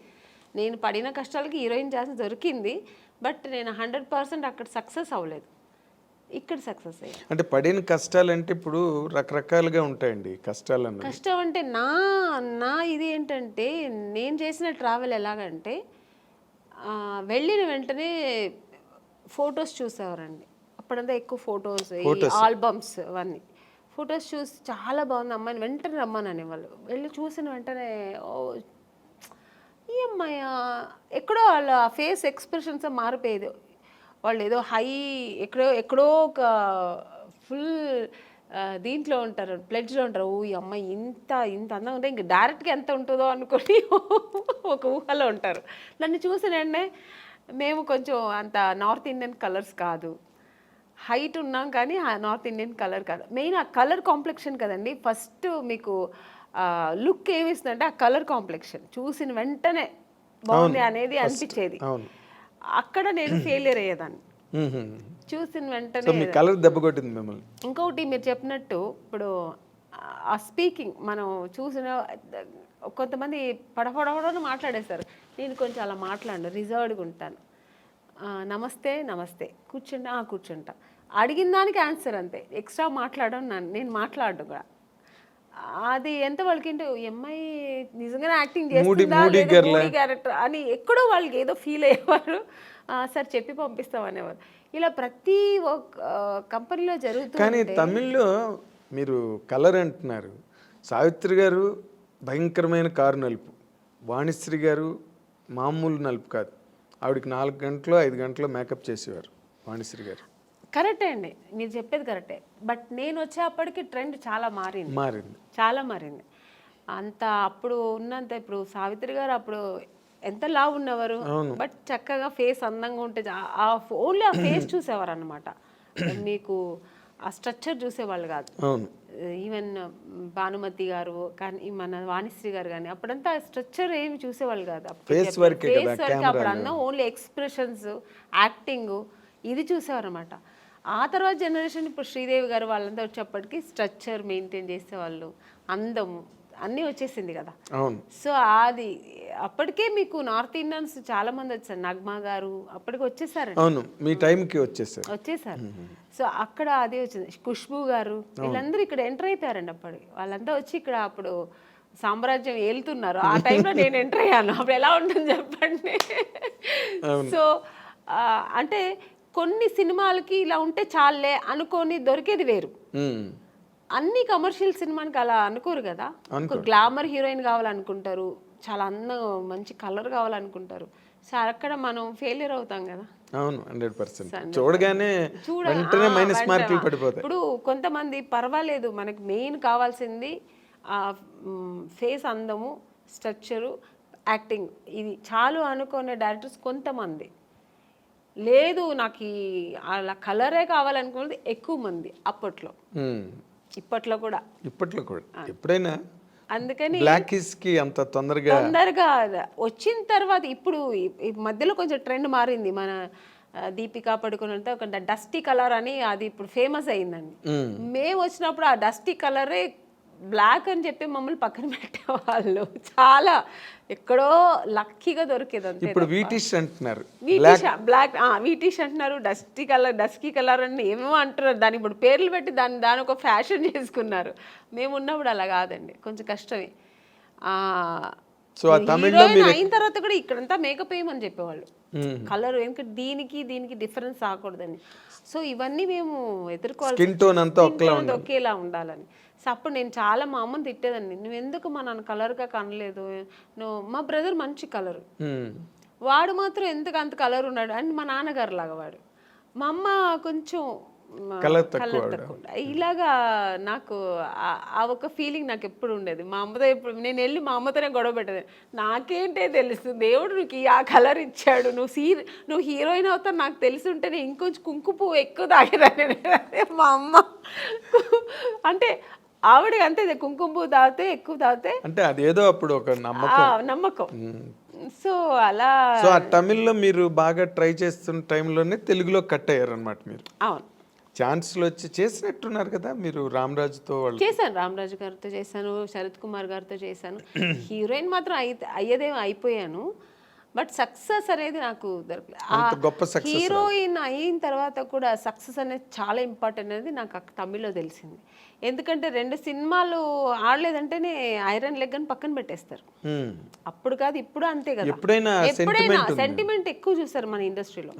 నేను పడిన కష్టాలకి హీరోయిన్ ఛాన్స్ దొరికింది. బట్ నేను 100% అక్కడ సక్సెస్ అవ్వలేదు, ఇక్కడ సక్సెస్ అయ్యాను. అంటే పడిన కష్టాలు అంటే ఇప్పుడు రకరకాలుగా ఉంటాయండి కష్టాలు. కష్టం అంటే నా ఇది ఏంటంటే, నేను చేసిన ట్రావెల్ ఎలాగంటే వెళ్ళిన వెంటనే ఫొటోస్ చూసేవారండి. అప్పుడంతా ఎక్కువ ఫొటోస్, ఆల్బమ్స్, అవన్నీ ఫొటోస్ చూసి చాలా బాగుంది అమ్మాయిని వెంటనే రమ్మనని వాళ్ళు. వెళ్ళి చూసిన వెంటనే ఈ అమ్మాయి ఎక్కడో వాళ్ళ ఫేస్ ఎక్స్ప్రెషన్స్ మారిపోయేది. వాళ్ళు ఏదో హై ఎక్కడో ఒక ఫుల్ దీంట్లో ఉంటారు, ప్లెడ్జ్లో ఉంటారు. ఈ అమ్మాయి ఇంత అందంగా ఉంటే ఇంక డైరెక్ట్గా ఎంత ఉంటుందో అనుకొని ఒక ఊహలో ఉంటారు. నన్ను చూసినండి, మేము కొంచెం అంత నార్త్ ఇండియన్ కలర్స్ కాదు, హైట్ ఉన్నాం కానీ నార్త్ ఇండియన్ కలర్ కాదు. మెయిన్ ఆ కలర్ కాంప్లెక్షన్ కదండి ఫస్ట్ మీకు లుక్ ఏమిస్తుందంటే ఆ కలర్ కాంప్లెక్షన్ చూసిన వెంటనే బాగుంది అనేది అనిపించేది. అక్కడ నేను ఫెయిలియర్ అయ్యేదాన్ని. చూసిన వెంటనే కలర్ దెబ్బ కొట్టింది మిమ్మల్ని. ఇంకొకటి మీరు చెప్పినట్టు ఇప్పుడు ఆ స్పీకింగ్ మనం చూసిన కొంతమంది పడపడని మాట్లాడేస్తారు. నేను కొంచెం అలా మాట్లాడను, రిజర్వ్డ్గా ఉంటాను. నమస్తే కూర్చుంటా, అడిగిన దానికి ఆన్సర్ అంతే, ఎక్స్ట్రా మాట్లాడడం నేను మాట్లాడను కూడా. అది ఎంత వాళ్ళకింటే అమ్మాయి నిజంగానే యాక్టింగ్ చేస్తుందా క్యారెక్టర్ అని ఎక్కడో వాళ్ళకి ఏదో ఫీల్ అయ్యేవారు. సార్ చెప్పి పంపిస్తాం అనేవారు. ఇలా ప్రతి ఒక్క కంపెనీలో జరుగుతుంది. కానీ తమిళ్లో మీరు కలర్ అంటున్నారు, సావిత్రి గారు భయంకరమైన కారు నలుపు, వాణిశ్రీ గారు మామూలు నలుపు కాదు, ఆవిడకి 4 గంటలు 5 గంటలు మేకప్ చేసేవారు వాణిశ్రీ గారు. కరెక్టే అండి, మీరు చెప్పేది కరెక్టే. బట్ నేను వచ్చేప్పటికి ట్రెండ్ చాలా మారింది. అంత అప్పుడు ఉన్నంత ఇప్పుడు సావిత్రి గారు అప్పుడు ఎంత లావు ఉన్నవారు, బట్ చక్కగా ఫేస్ అందంగా ఉంటే ఓన్లీ ఆ ఫేస్ చూసేవారు అనమాట. మీకు ఆ స్ట్రక్చర్ చూసేవాళ్ళు కాదు. ఈవెన్ భానుమతి గారు కానీ మన వాణిశ్రీ గారు కానీ అప్పుడంతా స్ట్రక్చర్ ఏమి చూసేవాళ్ళు కాదు. ఫేస్ వరకు అప్పుడు అన్న ఓన్లీ ఎక్స్ప్రెషన్స్, యాక్టింగ్ ఇది చూసేవారు అనమాట. ఆ తర్వాత జనరేషన్ ఇప్పుడు శ్రీదేవి గారు వాళ్ళంతా వచ్చేప్పటికి స్ట్రక్చర్ మెయింటైన్ చేసేవాళ్ళు, అందం అన్నీ వచ్చేసింది కదా. సో అది అప్పటికే మీకు నార్త్ ఇండియన్స్ చాలా మంది వచ్చారు. నగ్మా గారు అప్పటికి వచ్చేసారు, మీ టైంకి వచ్చేసారు. సో అక్కడ అదే వచ్చింది. ఖుష్బూ గారు వీళ్ళందరూ ఇక్కడ ఎంటర్ అయిపోయారండి. అప్పటికి వాళ్ళంతా వచ్చి ఇక్కడ అప్పుడు సామ్రాజ్యం ఏలుతున్నారు. ఆ టైంలో నేను ఎంటర్ అయ్యాను. అప్పుడు ఎలా ఉంటుంది చెప్పండి. సో అంటే కొన్ని సినిమాలకి ఇలా ఉంటే చాలే అనుకొని దొరికేది వేరు. అన్ని కమర్షియల్ సినిమానికి అలా అనుకోరు కదా. ఒక గ్లామర్ హీరోయిన్ కావాలనుకుంటారు, చాలా అందం మంచి కలర్ కావాలనుకుంటారు. సో అక్కడ మనం ఫెయిలియర్ అవుతాం కదా. అవును, 100%. చూడగానే వెంటనే మైనస్ మార్కులు పడిపోతాయి. ఇప్పుడు కొంతమంది పర్వాలేదు, మనకి మెయిన్ కావాల్సింది ఆ ఫేస్ అందము, స్ట్రక్చరు, యాక్టింగ్ ఇది చాలు అనుకునే డైరెక్టర్స్ కొంతమంది. లేదు నాకు అలా కలరే కావాలనుకున్నది ఎక్కువ మంది అప్పట్లో. ఇప్పట్లో కూడా ఎప్పుడైనా అందుకని బ్లాకీస్కి అంత తొందరగా వచ్చిన తర్వాత ఇప్పుడు ఈ మధ్యలో కొంచెం ట్రెండ్ మారింది. మన దీపికా పడుకుని ఒక డస్టీ కలర్ అని అది ఇప్పుడు ఫేమస్ అయిందండి. మేము వచ్చినప్పుడు ఆ డస్టీ కలరే బ్లాక్ అని చెప్పి మమ్మల్ని పక్కన పెట్టేవాళ్ళు. చాలా ఎక్కడో లక్కీగా దొరికేది అంతే. ఇప్పుడు వీటిష్ అంటున్నారు, బ్లాక్ వీటిష్ అంటున్నారు, డస్కీ కలర్ అని ఏమేమో అంటున్నారు. దాని ఇప్పుడు పేర్లు పెట్టి దాని ఒక ఫ్యాషన్ చేసుకున్నారు. మేము ఉన్నప్పుడు అలా కాదండి, కొంచెం కష్టమే. సో హీరోయిన్ అయిన తర్వాత కూడా ఇక్కడంతా మేకప్ వేయమని చెప్పేవాళ్ళు, కలర్ ఎందుకంటే దీనికి డిఫరెన్స్ రాకూడదని. సో ఇవన్నీ మేము ఎదుర్కోవాలి, ఒకేలా ఉండాలని. సో అప్పుడు నేను చాలా మా అమ్మని తిట్టేదాన్ని, నువ్వు ఎందుకు మా నాన్న కలర్గా కనలేదు, నువ్వు మా బ్రదర్ మంచి కలరు, వాడు మాత్రం ఎందుకు అంత కలర్ ఉన్నాడు అని. మా నాన్నగారు లాగా వాడు, మా అమ్మ కొంచెం కలర్ తక్కువ. ఇలాగా నాకు ఆ ఒక ఫీలింగ్ నాకు ఎప్పుడు ఉండేది. మా అమ్మతో ఎప్పుడు నేను వెళ్ళి మా అమ్మతోనే గొడవ పెట్టేది, నాకేంటే తెలుసు దేవుడు నీకు ఆ కలర్ ఇచ్చాడు, నువ్వు హీరోయిన్ అవుతావు నాకు తెలిసి ఉంటేనే ఇంకొంచెం కుంకుమ పువ్వు ఎక్కువ తాగేదాన్ని. మా అమ్మ అంటే ఆవిడ అంతే, కుంకుమ పువ్వు తాగితే ఎక్కువ తాగితే అంటే అదేదో అప్పుడు ఒక నమ్మకం. సో అలా తమిళ్లో మీరు బాగా ట్రై చేస్తున్న టైంలోనే తెలుగులో కట్ అయ్యారు అనమాట మీరు. అవును, ఛాన్స్లు వచ్చి చేసినట్టున్నారు కదా మీరు. రామరాజుతో చేశాను, రామరాజు గారితో చేశాను, శరత్ కుమార్ గారితో చేశాను. హీరోయిన్ మాత్రం అయ్యేదేమో అయిపోయాను, బట్ సక్సెస్ అనేది నాకు దొరకలేదు. హీరోయిన్ అయిన తర్వాత కూడా సక్సెస్ అనేది చాలా ఇంపార్టెంట్ అనేది నాకు తమిళ్లో తెలిసింది. ఎందుకంటే 2 సినిమాలు ఆడలేదంటేనే ఐరన్ లెగ్ అని పక్కన పెట్టేస్తారు. అప్పుడు కాదు ఇప్పుడు అంతే కదా, ఎప్పుడైనా సెంటిమెంట్ ఎక్కువ చూస్తారు మన ఇండస్ట్రీలో.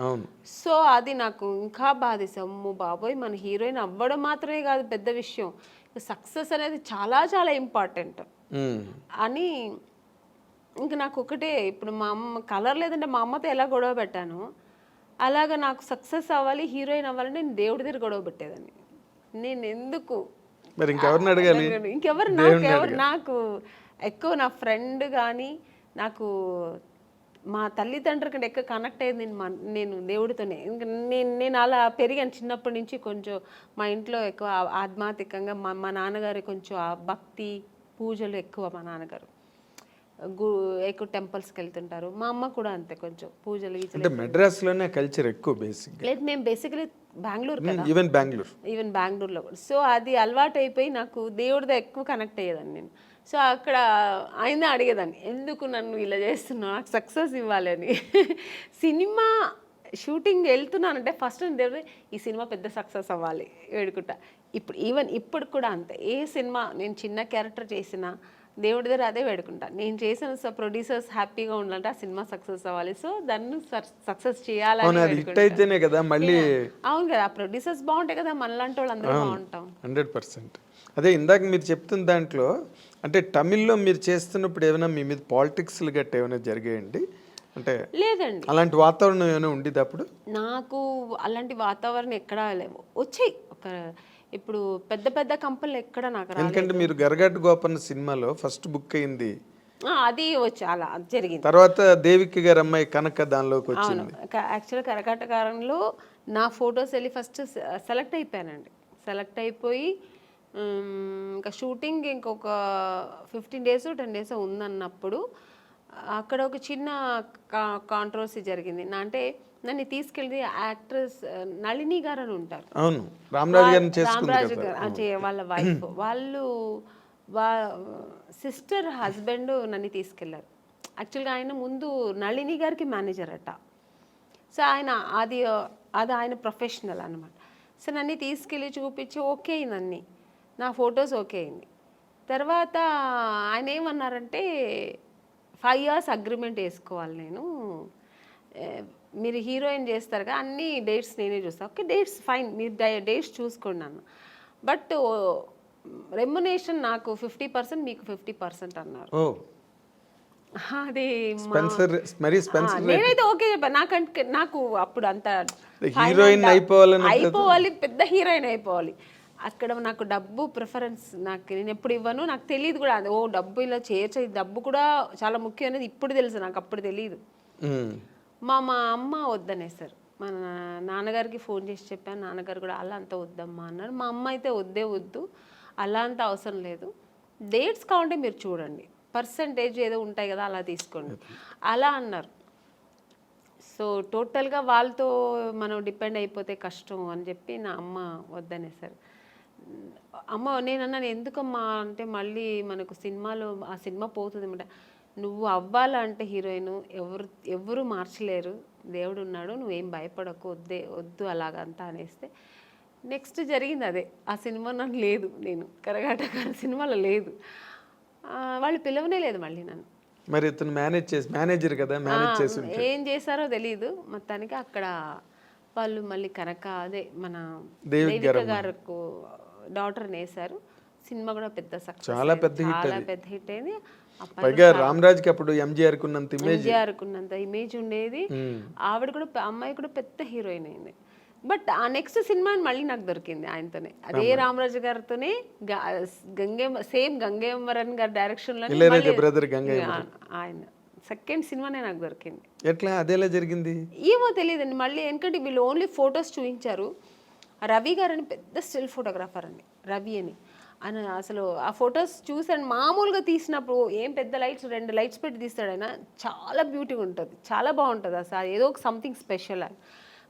సో అది నాకు ఇంకా బాధేసి, అమ్మో బాబోయ్ మన హీరోయిన్ అవ్వడం మాత్రమే కాదు పెద్ద విషయం, సక్సెస్ అనేది చాలా చాలా ఇంపార్టెంట్ అని. ఇంకా నాకు ఒకటే, ఇప్పుడు మా అమ్మ కలర్ లేదంటే మా అమ్మతో ఎలా గొడవ పెట్టాను, అలాగా నాకు సక్సెస్ అవ్వాలి, హీరోయిన్ అవ్వాలంటే నేను దేవుడి దగ్గర గొడవ పెట్టేదాన్ని. నేను ఎందుకు మరి ఇంకెవరిని అడగాలి, నాకు ఎక్కువ నా ఫ్రెండ్ కానీ నాకు మా తల్లిదండ్రుల కంటే ఎక్కువ కనెక్ట్ అయ్యేది నేను దేవుడితోనే. నేను అలా పెరిగాను చిన్నప్పటి నుంచి. కొంచెం మా ఇంట్లో ఎక్కువ ఆధ్యాత్మికంగా మా నాన్నగారు కొంచెం భక్తి పూజలు ఎక్కువ. మా నాన్నగారు ఎక్కువ టెంపుల్స్కి వెళ్తుంటారు, మా అమ్మ కూడా అంతే కొంచెం పూజలు. మెడ్రాస్లోనే కల్చర్ ఎక్కువ బేసిక్. లేదు, మేము బేసికలీ బెంగళూరు కదా, ఈవెన్ బెంగళూరులో. సో అది అలవాటు అయిపోయి నాకు దేవుడితో ఎక్కువ కనెక్ట్ అయ్యేదాన్ని నేను. సో అక్కడ ఆయన అడిగేదాన్ని, ఎందుకు నన్ను ఇలా చేస్తున్నావు, నాకు సక్సెస్ ఇవ్వాలని. సినిమా షూటింగ్ వెళ్తున్నానంటే ఫస్ట్ దేవుడు ఈ సినిమా పెద్ద సక్సెస్ అవ్వాలి వేడుకుంటా. ఇప్పుడు కూడా అంతే, ఏ సినిమా నేను చిన్న క్యారెక్టర్ చేసినా దేవుడి దగ్గర అదే వేడుకుంటా. నేను చేసిన ప్రొడ్యూసర్స్ హ్యాపీగా ఉండాలంటే ఆ సినిమా సక్సెస్ అవ్వాలి, సో దాన్ని సక్సెస్ చేయాలని. అవును కదా, ఆ ప్రొడ్యూసర్స్ బాగుంటాయి కదా, మనలాంటి వాళ్ళు అందరూ బాగుంటాం. 100%. అదే ఇందాక మీరు చెప్తున్న దాంట్లో అంటే తమిళ్లో మీరు చేస్తున్నప్పుడు ఏమైనా మీ మీద పాలిటిక్స్లు గట్రా ఏమైనా జరిగాయండి? అంటే లేదండి, అలాంటి వాతావరణం ఏమైనా ఉండేది అప్పుడు? నాకు అలాంటి వాతావరణం ఎక్కడా లేవు. వచ్చాయి ఇప్పుడు పెద్ద పెద్ద కంపెనీలు ఎక్కడ నాకు రాలేదు. ఎందుకంటే మీరు గరగట్టు గోపన్న సినిమాలో ఫస్ట్ బుక్ అయింది, అది వచ్చి అలా జరిగింది. తర్వాత దేవికి గారి అమ్మాయి కనక దానిలోకి వచ్చింది. యాక్చువల్గా కరకట్టకారంలో నా ఫొటోస్ వెళ్ళి ఫస్ట్ సెలెక్ట్ అయిపోయానండి. సెలెక్ట్ అయిపోయి ఇంకా షూటింగ్ ఇంకొక 15 days 10 days ఉందన్నప్పుడు అక్కడ ఒక చిన్న కాంట్రవర్సీ జరిగింది. అంటే నన్ను తీసుకెళ్ళి యాక్ట్రెస్ నళిని గారు అని ఉంటారు, అవును, రామరాజు గారు వాళ్ళ వైఫ్, వాళ్ళు సిస్టర్ హస్బెండ్ నన్ను తీసుకెళ్లారు. యాక్చువల్గా ఆయన ముందు నళిని గారికి మేనేజర్ అట. సో అది ఆయన ప్రొఫెషనల్ అనమాట. సో నన్ను తీసుకెళ్ళి చూపించి ఓకే అయింది, నా ఫొటోస్ ఓకే అయింది. తర్వాత ఆయన ఏమన్నారంటే 5 years అగ్రిమెంట్ వేసుకోవాలి, నేను మీరు హీరోయిన్ చేస్తారు కదా అన్ని డేట్స్ నేనే చూస్తాను. ఓకే డేట్స్ ఫైన్, మీరు డేట్స్ చూసుకోండి అన్న, బట్ రెమ్యునేషన్ నాకు 50% మీకు 50% అన్నారు. అది నేనైతే ఓకే చెప్పాను. నాకు అప్పుడు అంత హీరోయిన్ అయిపోవాలి, పెద్ద హీరోయిన్ అయిపోవాలి. అక్కడ నాకు డబ్బు ప్రిఫరెన్స్ నాకు నేను ఎప్పుడు ఇవ్వను, నాకు తెలియదు కూడా అది. ఓ డబ్బు ఇలా చేయొచ్చు, డబ్బు కూడా చాలా ముఖ్యం అనేది ఇప్పుడు తెలుసు నాకు, అప్పుడు తెలియదు. మా అమ్మ వద్దనేసారు. మా నాన్నగారికి ఫోన్ చేసి చెప్పాను, నాన్నగారు కూడా అలా అంత వద్దమ్మా అన్నారు. మా అమ్మ అయితే వద్దు, అలా అంత అవసరం లేదు, డేట్స్ కావాలంటే మీరు చూడండి, పర్సంటేజ్ ఏదో ఉంటాయి కదా అలా తీసుకోండి అలా అన్నారు. సో టోటల్గా వాళ్ళతో మనం డిపెండ్ అయిపోతే కష్టం అని చెప్పి నా అమ్మ వద్దనేసారు. అమ్మ నేనన్నాను, ఎందుకమ్మా అంటే మళ్ళీ మనకు సినిమాలో ఆ సినిమా పోతుంది అనమాట. నువ్వు అవ్వాలంటే హీరోయిన్ ఎవరు మార్చలేరు, దేవుడు ఉన్నాడు, నువ్వేం భయపడకు, వద్దు అలాగంతా అనేస్తే నెక్స్ట్ జరిగింది అదే. ఆ సినిమా నాకు లేదు, నేను కరగాటకాల సినిమాలో లేదు, వాళ్ళు పిలవనే లేదు మళ్ళీ నన్ను. మరి ఇతను మేనేజర్ కదా, మేనేజ్ చేసి ఏం చేశారో తెలీదు. మొత్తానికి అక్కడ వాళ్ళు మళ్ళీ అదే మన దేవిక గారికి డాటర్ వేశారు. సినిమా కూడా పెద్ద సక్సెస్, చాలా పెద్ద హిట్ అయింది. పైగా రామరాజ్కి అప్పుడు ఎంజీఆర్ కున్నంత ఇమేజ్ ఉండేది. ఆవిడ కూడా, అమ్మాయి కూడా పెద్ద హీరోయిన్ అయింది. బట్ ఆ నెక్స్ట్ సినిమా మళ్ళీ నాకు దొరికింది ఆయనతోనే, అదే రామరాజు గారితోనే, సేమ్ గంగేమరన్ గారి డైరెక్షన్ లో ఆయన సెకండ్ సినిమానే నాకు దొరికింది. ఎట్లా అదేలా జరిగింది ఏమో తెలియదండి. మళ్ళీ ఎందుకంటే వీళ్ళు ఓన్లీ ఫొటోస్ చూపించారు. రవి గారు అని పెద్ద స్టిల్ ఫోటోగ్రాఫర్ అండి, రవి అని. ఆయన అసలు ఆ ఫొటోస్ చూసాను, మామూలుగా తీసినప్పుడు ఏం పెద్ద లైట్స్ 2 లైట్స్ పెట్టి తీస్తాడు ఆయన, చాలా బ్యూటీగా ఉంటుంది, చాలా బాగుంటుంది అసలు, ఏదో ఒక సంథింగ్ స్పెషల్. అని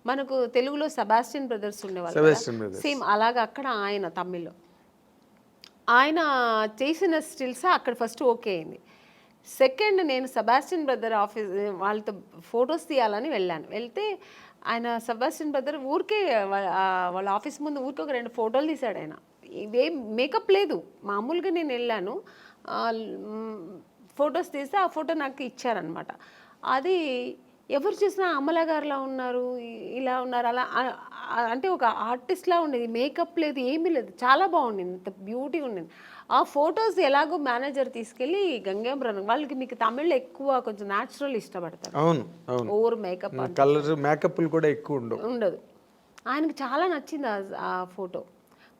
మనకు తెలుగులో సెబాస్టియన్ బ్రదర్స్ ఉండేవాళ్ళు, సేమ్ అలాగా అక్కడ ఆయన తమిళ్లో ఆయన చేసిన స్టిల్స్ అక్కడ ఫస్ట్ ఓకే అయింది. సెకండ్ నేను సెబాస్టియన్ బ్రదర్ ఆఫీస్ వాళ్ళతో ఫొటోస్ తీయాలని వెళ్తే ఆయన సెబాస్టియన్ బ్రదర్ ఊరికే వాళ్ళ ఆఫీస్ ముందు ఊరికే ఒక 2 ఫోటోలు తీశాడు ఆయన. ఇవేం మేకప్ లేదు, మామూలుగా నేను వెళ్ళాను, ఫొటోస్ తీస్తే ఆ ఫోటో నాకు ఇచ్చారనమాట. అది ఎవరు చూసినా అమలా గారులా ఉన్నారు, ఇలా ఉన్నారు, అలా అంటే ఒక ఆర్టిస్ట్లా ఉండేది, మేకప్ లేదు, ఏమీ లేదు, చాలా బాగుండింది, ఇంత బ్యూటీ ఉండింది. ఆ ఫొటోస్ ఎలాగో మేనేజర్ తీసుకెళ్ళి గంగేమరన్ వాళ్ళకి, మీకు తమిళ్లో ఎక్కువ కొంచెం న్యాచురల్ ఇష్టపడతారు, ఓవర్ మేకప్, మేకప్ కూడా ఎక్కువ ఉండదు. ఆయనకు చాలా నచ్చింది ఆ ఫోటో.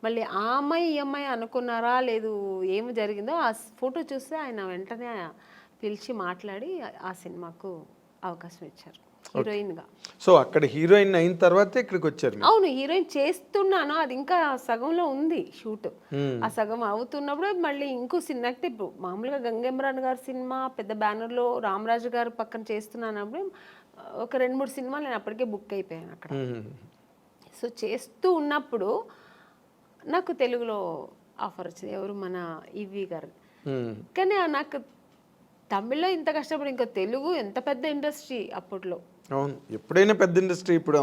మళ్ళీ ఆ అమ్మాయి ఈ అమ్మాయి అనుకున్నారా లేదు, ఏమి జరిగిందో ఆ ఫోటో చూస్తే ఆయన వెంటనే పిలిచి మాట్లాడి ఆ సినిమాకు అవకాశం ఇచ్చారు హీరోయిన్గా. సో అక్కడ హీరోయిన్ అయిన తర్వాత ఇక్కడికి వచ్చారు? అవును, హీరోయిన్ చేస్తున్నాను, అది ఇంకా సగంలో ఉంది షూట్. ఆ సగం అవుతున్నప్పుడు మళ్ళీ ఇంకో సినిమా, ఇప్పుడు మామూలుగా గంగేమరన్ గారి సినిమా పెద్ద బ్యానర్లో రామరాజు గారు పక్కన చేస్తున్నానప్పుడు ఒక 2-3 సినిమాలు నేను అప్పటికే బుక్ అయిపోయాను అక్కడ. సో చేస్తూ ఉన్నప్పుడు నాకు తెలుగులో ఆఫర్ వచ్చింది, ఎవరు మన ఈవి గారు. కానీ నాకు తమిళ్లో ఇంత కష్టపడి, ఇంకా తెలుగు ఎంత పెద్ద ఇండస్ట్రీ అప్పట్లో. అవును, ఎప్పుడైనా పెద్ద ఇండస్ట్రీ, ఇప్పుడు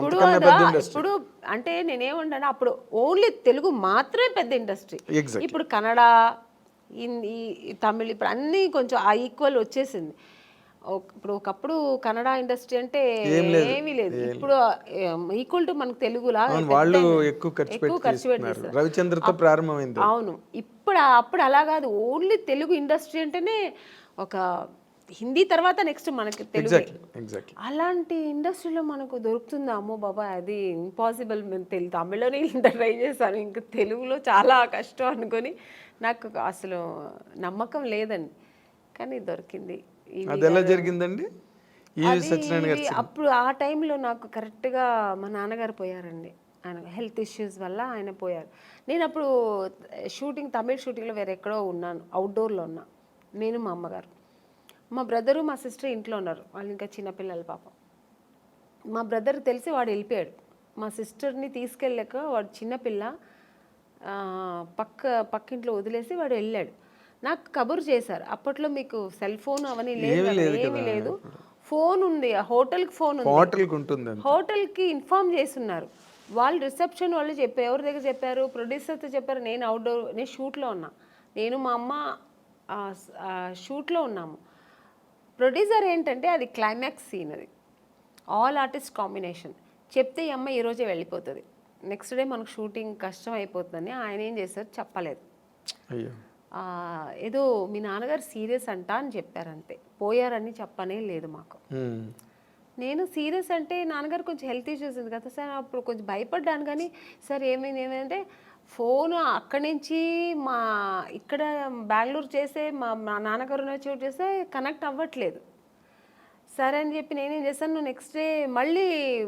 అంటే నేనేమంటాను, అప్పుడు ఓన్లీ తెలుగు మాత్రమే పెద్ద ఇండస్ట్రీ. ఇప్పుడు కన్నడ, హిందీ, తమిళ్ ఇప్పుడు అన్నీ కొంచెం ఆ ఈక్వల్ వచ్చేసింది. ఇప్పుడు ఒకప్పుడు కన్నడ ఇండస్ట్రీ అంటే ఏమీ లేదు, ఇప్పుడు ఈక్వల్ టు మనకు తెలుగులా ఎక్కువ ఖర్చు పెట్టేస్తారు. రవిచంద్రతో ప్రారంభమైంది. అవును, అప్పుడు అలా కాదు, ఓన్లీ తెలుగు ఇండస్ట్రీ అంటేనే ఒక హిందీ తర్వాత నెక్స్ట్ మనకి తెలుగు. అలాంటి ఇండస్ట్రీలో మనకు దొరుకుతుందా, అమ్మో బాబా అది ఇంపాసిబుల్. మేము తమిళలోనే ఇంత ట్రై చేశాను, ఇంకా తెలుగులో చాలా కష్టం అనుకొని నాకు అసలు నమ్మకం లేదండి, కానీ దొరికింది. అది ఎలా జరిగిందండి? అప్పుడు ఆ టైంలో నాకు కరెక్ట్గా మా నాన్నగారు పోయారండి, ఆయన హెల్త్ ఇష్యూస్ వల్ల ఆయన పోయారు. నేను అప్పుడు తమిళ్ షూటింగ్లో వేరే ఎక్కడో ఉన్నాను, అవుట్డోర్లో ఉన్నా, నేను మా అమ్మగారు. మా బ్రదరు మా సిస్టర్ ఇంట్లో ఉన్నారు, వాళ్ళు ఇంకా చిన్నపిల్లలు పాపం. మా బ్రదర్ తెలిసి వాడు వెళ్ళిపోయాడు, మా సిస్టర్ని తీసుకెళ్ళాక వాడు చిన్నపిల్ల పక్కింట్లో వదిలేసి వాడు వెళ్ళాడు. నాకు కబురు చేశారు, అప్పట్లో మీకు సెల్ ఫోన్ అవన్నీ ఏమీ లేదు, ఫోన్ ఉంది, హోటల్కి ఫోన్ ఉంది, హోటల్కి ఇన్ఫార్మ్ చేస్తున్నారు వాళ్ళు. రిసెప్షన్ వాళ్ళు చెప్పారు, ఎవరి దగ్గర చెప్పారు, ప్రొడ్యూసర్తో చెప్పారు. నేను షూట్లో ఉన్నా, నేను మా అమ్మ షూట్లో ఉన్నాము. ప్రొడ్యూసర్ ఏంటంటే అది క్లైమాక్స్ సీన్, అది ఆల్ ఆర్టిస్ట్ కాంబినేషన్. చెప్తే ఈ అమ్మ ఈరోజే వెళ్ళిపోతుంది, నెక్స్ట్ డే మనకు షూటింగ్ కష్టం అయిపోతుందని ఆయన ఏం చేశారు, చెప్పలేదు. ఏదో మీ నాన్నగారు సీరియస్ అంట అని చెప్పారు, అంతే, పోయారని చెప్పనే లేదు మాకు. నేను సీరియస్ అంటే నాన్నగారు కొంచెం హెల్త్ ఇష్యూస్ ఉంది కదా సార్, అప్పుడు కొంచెం భయపడ్డాను. కానీ సార్ ఏమైందంటే ఫోన్ అక్కడి నుంచి మా ఇక్కడ బెంగళూరు చేసే మా నాన్నగారు ఉన్న చోటు చేస్తే కనెక్ట్ అవ్వట్లేదు. సరే అని చెప్పి నేనేం చేశాను, నెక్స్ట్ డే మళ్ళీ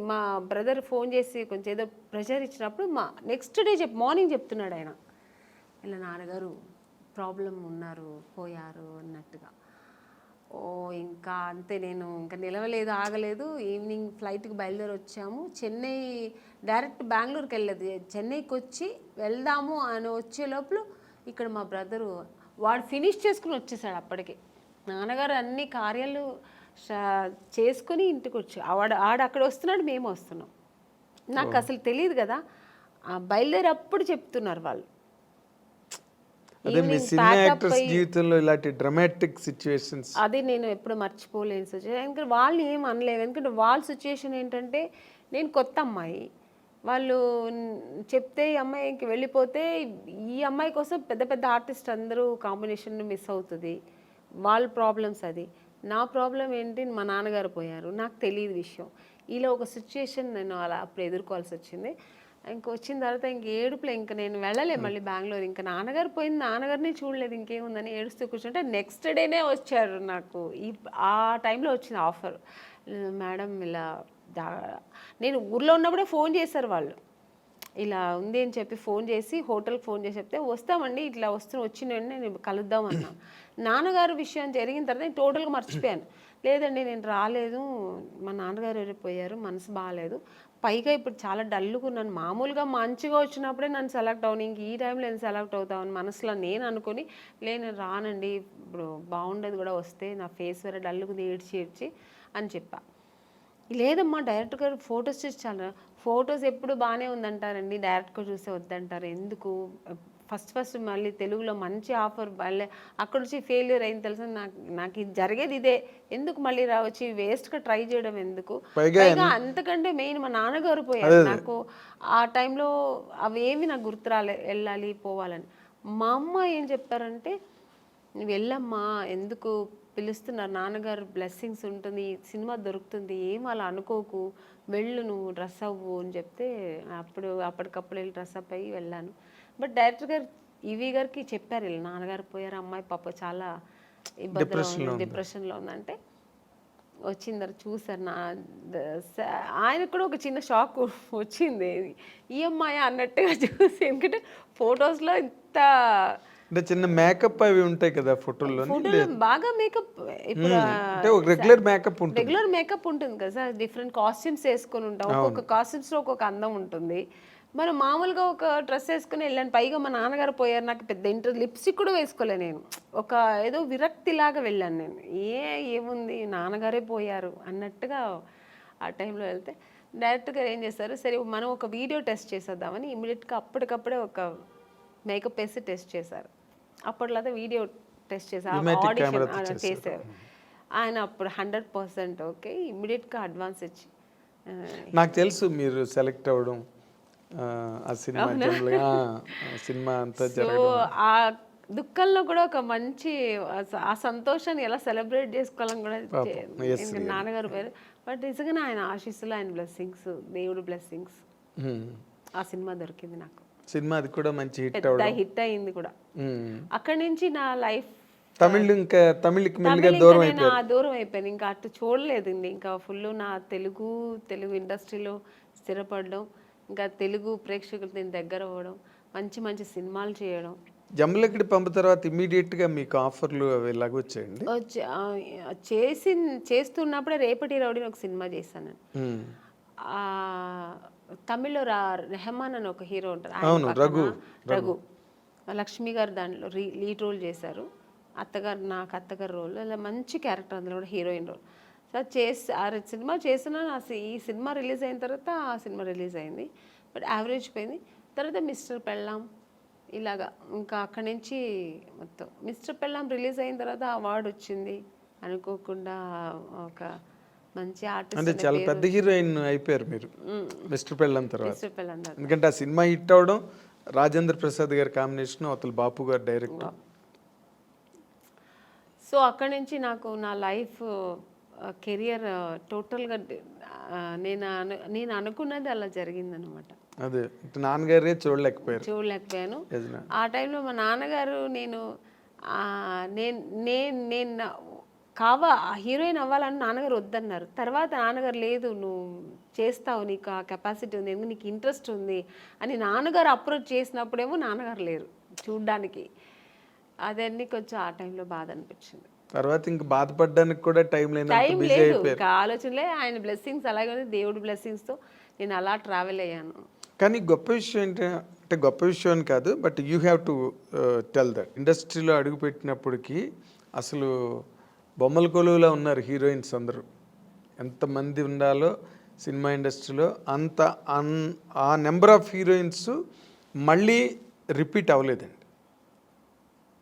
మా బ్రదర్ ఫోన్ చేసి కొంచెం ఏదో ప్రెషర్ ఇచ్చినప్పుడు నెక్స్ట్ డే మార్నింగ్ చెప్తున్నాడు ఆయన, ఇలా నాన్నగారు ప్రాబ్లం ఉన్నారు, పోయారు అన్నట్టుగా. ఓ ఇంకా అంతే, నేను ఇంకా నిలవలేదు, ఆగలేదు. ఈవినింగ్ ఫ్లైట్కి బయలుదేరి వచ్చాము. చెన్నై డైరెక్ట్ బెంగళూరుకి వెళ్ళలేదు, చెన్నైకి వచ్చి వెళ్దాము అని వచ్చే లోపల ఇక్కడ మా బ్రదరు వాడు ఫినిష్ చేసుకుని వచ్చేసాడు. అప్పటికి నాన్నగారు అన్ని కార్యాలు చేసుకుని ఇంటికి వచ్చి ఆడ అక్కడ వస్తున్నాడు, మేము వస్తున్నాం. నాకు అసలు తెలియదు కదా, బయలుదేరప్పుడు చెప్తున్నారు వాళ్ళు. అదే మీ సినిమా యాక్టర్స్ జీవితంలో ఇలాంటి డ్రామాటిక్ సిచ్యువేషన్స్ అది నేను ఎప్పుడు మర్చిపోలేని సిచ్యువేషన్. ఎందుకంటే వాళ్ళు ఏం అనలేదు, ఎందుకంటే వాళ్ళ సిచ్యువేషన్ ఏంటంటే నేను కొత్త అమ్మాయి, వాళ్ళు చెప్తే ఈ అమ్మాయికి వెళ్ళిపోతే ఈ అమ్మాయి కోసం పెద్ద పెద్ద ఆర్టిస్ట్ అందరూ కాంబినేషన్ మిస్ అవుతుంది, వాళ్ళ ప్రాబ్లమ్స్ అది. నా ప్రాబ్లం ఏంటి, మా నాన్నగారు పోయారు, నాకు తెలియదు విషయం. ఇలా ఒక సిచ్యువేషన్ నేను అలా అప్పుడు ఎదుర్కోవాల్సి వచ్చింది. ఇంక వచ్చిన తర్వాత ఇంక ఏడుపులో ఇంక నేను వెళ్ళలే మళ్ళీ బెంగళూరు. ఇంకా నాన్నగారు పోయింది, నాన్నగారిని చూడలేదు, ఇంకేముందని ఏడుస్తూ కూర్చుంటే నెక్స్ట్ డేనే వచ్చారు నాకు. ఆ టైంలో వచ్చింది ఆఫర్, మేడం ఇలా నేను ఊర్లో ఉన్నప్పుడే ఫోన్ చేశారు వాళ్ళు, ఇలా ఉంది అని చెప్పి ఫోన్ చేసి హోటల్కి ఫోన్ చేసి చెప్తే వస్తామండి, ఇట్లా వచ్చిన వెంటనే నేను కలుద్దాం అన్నా. నాన్నగారు విషయం జరిగిన తర్వాత నేను టోటల్గా మర్చిపోయాను. లేదండి నేను రాలేదు, మా నాన్నగారు వెళ్ళిపోయారు, మనసు బాగాలేదు, పైగా ఇప్పుడు చాలా డల్లుగా ఉన్నాను. మామూలుగా మంచిగా వచ్చినప్పుడే నన్ను సెలెక్ట్ అవును, ఇంక ఈ టైంలో నేను సెలెక్ట్ అవుతామని మనసులో నేను అనుకుని, నేను రానండి, ఇప్పుడు బాగుండేది కూడా వస్తే, నా ఫేస్ వేరే డల్లుగా ఏడ్చి అని చెప్పా. లేదమ్మా డైరెక్ట్గా ఫొటోస్ చూసి చాలా, ఫొటోస్ ఎప్పుడు బాగానే ఉందంటారండి, డైరెక్ట్గా చూస్తే వద్దంటారు ఎందుకు, ఫస్ట్ మళ్ళీ తెలుగులో మంచి ఆఫర్ మళ్ళీ అక్కడ నుంచి ఫెయిల్యూర్ అయింది తెలుసా, నాకు ఇది జరిగేది ఇదే, ఎందుకు మళ్ళీ రావచ్చు, వేస్ట్గా ట్రై చేయడం ఎందుకు, పైగా అంతకంటే మెయిన్ మా నాన్నగారు పోయారు. నాకు ఆ టైంలో అవేమి నాకు గుర్తు వెళ్ళాలి పోవాలని. మా అమ్మ ఏం చెప్పారంటే, నువ్వు వెళ్ళమ్మా, ఎందుకు పిలుస్తున్నారు, నాన్నగారు బ్లెస్సింగ్స్ ఉంటుంది, సినిమా దొరుకుతుంది, ఏం అలా అనుకోకు, వెళ్ళు నువ్వు డ్రెస్ అవ్వు అని చెప్తే అప్పటికప్పుడు వెళ్ళి డ్రెస్ అప్ అయ్యి వెళ్ళాను. బట్ డైరెక్టర్ గారు ఈవీ గారికి చెప్పారు, ఇలా నాన్నగారు పోయారు, అమ్మాయి పాప చాలా ఇబ్బందిలో ఉంది, డిప్రెషన్లో ఉందంటే వచ్చిన తర్వాత చూసారు. ఆయనకు కూడా ఒక చిన్న షాక్ వచ్చింది, ఈ అమ్మాయి అన్నట్టుగా చూసి, ఎందుకంటే ఫొటోస్లో ఇంత అంటే చిన్న మేకప్ అవి ఉంటాయి కదా ఫోటోల్లో, బాగా మేకప్, ఇప్పుడు రెగ్యులర్ మేకప్ ఉంటుంది కదా సార్, డిఫరెంట్ కాస్ట్యూమ్స్ వేసుకొని ఉంటాం, ఒక్కొక్క కాస్ట్యూమ్స్లో ఒక్కొక్క అందం ఉంటుంది. మనం మామూలుగా ఒక డ్రెస్ వేసుకుని వెళ్ళాను, పైగా మా నాన్నగారు పోయారు, నాకు పెద్ద లిప్స్టిక్ కూడా వేసుకోలే, నేను ఒక ఏదో విరక్తిలాగా వెళ్ళాను నేను, ఏముంది నాన్నగారే పోయారు అన్నట్టుగా ఆ టైంలో వెళ్తే డైరెక్ట్గా ఏం చేస్తారు, సరే మనం ఒక వీడియో టెస్ట్ చేసేద్దామని ఇమీడియట్గా అప్పటికప్పుడే ఒక మేకప్ వేసి టెస్ట్ చేశారు. అప్పట్లో వీడియో టెస్ట్ చేశారు, ఆడిషన్ చేశారు ఆయన. అప్పుడు 100% ఓకే, ఇమీడియట్గా అడ్వాన్స్ ఇచ్చి. నాకు తెలుసు మీరు సెలెక్ట్ అవ్వడం, ఆ సినిమా అంతా జరగడం, ఆ దుఃఖంలో కూడా ఒక మంచి ఆ సంతోషాన్ని ఎలా సెలబ్రేట్ చేసుకోవాలని కూడా నాన్నగారు పేరు. బట్ నిజంగానే ఆయన ఆశీస్సులు, ఆయన బ్లెస్సింగ్స్, దేవుడు బ్లెస్సింగ్స్, ఆ సినిమా దొరికింది నాకు. సినిమా అది కూడా మంచి హిట్ అయింది కూడా. అక్కడి నుంచి నా లైఫ్ తమిళకి దూరం అయిపోయింది, ఇంకా అటు చూడలేదు. ఇంకా ఫుల్ నా తెలుగు ఇండస్ట్రీలో స్థిరపడడం, ఇంకా తెలుగు ప్రేక్షకులతో నేను దగ్గర అవ్వడం, మంచి మంచి సినిమాలు చేయడం. జమ్మలక్కడి పంపు తర్వాత ఇమ్మీడియట్గా మీకు ఆఫర్లు అవి ఎలాగ వచ్చాయండి? చేస్తున్నప్పుడే రేపటి రౌడీని ఒక సినిమా చేశాను. తమిళ్లో రెహమాన్ అని ఒక హీరో ఉంటారు, రఘు లక్ష్మి గారు దాంట్లో లీడ్ రోల్ చేశారు. నాకు అత్తగారు రోల్, అలా మంచి క్యారెక్టర్, అందులో కూడా హీరోయిన్ రోల్. సార్ సినిమా చేసిన, ఈ సినిమా రిలీజ్ అయిన తర్వాత ఆ సినిమా రిలీజ్ అయింది, బట్ యావరేజ్ పోయింది. తర్వాత మిస్టర్ పెళ్ళాం, ఇలాగా ఇంకా అక్కడి నుంచి మొత్తం. మిస్టర్ పెళ్ళాం రిలీజ్ అయిన తర్వాత అవార్డు వచ్చింది అనుకోకుండా, ఒక మంచి ఆర్టిస్ట్, అంటే చాలా పెద్ద హీరోయిన్ అయిపోయారు మీరు మిస్టర్ పెళ్ళాం తర్వాత. ఎందుకంటే ఆ సినిమా హిట్ అవడం, రాజేంద్ర ప్రసాద్ గారి కాంబినేషన్, అవతల బాపు గారు డైరెక్టర్. సో అక్కడి నుంచి నాకు నా లైఫ్ కెరియర్ టోటల్గా నేను అనుకున్నది అలా జరిగిందనమాట. అదే నాన్నగారే చూడలేకపోయారు. చూడలేకపోయాను. యజనా. ఆ టైంలో మా నాన్నగారు నేను నేను నేను నేను హీరోయిన్ అవ్వాలని నాన్నగారు వద్దన్నారు. తర్వాత నాన్నగారు లేదు నువ్వు చేస్తావు, నీకు ఆ కెపాసిటీ ఉంది, ఎందుకు నీకు ఇంట్రెస్ట్ ఉంది అని నాన్నగారు అప్రోచ్ చేసినప్పుడేమో నాన్నగారు లేరు చూడ్డానికి. అదన్నీ కొంచెం ఆ టైంలో బాధ అనిపించింది. తర్వాత ఇంక బాధపడడానికి కూడా టైం టైం బిజీ లేదు, అయిపోయారు. ఇంకా ఆలోచనలే. ఆయన బ్లెస్సింగ్స్ అలాగే ఉంది, దేవుడి బ్లెస్సింగ్స్తో నేను అలా ట్రావెల్ అయ్యాను. కానీ గొప్ప విషయం అంటే గొప్ప విషయం అని కాదు, but you have to tell that ఇండస్ట్రీలో అడుగుపెట్టినప్పటికీ అసలు బొమ్మల కొలువులో ఉన్నారు హీరోయిన్స్ అందరూ. ఎంతమంది ఉండాలో సినిమా ఇండస్ట్రీలో అంత ఆ నెంబర్ ఆఫ్ హీరోయిన్స్ మళ్ళీ రిపీట్ అవ్వలేదండి,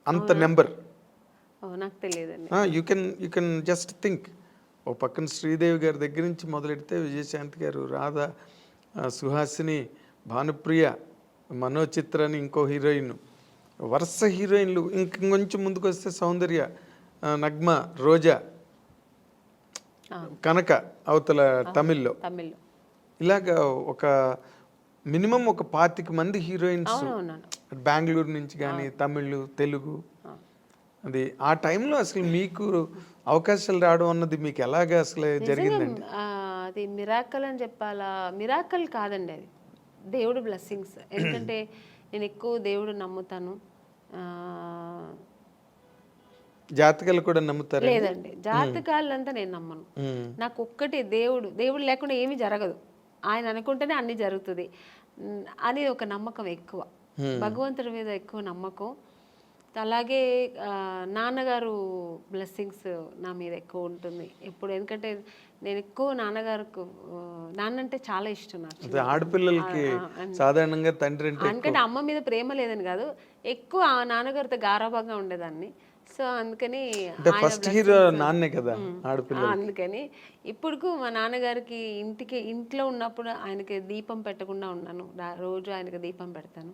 అంత నెంబర్. నాకు తెలియదండి. You can just think. ఓ పక్కన శ్రీదేవి గారి దగ్గర నుంచి మొదలెడితే విజయశాంతి గారు, రాధా, సుహాసిని, భానుప్రియ, మనోచిత్ర అని ఇంకో హీరోయిన్, వరుస హీరోయిన్లు. ఇంకొంచెం ముందుకు వస్తే సౌందర్య, నగ్మ, రోజా, కనక అవతల తమిళ్లో. ఇలాగా ఒక మినిమం ఒక 25 మంది హీరోయిన్స్ బెంగళూరు నుంచి కానీ, తమిళ్, తెలుగు. అది ఆ టైంలో అసలు మీకు అవకాశాలు రావడం అన్నది మీకు ఎలాగా అసలు జరిగిందండి? అది మిరాకల్ అని చెప్పాలా? మిరాకల్ కాదండి, అది దేవుడు బ్లెస్సింగ్స్. ఎందుకంటే నేను ఎక్కువ దేవుడు నమ్ముతాను. జాతకాలు కూడా నమ్ముతారు? లేదండి, జాతకాలంతా నేను నమ్మను. నాకు ఒక్కటి దేవుడు లేకుండా ఏమీ జరగదు, ఆయన అనుకుంటేనే అన్ని జరుగుతుంది అని ఒక నమ్మకం ఎక్కువ, భగవంతుడి మీద ఎక్కువ నమ్మకం. అలాగే నాన్నగారు బ్లెస్సింగ్స్ నా మీద ఎక్కువ ఉంటుంది ఎప్పుడు. ఎందుకంటే నేను ఎక్కువ నాన్న అంటే చాలా ఇష్టం నాకు. ఆడపిల్లలకి సాధారణంగా తండ్రి అంటే ఎందుకంటే అమ్మ మీద ప్రేమ లేదని కాదు, ఎక్కువ ఆ నాన్నగారితో గారాభంగా ఉండేదాన్ని. సో అందుకని ఫస్ట్ హీరో నాన్నే కదా ఆడపిల్ల. అందుకని ఇప్పుడు మా నాన్నగారికి ఇంట్లో ఉన్నప్పుడు ఆయనకి దీపం పెట్టకుండా ఉన్నాను. రోజు ఆయనకి దీపం పెడతాను.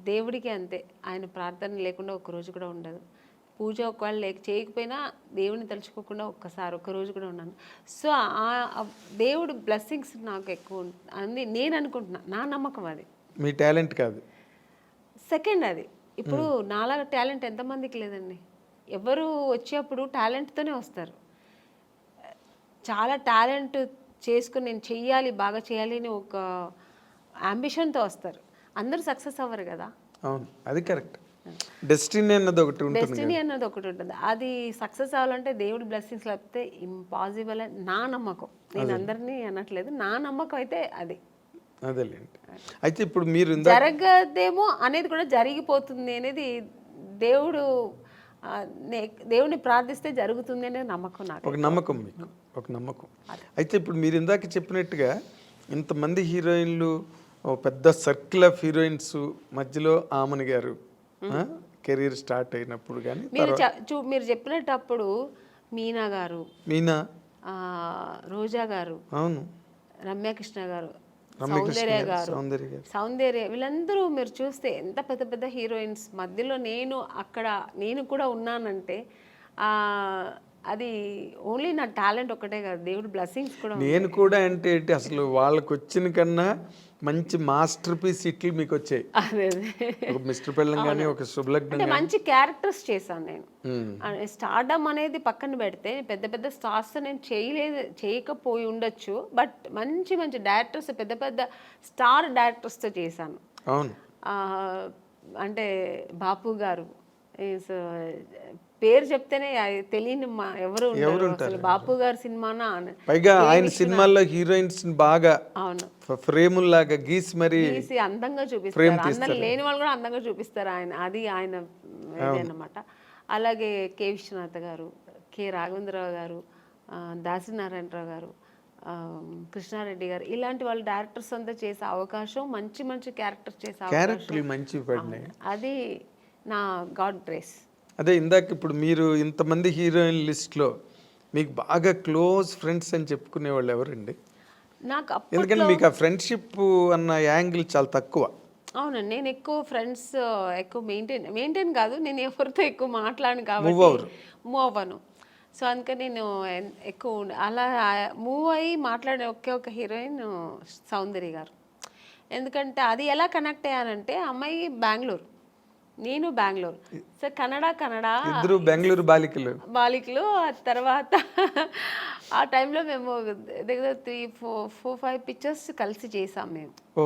దేవుడికి అంతే, ఆయన ప్రార్థన లేకుండా ఒక్కరోజు కూడా ఉండదు. పూజ ఒకవేళ చేయకపోయినా దేవుడిని తలుచుకోకుండా ఒక్కరోజు కూడా ఉన్నాను. సో ఆ దేవుడు బ్లెస్సింగ్స్ నాకు ఎక్కువ అని నేను అనుకుంటున్నా, నా నమ్మకం అది. మీ టాలెంట్ కాదు, సెకండ్ అది. ఇప్పుడు నాలాగా టాలెంట్ ఎంతమందికి లేదండి. ఎవరు వచ్చేప్పుడు టాలెంట్తోనే వస్తారు. చాలా టాలెంట్ చేసుకుని నేను చెయ్యాలి, బాగా చేయాలి అని ఒక అంబిషన్తో వస్తారు. అందరూ సక్సెస్ అవ్వరు కదా. అవును, అది కరెక్ట్. డెస్టినీ అన్నది ఒకటి ఉంటుంది. అది సక్సెస్ అవ్వాలంటే దేవుడి బ్లెస్సింగ్స్ లేకపోతే ఇంపాసిబుల్ అని నా నమ్మకం. నేను అందరినీ అనట్లేదు, నా నమ్మకం అయితే అది. అదేలేండి. అయితే ఇప్పుడు మీరు జరగదేమో అనేది కూడా జరిగిపోతుంది అనేది దేవుడిని ప్రార్థిస్తే జరుగుతుంది అనే నమ్మకం నాకు. ఒక నమ్మకం, మీకు ఒక నమ్మకం. అయితే ఇప్పుడు మీరు ఇందాక చెప్పినట్టుగా ఇంతమంది హీరోయిన్లు, పెద్ద సర్కిల్ ఆఫ్ హీరోయిన్స్ మధ్యలో ఆమని గారు కెరీర్ స్టార్ట్ అయినప్పుడు కానీ మీరు చెప్పినప్పుడు మీనా, రోజా గారు, అవును, రమ్యకృష్ణ గారు, సౌందర్య వీళ్ళందరూ మీరు చూస్తే ఎంత పెద్ద పెద్ద హీరోయిన్స్ మధ్యలో నేను కూడా ఉన్నానంటే అది ఓన్లీ నా టాలెంట్ ఒకటే కాదు, దేవుడు బ్లెస్సింగ్స్ కూడా. నేను కూడా అంటే అసలు వాళ్ళకి వచ్చిన కన్నా మంచి మాస్టర్ పీస్ ఇట్లు మీకు వచ్చాయి. ఒక మిస్టర్ పెళ్ళం కానీ, ఒక శుభలగ్నం, మంచి క్యారెక్టర్స్ చేశాను నేను. స్టార్డమ్ అనేది పక్కన పెడితే పెద్ద పెద్ద స్టార్స్ నేను చేయకపోయి ఉండొచ్చు, బట్ మంచి మంచి డైరెక్టర్స్, పెద్ద పెద్ద స్టార్ డైరెక్టర్స్తో చేశాను. అవును, అంటే బాపు గారు పేరు చెప్తేనే తెలియని ఎవరు ఉంటారు. బాపు గారి సినిమానా, పైగా ఆయన సినిమాల్లో హీరోయిన్స్ బాగా అవును ఫ్రేముల్లాగా గీసి మరి అందంగా చూపిస్తారు. అందం లేని వాళ్ళు కూడా అందంగా చూపిస్తారు ఆయన, అది ఆయన అన్నమాట. అలాగే కె విశ్వనాథ్ గారు, కె రాఘవేంద్రరావు గారు, దాసనారాయణరావు గారు, కృష్ణారెడ్డి గారు, ఇలాంటి వాళ్ళు డైరెక్టర్స్ అంతా చేసే అవకాశం, మంచి మంచి క్యారెక్టర్స్ చేసే అవకాశం, అది నా గాడ్ గ్రేస్. అదే ఇందాక ఇప్పుడు మీరు ఇంతమంది హీరోయిన్ లిస్ట్లో మీకు బాగా క్లోజ్ ఫ్రెండ్స్ అని చెప్పుకునే వాళ్ళు ఎవరండి? నాకు ఎందుకంటే మీకు ఆ ఫ్రెండ్షిప్ అన్న యాంగిల్ చాలా తక్కువ. అవునండి, నేను ఎక్కువ ఫ్రెండ్స్ ఎక్కువ మెయింటైన్ కాదు, నేను ఎవరితో ఎక్కువ మాట్లాడను కాబట్టి మూవ్ అవ్వను. సో అందుకని నేను ఎక్కువ అలా మూవ్ అయ్యి మాట్లాడే ఒకే ఒక హీరోయిన్ సౌందర్య గారు. ఎందుకంటే అది ఎలా కనెక్ట్ అయ్యానంటే అమ్మాయి బెంగళూరు, నేను బెంగళూరు. సో కన్నడ ఇద్దరు బెంగళూరు బాలికలు. బాలికలు. ఆ తర్వాత ఆ టైంలో మేము దగ్గర 3-4-5 పిక్చర్స్ కలిసి చేసాం మేము. ఓ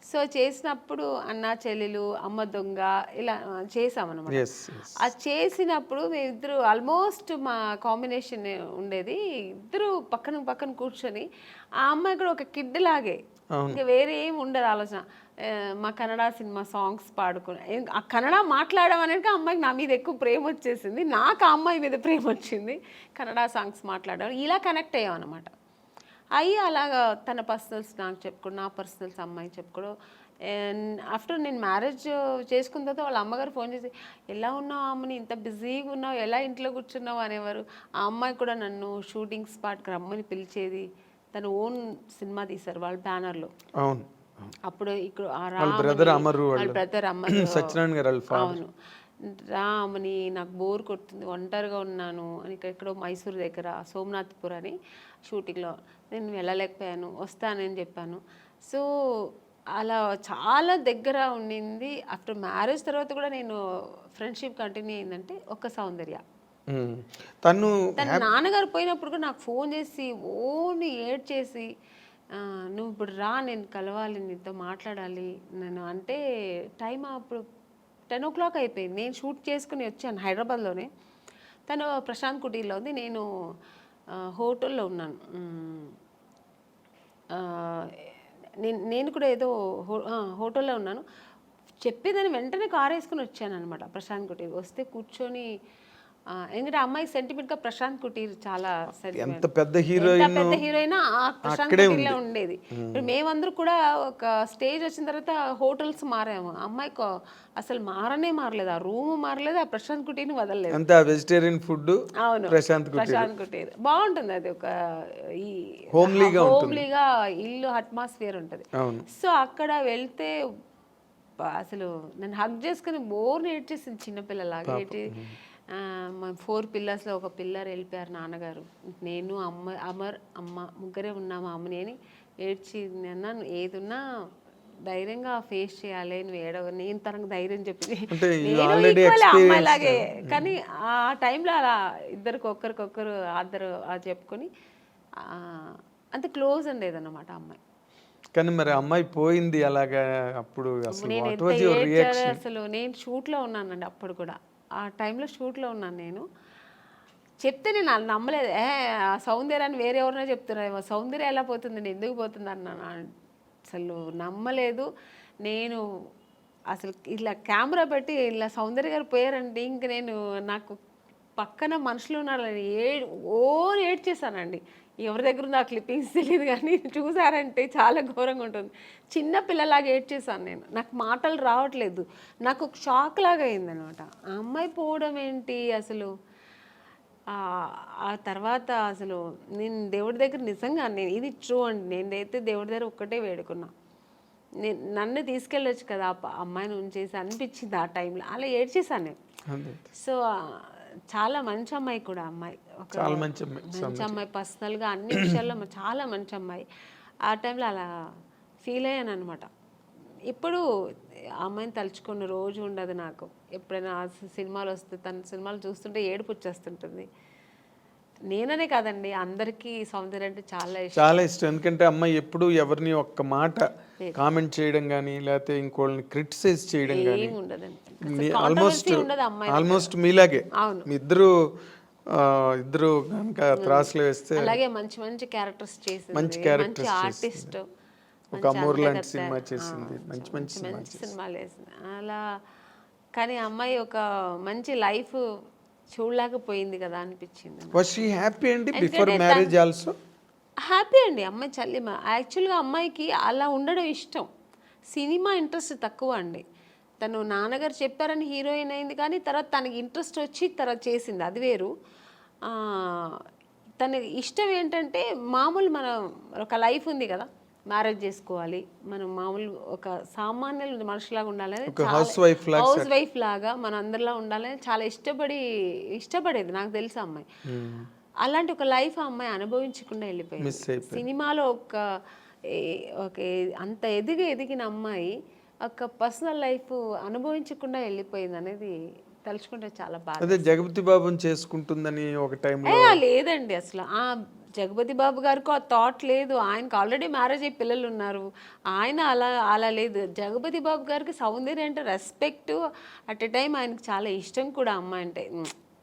సో చేసినప్పుడు అన్న చెల్లెలు, అమ్మ దొంగ ఇలా చేసామన్నమాట. Yes yes. అది చేసినప్పుడు మేమిద్దరు ఆల్మోస్ట్ మా కాంబినేషన్ ఉండేది. ఇద్దరు పక్కన పక్కన కూర్చొని ఆ అమ్మాయి కూడా ఒక కిడ్ లాగే, ఇంకా వేరే ఏం ఉండదు ఆలోచన. మా కన్నడ సినిమా సాంగ్స్ పాడుకుని ఆ కన్నడ మాట్లాడడం అనేది అమ్మాయికి నా మీద ఎక్కువ ప్రేమ వచ్చేసింది, నాకు ఆ అమ్మాయి మీద ప్రేమ వచ్చింది. కన్నడ సాంగ్స్ మాట్లాడడం ఇలా కనెక్ట్ అయ్యాం అనమాట. అయ్యి అలాగా తన పర్సనల్స్ నాకు చెప్పుకోవడం, నా పర్సనల్స్ అమ్మాయికి చెప్పుకోవడం. ఆఫ్టర్ నేను మ్యారేజ్ చేసుకున్న తర్వాత వాళ్ళ అమ్మగారు ఫోన్ చేసి, ఎలా ఉన్నావు అమ్మని, ఇంత బిజీగా ఉన్నావు, ఎలా ఇంట్లో కూర్చున్నావు అనేవారు. ఆ అమ్మాయి కూడా నన్ను షూటింగ్ స్పాట్కి రమ్మని పిలిచేది. తన ఓన్ సినిమా తీశారు వాళ్ళ బ్యానర్లో. అవును. అప్పుడు ఇక్కడ బ్రదర్ అమరు, సత్యనారాయణ గారు. అవును. రామని నాకు బోర్ కొడుతుంది, ఒంటరిగా ఉన్నాను అని ఎక్కడో మైసూరు దగ్గర సోమనాథ్పూర్ అని షూటింగ్లో నేను వెళ్ళలేకపోయాను, వస్తానని చెప్పాను. సో అలా చాలా దగ్గర ఉండింది. ఆఫ్టర్ మ్యారేజ్ తర్వాత కూడా నేను ఫ్రెండ్షిప్ కంటిన్యూ అయిందంటే ఒక సౌందర్య. తన నాన్నగారు పోయినప్పుడు కూడా నాకు ఫోన్ చేసి ఓన్లీ ఏడ్ చేసి, నువ్వు ఇప్పుడు రా, నేను కలవాలి, నీతో మాట్లాడాలి నేను అంటే. టైం అప్పుడు 10 o'clock అయిపోయింది. నేను షూట్ చేసుకుని వచ్చాను హైదరాబాద్లోనే. తను ప్రశాంత్ కుటీర్లో ఉంది, నేను హోటల్లో ఉన్నాను. నేను కూడా ఏదో హోటల్లో ఉన్నాను. చెప్పేదాన్ని వెంటనే కారు వేసుకుని వచ్చాను అనమాట ప్రశాంత్ కుటీర్. వస్తే కూర్చొని, ఎందుకంటే అమ్మాయి సెంటిమెంట్గా ప్రశాంత్ కుటీర్ చాలా ఎంత పెద్ద హీరోయిన్ ఆ ప్రశాంత్ కుటీర్లో ఉండేది. మేమందరూ కూడా ఒక స్టేజ్ వచ్చిన తర్వాత హోటల్స్ మారాము. అమ్మాయికి అసలు మారలేదు, ఆ రూమ్ మారలేదు, ఆ ప్రశాంత్ కుటీర్ని వదలలేదు. అంతే వెజిటేరియన్ ఫుడ్. అవును, ప్రశాంత్ కుటీర్ బాగుంటుంది. అది ఒక ఈ హోమ్లీగా ఇల్లు అట్మాస్ఫియర్ ఉంటుంది. సో అక్కడ వెళ్తే అసలు నన్ను హగ్ చేసుకుని బోర్ ఏడ్చేసింది, చిన్నపిల్లలాగా ఏడ్చి. మా 4 పిల్లర్స్లో ఒక పిల్లర్ వెళ్ళిపోయారు నాన్నగారు, నేను అమ్మ ముగ్గురే ఉన్నాము అమ్మని అని ఏడ్చి. అన్నాను, ఏదున్నా ధైర్యంగా ఫేస్ చేయాలి, నువ్వు ఏడవ, నేను తనకు ధైర్యం చెప్పింది. నేను అమ్మాయిలాగే, కానీ ఆ టైంలో అలా ఒకరికొకరు ఆద్దరు చెప్పుకొని అంత క్లోజ్ ఉండేది అన్నమాట అమ్మాయి. కానీ మరి అమ్మాయి పోయింది అలాగా, అప్పుడు అసలు నేను షూట్లో ఉన్నానండి అప్పుడు కూడా. ఆ టైంలో షూట్లో ఉన్నాను నేను. చెప్తే నేను నమ్మలేదు. సౌందర్యాన్ని వేరే ఎవరైనా చెప్తున్నారు, సౌందర్య ఎలా పోతుంది, నేను ఎందుకు పోతుంది అన్నాను. అసలు నమ్మలేదు నేను. అసలు ఇలా కెమెరా పెట్టి ఇలా సౌందర్య గారు పోయారంటే ఇంక నాకు పక్కన మనుషులు ఉన్నారని ఏడ్చేసానండి. ఎవరి దగ్గర ఉంది ఆ క్లిప్పింగ్స్ తెలియదు, కానీ చూసారంటే చాలా ఘోరంగా ఉంటుంది. చిన్న పిల్లలాగా ఏడ్చేసాను నేను. నాకు మాటలు రావట్లేదు, నాకు ఒక షాక్ లాగా అయిందనమాట. ఆ అమ్మాయి పోవడం ఏంటి అసలు. ఆ తర్వాత అసలు నేను దేవుడి దగ్గర నిజంగా ఇది ట్రూ అండి, నేనైతే దేవుడి దగ్గర ఒక్కటే వేడుకున్నా, నన్ను తీసుకెళ్ళొచ్చు కదా అమ్మాయిని ఉంచేసి అనిపించింది ఆ టైంలో. అలా ఏడ్చేసాను నేను. సో చాలా మంచి అమ్మాయి కూడా, అమ్మాయి ఒక మంచి అమ్మాయి, పర్సనల్గా అన్ని విషయాల్లో చాలా మంచి అమ్మాయి. ఆ టైంలో అలా ఫీల్ అయ్యాను అనమాట. ఇప్పుడు అమ్మాయిని తలుచుకున్న రోజు ఉండదు నాకు. ఎప్పుడైనా సినిమాలు వస్తే, తన సినిమాలు చూస్తుంటే ఏడుపు వచ్చేస్తుంటుంది. నేననే కాదండి, అందరికీ సౌందర్య అంటే చాలా ఇష్టం. ఎందుకంటే అమ్మాయి ఎప్పుడు ఎవరిని ఒక్క మాట కామెంట్ చేయడం కానీ, లేకపోతే ఇంకోళ్ళని క్రిటిసైజ్ చేయడం కానీ ఉండదండి. ఆల్మోస్ట్ మీలాగే. మీ ఇద్దరు కనుక త్రాసులు వేస్తే అలాగే మంచి మంచి క్యారెక్టర్స్ చేసింది, మంచి ఆర్టిస్ట్, ఒక అమూర్ లాంటి సినిమా చేసింది, మంచి సినిమాలు వేసింది అలా. కానీ అమ్మాయి ఒక మంచి లైఫ్ చూడలేకపోయింది కదా అనిపించింది. వాస్ షీ హ్యాపీ అండి బిఫోర్ మ్యారేజ్ ఆల్సో? హ్యాపీ అండి అమ్మాయి. యాక్చువల్గా అమ్మాయికి అలా ఉండడం ఇష్టం, సినిమా ఇంట్రెస్ట్ తక్కువ అండి. తను నాన్నగారు చెప్పారని హీరోయిన్ అయింది, కానీ తర్వాత తనకి ఇంట్రెస్ట్ వచ్చి తర్వాత చేసింది, అది వేరు. తన ఇష్టం ఏంటంటే మామూలు మన ఒక లైఫ్ ఉంది కదా, మ్యారేజ్ చేసుకోవాలి, మనం మామూలు ఒక సామాన్య మనుషులాగా ఉండాలని, హౌస్ వైఫ్ లాగా మన అందరిలా ఉండాలని చాలా ఇష్టపడేది నాకు తెలుసు అమ్మాయి. అలాంటి ఒక లైఫ్ ఆ అమ్మాయి అనుభవించకుండా వెళ్ళిపోయింది. సినిమాలో ఒక ఓకే అంత ఎదిగిన అమ్మాయి ఒక పర్సనల్ లైఫ్ అనుభవించకుండా వెళ్ళిపోయింది అనేది తలుచుకుంటే చాలా బాధ. అదే జగపతి బాబుని చేసుకుంటుందని ఒక టైంలో లేదండి అసలు ఆ జగపతి బాబు గారికి ఆ థాట్ లేదు. ఆయనకు ఆల్రెడీ మ్యారేజ్ అయ్యి పిల్లలు ఉన్నారు. ఆయన అలా లేదు. జగపతి బాబు గారికి సౌందర్య అంటే రెస్పెక్ట్, అట్ ఎ టైం ఆయనకు చాలా ఇష్టం కూడా అమ్మాయి అంటే.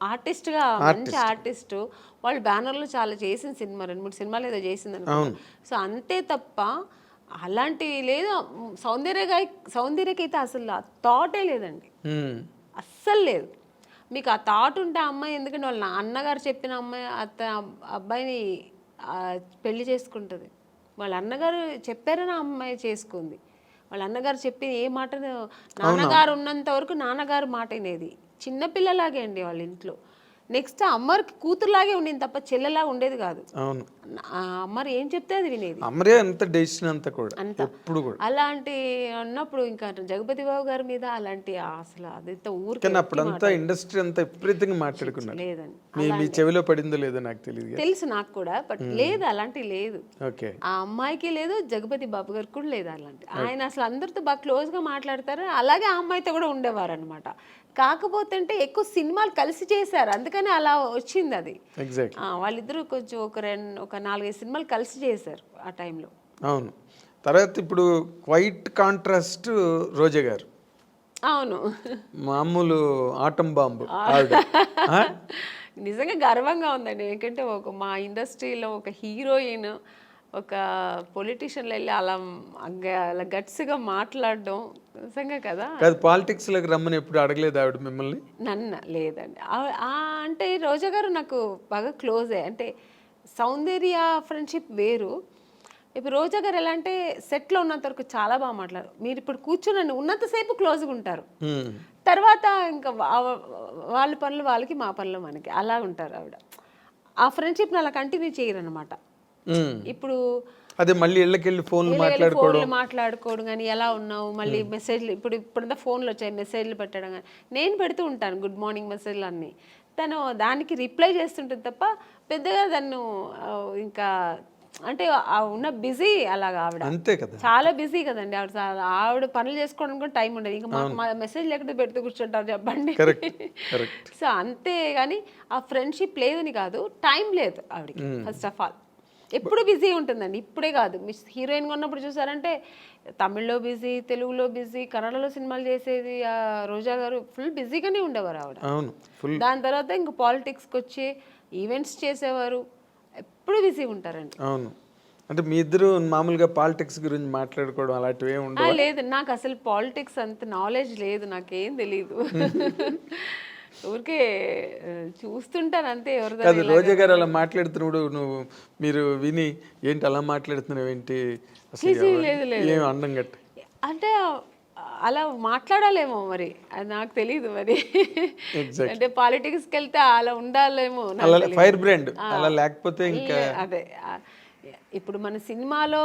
ఆర్టిస్ట్గా మంచి ఆర్టిస్టు. వాళ్ళు బ్యానర్లో చాలా చేసిన సినిమా 2-3 సినిమాలు ఏదో చేసింది అనుకో. సో అంతే తప్ప అలాంటివి లేదు. సౌందర్యకైతే అసలు ఆ థాటే లేదండి, అస్సలు లేదు. మీకు ఆ థాట్ ఉంటే ఆ అమ్మాయి, ఎందుకంటే వాళ్ళ అన్నగారు చెప్పిన అమ్మాయి అబ్బాయిని పెళ్లి చేసుకుంటుంది. వాళ్ళ అన్నగారు చెప్పారని ఆ అమ్మాయి చేసుకుంది. వాళ్ళ అన్నగారు చెప్పి ఏ మాట, నాన్నగారు ఉన్నంత వరకు నాన్నగారు మాట వినేది. చిన్నపిల్లలాగే అండి వాళ్ళ ఇంట్లో. నెక్స్ట్ అమ్మరికి కూతురులాగే ఉండేది తప్ప చెల్లెలా ఉండేది కాదు. అవును, అమ్మరు ఏం చెప్తే అది వినేది. అమ్మరే అంత డెసిషన్ అంతా కూడా ఎప్పుడు కూడా. అలాంటి అన్నప్పుడు ఇంకా జగపతి బాబు గారి మీద అలాంటి అసలు అదంతా ఊరికి అప్పుడంతా ఇండస్ట్రీ అంతా విపరీతంగా మాట్లాడుకున్నారు. లేదండి, మీ చెవిలో పడిందో లేదో నాకు తెలియదు, తెలుసు నాకు కూడా, బట్ లేదు అలాంటివి లేదు. ఓకే, ఆ అమ్మాయికి లేదు, జగపతి బాబు గారికి కూడా లేదు అలాంటి. ఆయన అసలు అందరితో బాగా క్లోజ్గా మాట్లాడతారు. అలాగే ఆ అమ్మాయితో కూడా ఉండేవారు అనమాట. కాకపోతే అంటే ఎక్కువ సినిమాలు కలిసి చేశారు, అందుకని అలా వచ్చింది అది. వాళ్ళిద్దరూ కొంచెం ఒక 4-5 సినిమాలు కలిసి చేశారు ఆ టైంలో. అవును. తర్వాత ఇప్పుడు క్వైట్ కాంట్రాస్ట్ రోజా గారు. అవును, మామూలు ఆటం బాంబు. నిజంగా గర్వంగా ఉందండి. ఎందుకంటే మా ఇండస్ట్రీలో ఒక హీరోయిన్ ఒక పొలిటీషియన్లో వెళ్ళి అలా గట్స్గా మాట్లాడడం నిజంగా కదా. పాలిటిక్స్లోకి రమ్మని ఎప్పుడు అడగలేదు ఆవిడ మిమ్మల్ని? నన్ను లేదండి. అంటే రోజా గారు నాకు బాగా క్లోజే. అంటే సౌందర్య ఫ్రెండ్షిప్ వేరు. ఇప్పుడు రోజా గారు ఎలా అంటే సెట్లో ఉన్నంత వరకు చాలా బాగా మాట్లాడారు. మీరు ఇప్పుడు కూర్చుని ఉన్నంతసేపు క్లోజ్గా ఉంటారు, తర్వాత ఇంకా వాళ్ళ పనులు వాళ్ళకి, మా పనులు మనకి, అలా ఉంటారు ఆవిడ. ఆ ఫ్రెండ్షిప్ని అలా కంటిన్యూ చేయరు అనమాట. ఇప్పుడు అదే మళ్ళీ ఇళ్ళకెళ్ళి ఫోన్లు మాట్లాడుకోవడం కానీ, ఎలా ఉన్నావు, మళ్ళీ మెసేజ్లు, ఇప్పుడంతా ఫోన్లు వచ్చాయి, మెసేజ్లు పెట్టడం కానీ నేను పెడుతూ ఉంటాను, గుడ్ మార్నింగ్ మెసేజ్లు అన్నీ. తను దానికి రిప్లై చేస్తుంటుంది తప్ప పెద్దగా తను ఇంకా అంటే ఉన్న బిజీ అలాగా ఆవిడ. అంతే కదా, చాలా బిజీ కదండి ఆవిడ పనులు చేసుకోవడానికి కూడా టైం ఉండదు. ఇంకా మాకు మెసేజ్ లేకపోతే పెడుతూ కూర్చుంటారు చెప్పండి. సో అంతే కానీ ఆ ఫ్రెండ్షిప్ లేదని కాదు, టైం లేదు ఆవిడకి. ఫస్ట్ ఆఫ్ ఆల్ ఎప్పుడు బిజీ ఉంటుందండి. ఇప్పుడే కాదు, మీ హీరోయిన్గా ఉన్నప్పుడు చూసారంటే తమిళ్లో బిజీ, తెలుగులో బిజీ, కన్నడలో సినిమాలు చేసేది రోజా గారు. ఫుల్ బిజీగానే ఉండేవారు ఆవిడ. దాని తర్వాత ఇంక పాలిటిక్స్కి వచ్చి ఈవెంట్స్ చేసేవారు, ఎప్పుడు బిజీ ఉంటారండి. అవును. అంటే మీ ఇద్దరు మామూలుగా పాలిటిక్స్ గురించి మాట్లాడుకోవడం అలాంటివి ఏమి ఉండవు? లేదు, నాకు అసలు పాలిటిక్స్ అంత నాలెడ్జ్ లేదు, నాకేం తెలీదు. ఊరికే చూస్తుంటాను అంతే. ఎవరు రోజా గారు అలా మాట్లాడుతున్నప్పుడు మీరు విని ఏంటి అలా మాట్లాడుతున్నావు ఏంటి అసలు అండం గట్టి అంటే అలా మాట్లాడాలేమో మరి, అది నాకు తెలీదు మరి. అంటే పాలిటిక్స్కి వెళ్తే అలా ఉండాలేమో, ఫైర్ బ్రాండ్ అలా లేకపోతే ఇంకా అదే. ఇప్పుడు మన సినిమాలో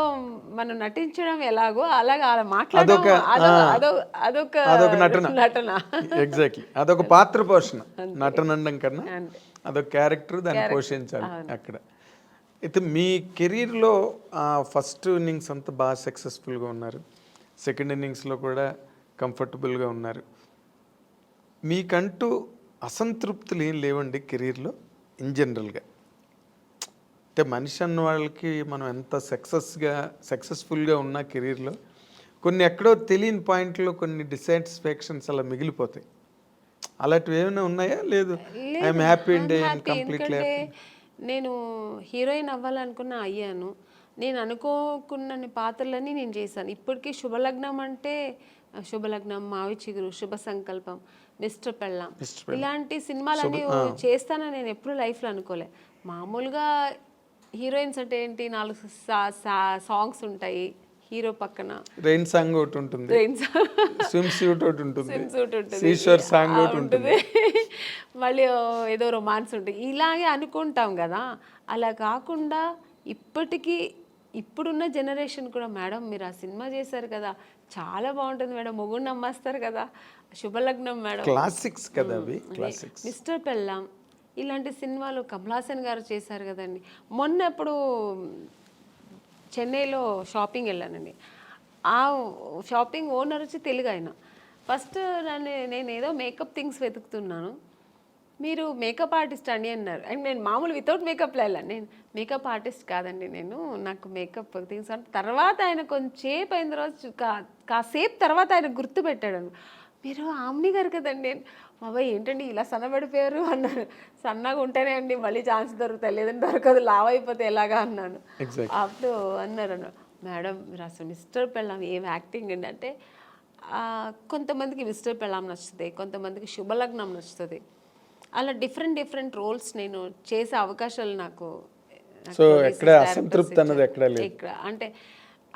మనం నటించడం ఎలాగో అలాగా అలా మాట్లాడడం అదొక నటన. ఎగ్జాక్ట్లీ, అదొక పాత్ర పోషణ. నటన అనడం కన్నా అదొక క్యారెక్టర్, దాన్ని పోషించాలి అక్కడ. అయితే మీ కెరీర్లో ఫస్ట్ ఇన్నింగ్స్ అంతా బాగా సక్సెస్ఫుల్గా ఉన్నారు, సెకండ్ ఇన్నింగ్స్లో కూడా కంఫర్టబుల్గా ఉన్నారు. మీకంటూ అసంతృప్తులు ఏం లేవండి కెరీర్లో ఇన్ జనరల్గా? అంటే మనిషి అన్న వాళ్ళకి మనం ఎంత సక్సెస్ఫుల్గా ఉన్న కెరీర్లో కొన్ని ఎక్కడో తెలియని పాయింట్లో కొన్ని డిసాటిస్ఫాక్షన్స్ అలా మిగిలిపోతాయి. అలాంటివి ఏమైనా ఉన్నాయా? లేదు, ఐఎమ్ హ్యాపీ అండ్ కంప్లీట్లీ. నేను హీరోయిన్ అవ్వాలనుకున్నా, అయ్యాను. నేను అనుకోకున్న పాత్రలన్నీ నేను చేశాను. ఇప్పటికీ శుభలగ్నం అంటే శుభలగ్నం, మావి చిగురు, శుభ సంకల్పం, మిస్టర్ పెళ్ళాం, ఇలాంటి సినిమాలన్నీ చేస్తానని నేను ఎప్పుడు లైఫ్లో అనుకోలే. మామూలుగా హీరోయిన్స్ అంటే ఏంటి, 4 సాంగ్స్ ఉంటాయి, హీరో పక్కన రెయిన్ సాంగ్ ఒకటి ఉంటుంది, స్విమ్ సూట్ ఒకటి ఉంటుంది, సీషోర్ సాంగ్ ఒకటి ఉంటుంది, మళ్ళీ ఏదో రొమాన్స్ ఉంటుంది, ఇలాగే అనుకుంటాం కదా. అలా కాకుండా ఇప్పుడున్న జనరేషన్ కూడా, మేడం మీరు ఆ సినిమా చేశారు కదా, చాలా బాగుంటుంది మేడం, మొగుడు నమ్మేస్తారు కదా, శుభలగ్నం మేడం, క్లాసిక్స్ కదా అవి, క్లాసిక్స్, మిస్టర్ పెళ్ళాం, ఇలాంటి సినిమాలు కమల్ హాసన్ గారు చేశారు కదండి. మొన్న ఎప్పుడు చెన్నైలో షాపింగ్ వెళ్ళానండి. ఆ షాపింగ్ ఓనర్ వచ్చి తెలుగు ఆయన. ఫస్ట్ నేను ఏదో మేకప్ థింగ్స్ వెతుకుతున్నాను. మీరు మేకప్ ఆర్టిస్ట్ అండి అన్నారు. అండ్ నేను మామూలు వితౌట్ మేకప్లో వెళ్ళాను. నేను మేకప్ ఆర్టిస్ట్ కాదండి, నాకు మేకప్ థింగ్స్ అంటే. తర్వాత ఆయన కొంచెంసేపు అయిన తర్వాత కాసేపు తర్వాత ఆయన గుర్తుపెట్టాడు, మీరు ఆమ్ని గారు కదండి. బాబాయ్ ఏంటండి ఇలా సన్నబడిపోయారు అన్నారు. సన్నగా ఉంటేనే అండి మళ్ళీ ఛాన్స్ దొరుకుతాయి, లేదంటే దొరకదు, లావ్ అయిపోతే ఎలాగా అన్నాను. అప్పుడు అన్నారు, మేడం మీరు అసలు మిస్టర్ పెళ్ళాం ఏం యాక్టింగ్ అండి అంటే, కొంతమందికి మిస్టర్ పెళ్ళాం నచ్చుతుంది, కొంతమందికి శుభలగ్నం నచ్చుతుంది. అలా డిఫరెంట్ రోల్స్ నేను చేసే అవకాశాలు నాకు. సో ఎక్కడ అసంతృప్తి అన్నది ఎక్కడ లేదు. ఇక్కడ అంటే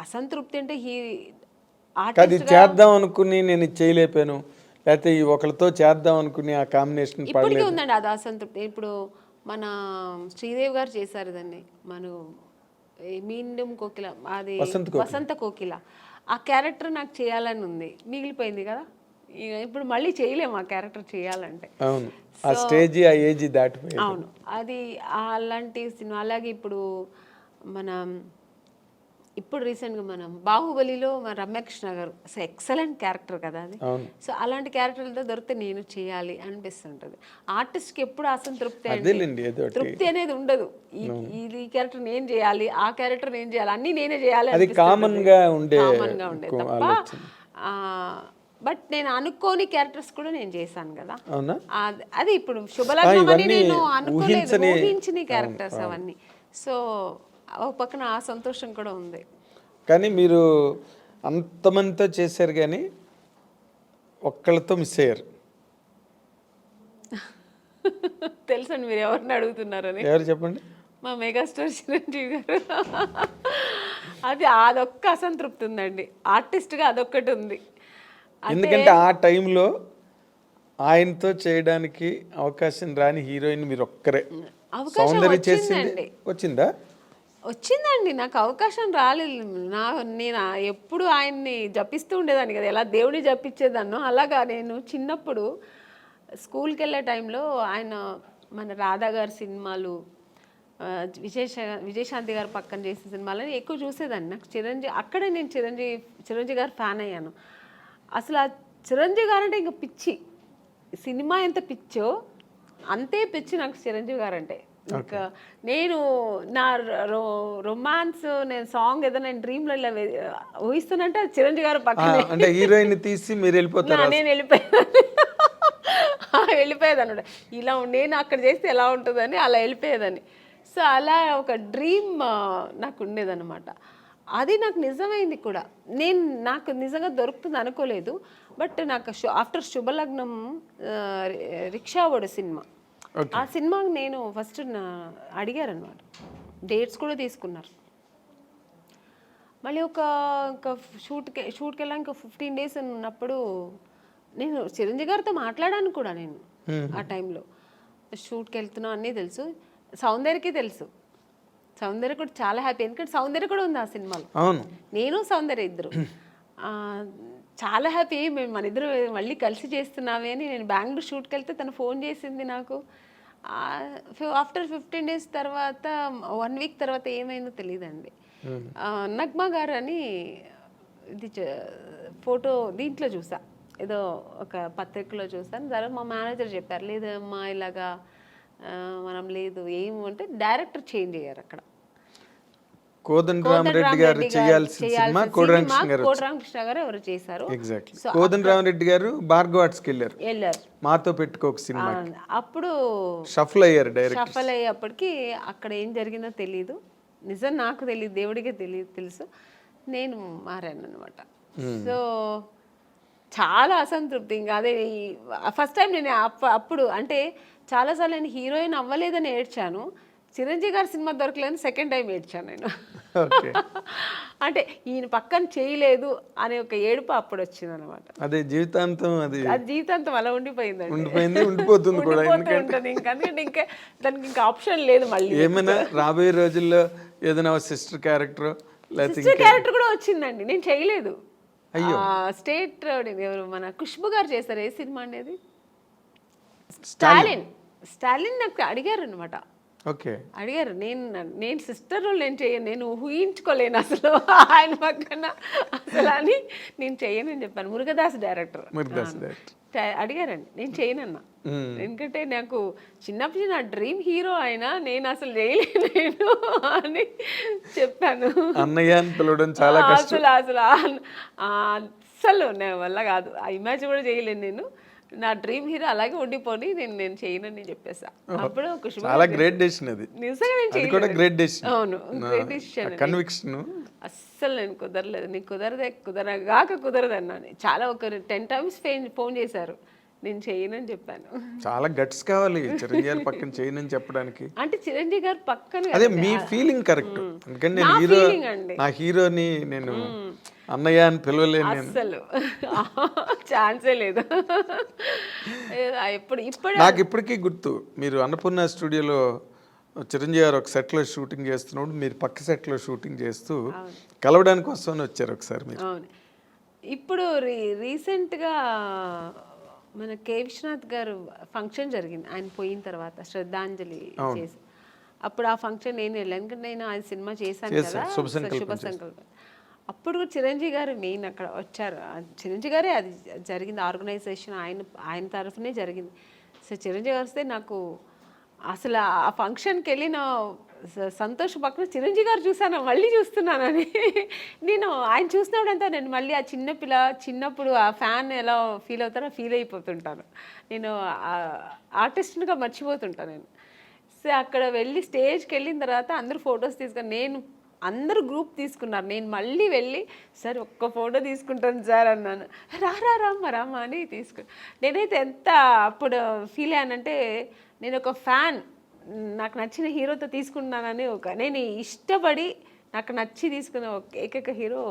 అసంతృప్తి అంటే అది చేద్దాం అనుకుని నేను చేయలేపాను, లేకపోతే ఈ ఒకరితో చేద్దాం అనుకుని ఆ కాంబినేషన్ ఇప్పటికీ ఉందండి అది అసంతృప్తి. ఇప్పుడు మన శ్రీదేవి గారు చేశారు దాన్ని, మీండం కోకిల, అది వసంత కోకిల. ఆ క్యారెక్టర్ నాకు చేయాలని ఉంది, మిగిలిపోయింది కదా. ఇప్పుడు మళ్ళీ చేయలేము ఆ క్యారెక్టర్ చేయాలంటే. అవును, ఆ స్టేజ్ ఆ ఏజ్ దాటిపోయింది. అవును, అది అలాంటి సినిమా. అలాగే ఇప్పుడు రీసెంట్గా మనం బాహుబలిలో రమ్యకృష్ణ గారు ఎక్సలెంట్ క్యారెక్టర్ కదా అది. సో అలాంటి క్యారెక్టర్లతో దొరికితే నేను చేయాలి అనిపిస్తుంటుంది. ఆర్టిస్ట్కి ఎప్పుడు అసంతృప్తి తృప్తి అనేది ఉండదు. ఈ క్యారెక్టర్ నేను చేయాలి, ఆ క్యారెక్టర్ నేను చేయాలి, అన్నీ నేనే చేయాలి కామన్ గా ఉండే తప్ప. బట్ నేను అనుకోని క్యారెక్టర్స్ కూడా నేను చేశాను కదా. అది ఇప్పుడు శుభలగ్నం అని నేను అనుకోలేదు, ఊహించిన క్యారెక్టర్స్ అవన్నీ. సో ఒక పక్కన ఆ సంతోషం కూడా ఉంది. కానీ మీరు అంతమందితో చేశారు కానీ ఒక్కళ్ళతో మిస్ అయ్యారు. తెలుసండి మీరు ఎవరిని అడుగుతున్నారని. ఎవరు చెప్పండి? మా మెగాస్టార్ చిరంజీవి గారు. అదొక్క అసంతృప్తి ఉందండి, ఆర్టిస్ట్గా అదొక్కటి ఉంది. ఎందుకంటే ఆ టైంలో ఆయనతో చేయడానికి అవకాశం రాని హీరోయిన్ మీరు ఒక్కరే. సౌందర్య చేసింది వచ్చిందండి, నాకు అవకాశం రాలేదు. నేను ఎప్పుడు ఆయన్ని జపిస్తూ ఉండేదాన్ని కదా, ఎలా దేవుడిని జపించేదాన్నో అలాగా. నేను చిన్నప్పుడు స్కూల్కి వెళ్ళే టైంలో ఆయన మన రాధా గారి సినిమాలు, విజయశాంతి గారు పక్కన చేసిన సినిమాలని ఎక్కువ చూసేదాన్ని. నాకు అక్కడే నేను చిరంజీవి గారు ఫ్యాన్ అయ్యాను. అసలు ఆ చిరంజీవి గారు అంటే ఇంకా పిచ్చి. సినిమా ఎంత పిచ్చో అంతే పిచ్చి నాకు చిరంజీవి గారు అంటే. ఇంకా నేను నా రొమాన్స్, నేను సాంగ్ ఏదైనా నేను డ్రీమ్లో ఊహిస్తున్నంటే చిరంజీవి గారు పక్కన హీరోయిన్ తీసి మీరు వెళ్ళిపోతారు. నేను వెళ్ళిపోయేదాన్ని. ఇలా నేను అక్కడ చేస్తే ఎలా ఉంటుందని అలా వెళ్ళిపోయేదాన్ని. సో అలా ఒక డ్రీమ్ నాకు ఉండేదన్నమాట. అది నాకు నిజమైంది కూడా. నాకు నిజంగా దొరుకుతుంది అనుకోలేదు. బట్ నాకు ఆఫ్టర్ శుభలగ్నం రిక్షావాడు సినిమా, ఆ సినిమాకి నేను ఫస్ట్ అడిగారనమాట, డేట్స్ కూడా తీసుకున్నారు. మళ్ళీ ఒక షూట్కి వెళ్ళాక ఇంకా 15 days ఉన్నప్పుడు నేను చిరంజీవి గారితో మాట్లాడాను కూడా. నేను ఆ టైంలో షూట్కి వెళ్తున్నాను అన్నీ తెలుసు, సౌందర్యకి తెలుసు. సౌందర్య కూడా చాలా హ్యాపీ, ఎందుకంటే సౌందర్య కూడా ఉంది ఆ సినిమాలో. నేను సౌందర్య ఇద్దరు చాలా హ్యాపీ. మన ఇద్దరు మళ్ళీ కలిసి చేస్తున్నామే అని. నేను బెంగళూరు షూట్కి వెళ్తే తను ఫోన్ చేసింది నాకు. ఆఫ్టర్ 15 days తర్వాత 1 week తర్వాత ఏమైందో తెలియదండి. నగ్మా గారు అని ఇది ఫోటో దీంట్లో చూసా, ఏదో ఒక పత్రికలో చూసాను. తర్వాత మా మేనేజర్ చెప్పారు, లేదమ్మా ఇలాగా మనం లేదు ఏమంటే డైరెక్టర్ చేంజ్ అయ్యారు అక్కడ. కోదండరామరెడ్డి గారు చేయాల్సిన సినిమా కోదండరామకృష్ణ గారు ఎవరు చేశారు. కోదండరామరెడ్డి గారు భార్గవ ఆర్ట్స్కి వెళ్ళారు, మాతో పెట్టుకోక సినిమా. అప్పుడు షఫల్ అయ్యారు. షఫల్ అయ్యేప్పటికి అక్కడ ఏం జరిగిందో తెలియదు, నిజం నాకు తెలియదు, దేవుడికే తెలుసు. నేను మారాను అనమాట. సో చాలా అసంతృప్తి. ఇంకా అదే ఫస్ట్ టైం నేను అప్పుడు అంటే చాలాసార్లు నేను హీరోయిన్ అవ్వలేదని ఏడ్చాను. చిరంజీవి గారి సినిమా దొరకలేదని సెకండ్ టైం ఏడ్చాను నేను. అంటే ఈయన పక్కన చేయలేదు అనే ఒక ఏడుపు అప్పుడు వచ్చింది అనమాట. అదే జీవితాంతం అది జీవితాంతం అలా ఉండిపోయిందండి, ఉండిపోతుంది కూడా. ఎందుకంటే ఇంకా దానికి ఇంకా ఆప్షన్ లేదు. మళ్ళీ ఏమైనా రాబోయే రోజుల్లో ఏదైనా సిస్టర్ క్యారెక్టర్ కూడా వచ్చిందండి, నేను చేయలేదు. స్టేట్ ఎవరు మన ఖుష్బు గారు చేశారు. ఏ సినిమా అనేది? స్టాలిన్ నాకు అడిగారు అనమాట, ఓకే. అడిగారు. నేను సిస్టర్ రోల్ నేను చేయను, నేను ఊహించుకోలేను అసలు ఆయన పక్కన అసలు అని నేను చేయనని చెప్పాను. మురుగదాస్ డైరెక్టర్ అడిగారండి, నేను చేయనన్నా. ఎందుకంటే నాకు చిన్నప్పుడు నా డ్రీమ్ హీరో ఆయన, నేను అసలు చేయలేను అని చెప్పాను. అన్నయ్య అని పిలవడం చాలా అసలు అసలు అస్సలు నా వల్ల కాదు, ఆ ఇమాజిన్ కూడా చేయలేను. నేను నా డ్రీమ్ హీరో అలాగే ఉండిపోని నేను చేయనని చెప్పేసా. అప్పుడు చాలా గ్రేట్ డెసిషన్ అది. నిజంగా నేను చేయలేదు. Great decision. అవును, గ్రేట్ డెసిషన్. కన్విక్షన్. అస్సలు నేను కుదరలేదు, నీకు కుదరదు అన్నాను. చాలా ఒక 10 times ఫోన్ చేశారు, నేను చేయనని చెప్పాను. చాలా గట్స్ కావాలి చిరంజీవి గారు పక్కన చేయనని చెప్పడానికి. అంటే చిరంజీవి గారు పక్కన అదే మీ ఫీలింగ్ కరెక్ట్. ఎందుకంటే నేను నా హీరోని నేను అన్నయ్య అని పిలవలేను. అసలు ఛాన్సే లేదు. నాకు ఇప్పటికీ గుర్తు, మీరు అన్నపూర్ణ స్టూడియోలో చిరంజీవి గారు ఒక సెట్లో షూటింగ్ చేస్తున్నప్పుడు మీరు పక్క సెట్లో షూటింగ్ చేస్తూ కలవడానికి వస్తామని వచ్చారు ఒకసారి మీరు. అవును. ఇప్పుడు రీసెంట్గా మన కే విశ్వనాథ్ గారు ఫంక్షన్ జరిగింది, ఆయన పోయిన తర్వాత శ్రద్ధాంజలి చేసి. అప్పుడు ఆ ఫంక్షన్ నేను వెళ్ళాను, ఎందుకంటే నేను ఆ సినిమా చేశాను కదా, శుభ సంకల్పం. అప్పుడు కూడా చిరంజీవి గారు నేను అక్కడ వచ్చారు. చిరంజీవి గారే అది జరిగింది, ఆర్గనైజేషన్ ఆయన తరఫునే జరిగింది. సో చిరంజీవి గారు వస్తే నాకు అసలు ఆ ఫంక్షన్కి వెళ్ళిన సంతోష్ పక్కన చిరంజీవి గారు చూసాను, మళ్ళీ చూస్తున్నానని. నేను ఆయన చూసినప్పుడంతా నేను మళ్ళీ ఆ చిన్నప్పుడు ఆ ఫ్యాన్ ఎలా ఫీల్ అవుతారో ఫీల్ అయిపోతుంటాను. నేను ఆర్టిస్ట్గా మర్చిపోతుంటాను నేను. సో అక్కడ వెళ్ళి స్టేజ్కి వెళ్ళిన తర్వాత అందరూ ఫొటోస్ తీసుకొని, అందరూ గ్రూప్ తీసుకున్నారు, నేను మళ్ళీ వెళ్ళి సార్ ఒక్క ఫోటో తీసుకుంటాను సార్ అన్నాను. రామ్మా అని నేనైతే ఎంత అప్పుడు ఫీల్ అయ్యానంటే, నేను ఒక ఫ్యాన్, నాకు నచ్చిన హీరోతో తీసుకున్నానని నేను ఇష్టపడి నాకు నచ్చి తీసుకున్న ఏకైక హీరో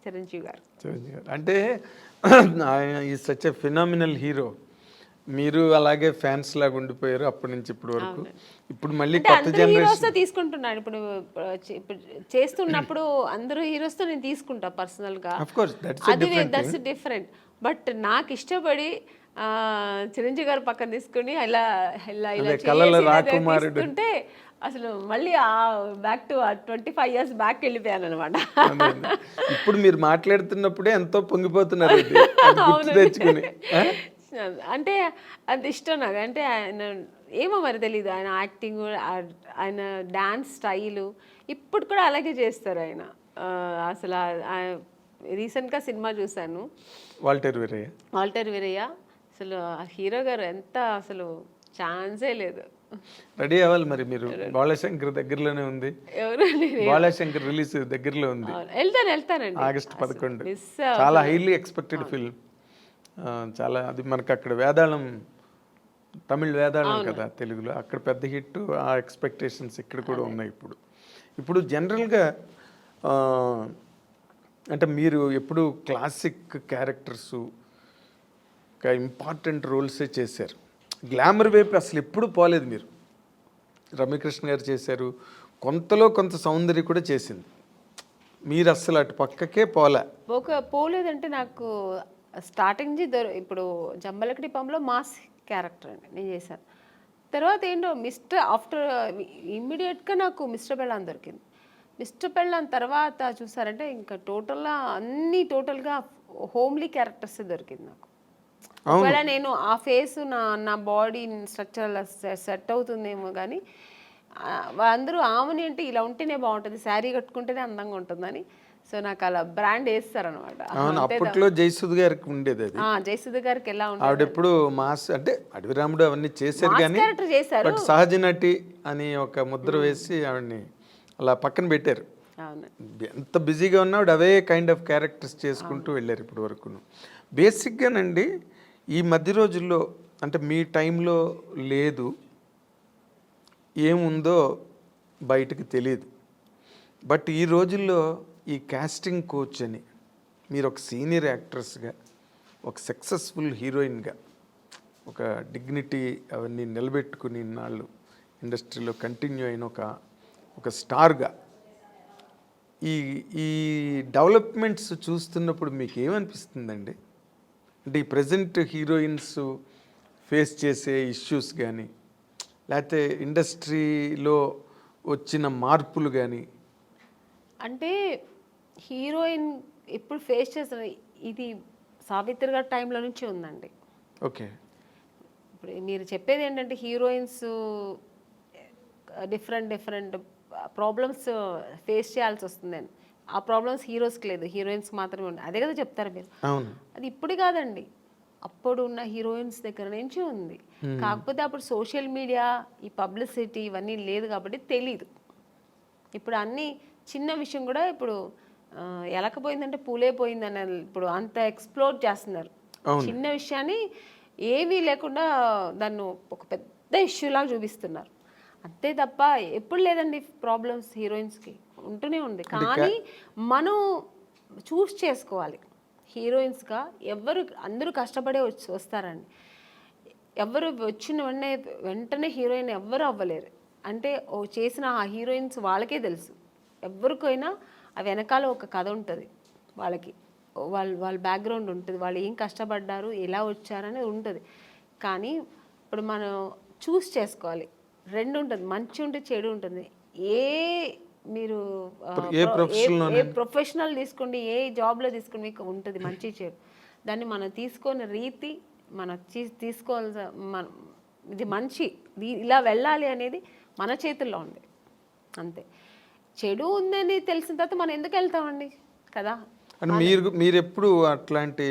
చిరంజీవి గారు. అంటే ఆయన ఈ సచ్ ఎ ఫినామినల్ హీరో. మీరు అలాగే ఫ్యాన్స్ లాగా ఉండిపోయారు అప్పటి నుంచి ఇప్పటి వరకు. ఇప్పుడు మళ్ళీ కొత్త జనరేషన్ తీసుకుంటున్నాను. ఇప్పుడు చేస్తున్నప్పుడు అందరూ హీరోస్తో నేను తీసుకుంటా పర్సనల్గా, అది దట్స్ డిఫరెంట్. బట్ నాకు ఇష్టపడి చిరంజీవి గారు పక్కన తీసుకుని ఇలా తీసుకుంటే అసలు మళ్ళీ బ్యాక్ టు 25 years బ్యాక్ వెళ్ళిపోయాను అనమాట. ఇప్పుడు మీరు మాట్లాడుతున్నప్పుడే ఎంతో పొంగిపోతున్నారు తెచ్చుకుని. అంటే అది ఇష్టం నాకు. అంటే ఆయన ఏమో మరి తెలీదు, ఆయన యాక్టింగ్, ఆయన డాన్స్ స్టైలు ఇప్పుడు కూడా అలాగే చేస్తారు ఆయన. అసలు రీసెంట్గా సినిమా చూశాను, వాల్టర్ వీరయ్య. అసలు హీరో గారు ఎంత అసలు ఛాన్సే లేదు. రెడీ అవ్వాలి మరి మీరు. బాలశంకర్ దగ్గరలోనే ఉంది, బాలశంకర్ రిలీజ్ దగ్గరలో ఉంది. వెళ్తానండి ఆగస్ట్ 11. చాలా హైలీ ఎక్స్పెక్టెడ్ ఫిల్మ్. చాలా అది మనకు అక్కడ వేదాళం, తమిళ్ వేదాళం కదా తెలుగులో, అక్కడ పెద్ద హిట్. ఆ ఎక్స్పెక్టేషన్స్ ఇక్కడ కూడా ఉన్నాయి. ఇప్పుడు జనరల్గా అంటే మీరు ఎప్పుడు క్లాసిక్ క్యారెక్టర్స్, ఇంపార్టెంట్ రోల్సే చేశారు. గ్లామర్ వైపు అసలు ఎప్పుడు పోలేదు మీరు. రమ్యకృష్ణ గారు చేశారు, కొంతలో కొంత సౌందర్య కూడా చేసింది. మీరు అసలు అటు పక్కకే పోలేదంటే నాకు స్టార్టింగ్ ఇప్పుడు జంబలకడి పంలో మాస్ క్యారెక్టర్ అండి నేను చేశాను. తర్వాత ఏంటో ఆఫ్టర్ ఇమ్మీడియట్గా నాకు మిస్టర్ పెళ్ళాన్ దొరికింది. మిస్టర్ పెళ్ళాన్ తర్వాత చూసారంటే ఇంకా టోటల్గా హోమ్లీ క్యారెక్టర్స్ దొరికింది నాకు. ఒకవేళ నేను ఆ ఫేస్ నా బాడీ స్ట్రక్చర్ సెట్ అవుతుందేమో కానీ అందరూ ఆమెని అంటే ఇలా ఉంటేనే బాగుంటుంది, శారీ కట్టుకుంటేనే అందంగా ఉంటుందని. సో నాకు అలా బ్రాండ్ వేస్తారనమాట. అప్పట్లో జయసుధ్ గారికి ఉండేది అది. జయసుధ్ గారికి ఎలా ఉంటుంది, ఆవిడ ఎప్పుడు మాస్ అంటే అడవి రాముడు అవన్నీ చేశారు కానీ చేశారు, సహజ నటి అని ఒక ముద్ర వేసి ఆవిడని అలా పక్కన పెట్టారు. ఎంత బిజీగా ఉన్నా ఆవిడ అవే కైండ్ ఆఫ్ క్యారెక్టర్స్ చేసుకుంటూ వెళ్ళారు ఇప్పటి వరకు. బేసిక్గానండి ఈ మధ్య రోజుల్లో అంటే మీ టైంలో లేదు, ఏముందో బయటకు తెలియదు. బట్ ఈ రోజుల్లో ఈ కాస్టింగ్ కోచ్ అని మీరు ఒక సీనియర్ యాక్ట్రెస్గా, ఒక సక్సెస్ఫుల్ హీరోయిన్గా, ఒక డిగ్నిటీ అవన్నీ నిలబెట్టుకుని ఇన్నాళ్ళు ఇండస్ట్రీలో కంటిన్యూ అయిన ఒక స్టార్గా ఈ డెవలప్మెంట్స్ చూస్తున్నప్పుడు మీకు ఏమనిపిస్తుందండి? అంటే ఈ ప్రజెంట్ హీరోయిన్స్ ఫేస్ చేసే ఇష్యూస్ కానీ లేకపోతే ఇండస్ట్రీలో వచ్చిన మార్పులు కానీ? అంటే హీరోయిన్ ఇప్పుడు ఫేస్ చేసిన ఇది సావిత్రి గారి టైంలో నుంచి ఉందండి. ఓకే. ఇప్పుడు మీరు చెప్పేది ఏంటంటే హీరోయిన్స్ డిఫరెంట్ ప్రాబ్లమ్స్ ఫేస్ చేయాల్సి వస్తుందని. ఆ ప్రాబ్లమ్స్ హీరోస్కి లేదు, హీరోయిన్స్కి మాత్రమే ఉంది. అదే కదా చెప్తారు మీరు. అవును. అది ఇప్పుడు కాదండి, అప్పుడు ఉన్న హీరోయిన్స్ దగ్గర నుంచి ఉంది. కాకపోతే అప్పుడు సోషల్ మీడియా, ఈ పబ్లిసిటీ ఇవన్నీ లేదు కాబట్టి తెలీదు. ఇప్పుడు అన్ని చిన్న విషయం కూడా ఇప్పుడు ఎలకపోయిందంటే పూలే పోయిందని ఇప్పుడు అంత ఎక్స్ప్లోర్ చేస్తున్నారు. చిన్న విషయాన్ని ఏమీ లేకుండా దాన్ని ఒక పెద్ద ఇష్యూ లాగా చూపిస్తున్నారు. అంతే తప్ప ఎప్పుడు లేదండి ప్రాబ్లమ్స్ హీరోయిన్స్కి, ఉంటూనే ఉంది. కానీ మనం చూస్ చేసుకోవాలి. హీరోయిన్స్గా అందరూ కష్టపడే వస్తారండి. ఎవరు వచ్చిన వెంటనే హీరోయిన్ ఎవ్వరు అవ్వలేరు. అంటే చేసిన ఆ హీరోయిన్స్ వాళ్ళకే తెలుసు. ఎవరికైనా ఆ వెనకాల ఒక కథ ఉంటుంది, వాళ్ళకి వాళ్ళ బ్యాక్గ్రౌండ్ ఉంటుంది, వాళ్ళు ఏం కష్టపడ్డారు, ఎలా వచ్చారనేది ఉంటుంది. కానీ ఇప్పుడు మనం చూస్ చేసుకోవాలి. రెండు ఉంటుంది, మంచి ఉంటుంది, చెడు ఉంటుంది. మీరు ఏ ప్రొఫెషనల్ తీసుకోండి, ఏ జాబ్లో తీసుకోండి, మీకు ఉంటుంది మంచి చెడు. దాన్ని మనం తీసుకునే రీతి, మనం తీసుకోవాల్సిన ఇది మంచి ఇలా వెళ్ళాలి అనేది మన చేతుల్లో ఉంది అంతే. చెడు ఉందని తెలిసిన తర్వాత మనం ఎందుకు వెళ్తామండి కదా. మీరు ఎప్పుడు అట్లాంటి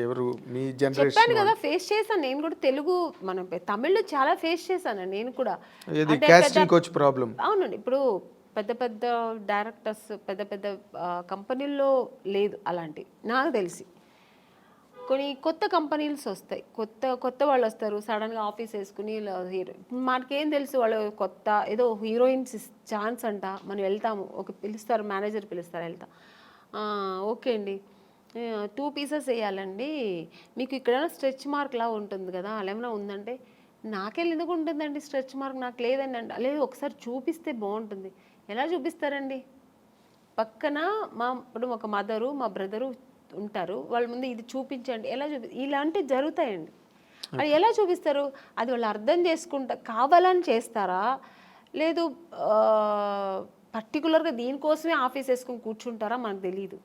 ఎవరు మీ జనరేషన్? చెప్పాను కదా, ఫేస్ చేశాను నేను కూడా. తెలుగు మనం తమిళ్లో చాలా ఫేస్ చేశాను నేను కూడా. అవునండి. ఇప్పుడు పెద్ద డైరెక్టర్స్ పెద్ద కంపెనీల్లో లేదు అలాంటి నాకు తెలిసి. కొన్ని కొత్త కంపెనీస్ వస్తాయి, కొత్త వాళ్ళు వస్తారు, సడన్గా ఆఫీస్ వేసుకుని హీరో. మనకేం తెలుసు వాళ్ళు కొత్త ఏదో హీరోయిన్స్ ఛాన్స్ అంట, మనం వెళ్తాము. పిలుస్తారు, మేనేజర్ పిలుస్తారు, వెళ్తాం. ఓకే అండి, 2 పీసెస్ వేయాలండి, మీకు ఇక్కడ స్ట్రెచ్ మార్క్ లా ఉంటుంది కదా, అలా ఏమైనా ఉందంటే, నాకెళ్ళి ఎందుకు ఉంటుందండి స్ట్రెచ్ మార్క్, నాకు లేదండి అంటే, లేదు ఒకసారి చూపిస్తే బాగుంటుంది. ఎలా చూపిస్తారండి? పక్కన ఇప్పుడు ఒక మదరు మా బ్రదరు ఉంటారు, వాళ్ళ ముందు ఇది చూపించండి, ఎలా ఇలాంటివి జరుగుతాయండి. అది ఎలా చూపిస్తారు? అది వాళ్ళు అర్థం చేసుకుంటా కావాలని చేస్తారా, లేదు పర్టికులర్గా దీనికోసమే ఆఫీస్ వేసుకొని కూర్చుంటారా, మనకు తెలియదు.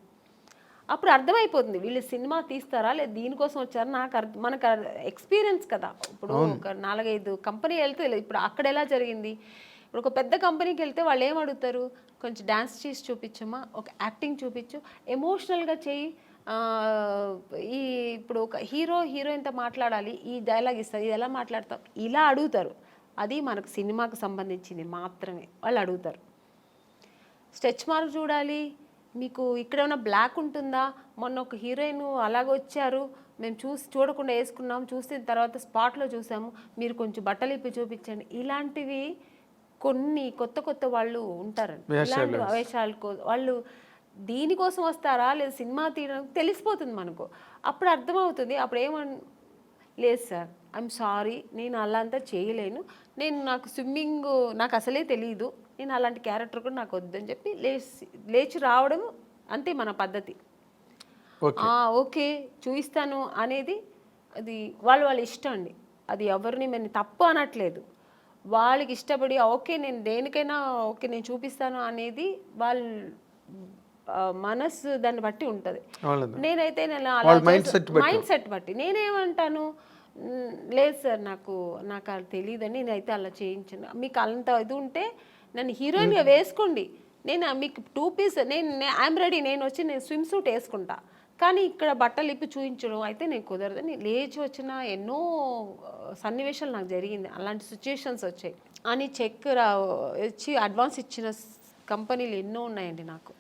అప్పుడు అర్థమైపోతుంది వీళ్ళు సినిమా తీస్తారా లేదు దీనికోసం వచ్చారా. మనకు ఎక్స్పీరియన్స్ కదా. ఇప్పుడు ఒక 4-5 కంపెనీ వెళ్తే ఇప్పుడు అక్కడ ఎలా జరిగింది. ఇప్పుడు ఒక పెద్ద కంపెనీకి వెళ్తే వాళ్ళు ఏం అడుగుతారు, కొంచెం డ్యాన్స్ చేసి చూపించమ్మా, ఒక యాక్టింగ్ చూపించు, ఎమోషనల్గా చేయి, ఇప్పుడు ఒక హీరోయిన్తో మాట్లాడాలి, ఈ డైలాగ్ ఇస్తారు, ఇది ఎలా మాట్లాడతాం, ఇలా అడుగుతారు. అది మనకు సినిమాకు సంబంధించింది మాత్రమే వాళ్ళు అడుగుతారు. స్ట్రెచ్ మార్క్ చూడాలి, మీకు ఇక్కడ ఏమైనా బ్లాక్ ఉంటుందా, మొన్న ఒక హీరోయిన్ అలాగ వచ్చారు, మేము చూడకుండా వేసుకున్నాం, చూసిన తర్వాత స్పాట్లో చూసాము, మీరు కొంచెం బట్టలు ఇప్పి చూపించండి. ఇలాంటివి కొన్ని కొత్త వాళ్ళు ఉంటారండి. ఇలాంటి వేషాలు వాళ్ళు దీనికోసం వస్తారా లేదు సినిమా తీయడానికి తెలిసిపోతుంది మనకు. అప్పుడు అర్థమవుతుంది. అప్పుడు లేదు సార్, ఐఎమ్ సారీ, నేను అలా అంతా చేయలేను, నాకు స్విమ్మింగ్ నాకు అసలే తెలియదు, నేను అలాంటి క్యారెక్టర్ కూడా నాకు వద్దని చెప్పి లేచి రావడం అంతే మన పద్ధతి. ఓకే చూపిస్తాను అనేది అది వాళ్ళ ఇష్టం అండి. అది ఎవరిని మేము తప్పు అనట్లేదు, వాళ్ళకి ఇష్టపడి ఓకే నేను దేనికైనా ఓకే నేను చూపిస్తాను అనేది వాళ్ళ మనసు దాన్ని బట్టి ఉంటుంది. నేనైతే మైండ్ సెట్ బట్టి నేనేమంటాను, లేదు సార్ నాకు అది తెలియదని, నేనైతే అలా చేయించాను, మీకు అంత ఇది ఉంటే నన్ను హీరోయిన్గా వేసుకోండి, నేను మీకు 2 పీస్ ఐఎమ్ రెడీ, నేను స్విమ్ సూట్ వేసుకుంటా, కానీ ఇక్కడ బట్టలు ఇప్పి చూపించడం అయితే నేను కుదరదని లేచి వచ్చిన ఎన్నో సన్నివేశాలు నాకు జరిగింది. అలాంటి సిచ్యుయేషన్స్ వచ్చాయి అని వచ్చి అడ్వాన్స్ ఇచ్చిన కంపెనీలు ఎన్నో ఉన్నాయండి. నాకు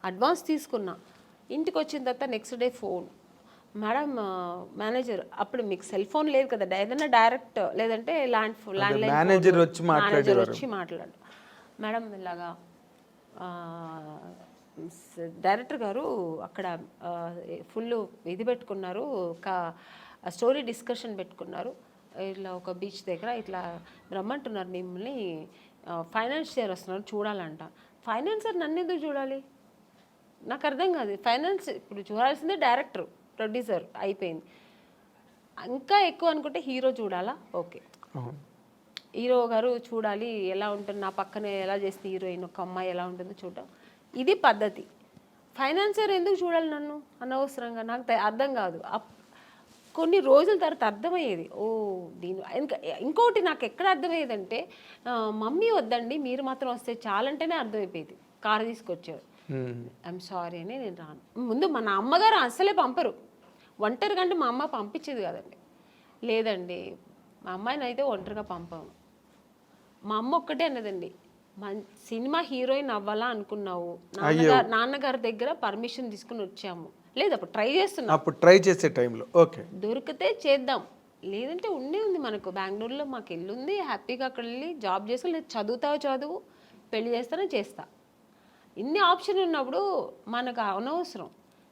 అడ్వాన్స్ తీసుకున్నా, ఇంటికి వచ్చిన తర్వాత next day phone, madam manager, అప్పుడు మీకు సెల్ ఫోన్ లేదు కదా, ఏదైనా డైరెక్ట్ లేదంటే ల్యాండ్లైన్ మేనేజర్ వచ్చి మాట్లాడు, మేడం ఇలాగా డైరెక్టర్ గారు అక్కడ ఫుల్ ఇది పెట్టుకున్నారు, ఒక స్టోరీ డిస్కషన్ పెట్టుకున్నారు, ఇట్లా ఒక బీచ్ దగ్గర ఇట్లా రమ్మంటున్నారు మిమ్మల్ని, ఫైనాన్షియర్ వస్తున్నారు చూడాలంట. ఫైనాన్సర్ నన్ను ఎందుకు చూడాలి, నాకు అర్థం కాదు. ఫైనాన్స్ ఇప్పుడు చూడాల్సిందే డైరెక్టర్ ప్రొడ్యూసర్ అయిపోయింది. ఇంకా ఎక్కువ అనుకుంటే హీరో చూడాలా, ఓకే హీరో గారు చూడాలి ఎలా ఉంటుంది, నా పక్కనే ఎలా చేస్తుంది హీరోయిన్, ఒక అమ్మాయి ఎలా ఉంటుందో చూడటం, ఇది పద్ధతి. ఫైనాన్సర్ ఎందుకు చూడాలి నన్ను అనవసరంగా? నాకు అర్థం కాదు. కొన్ని రోజుల తర్వాత అర్థమయ్యేది, ఓ దీని ఇంకోటి నాకు ఎక్కడ అర్థమయ్యేదంటే, మమ్మీ వద్దండి మీరు మాత్రం వస్తే చాలంటేనే అర్థమైపోయేది. కారు తీసుకొచ్చేవారు, ఐఎమ్ సారీ అని నేను రాను. ముందు మన అమ్మగారు అసలే పంపరు, ఒంటరిగా అంటే మా అమ్మ పంపించేది కదండి. లేదండి మా అమ్మాయిని అయితే ఒంటరిగా పంపాము. మా అమ్మ ఒక్కటే అన్నదండి, సినిమా హీరోయిన్ అవ్వాలా అనుకున్నావు, నాన్నగారి దగ్గర పర్మిషన్ తీసుకుని వచ్చాము. లేదు అప్పుడు ట్రై చేస్తున్నాం, అప్పుడు ట్రై చేసే టైంలో ఓకే దొరికితే చేద్దాం, లేదంటే ఉంది మనకు బెంగళూరులో మాకు ఇల్లు ఉంది, హ్యాపీగా అక్కడ వెళ్ళి జాబ్ చేసుకో, లేదు చదువు పెళ్లి చేస్తానే చేస్తా. ఇన్ని ఆప్షన్ ఉన్నప్పుడు మనకు అనవసరం.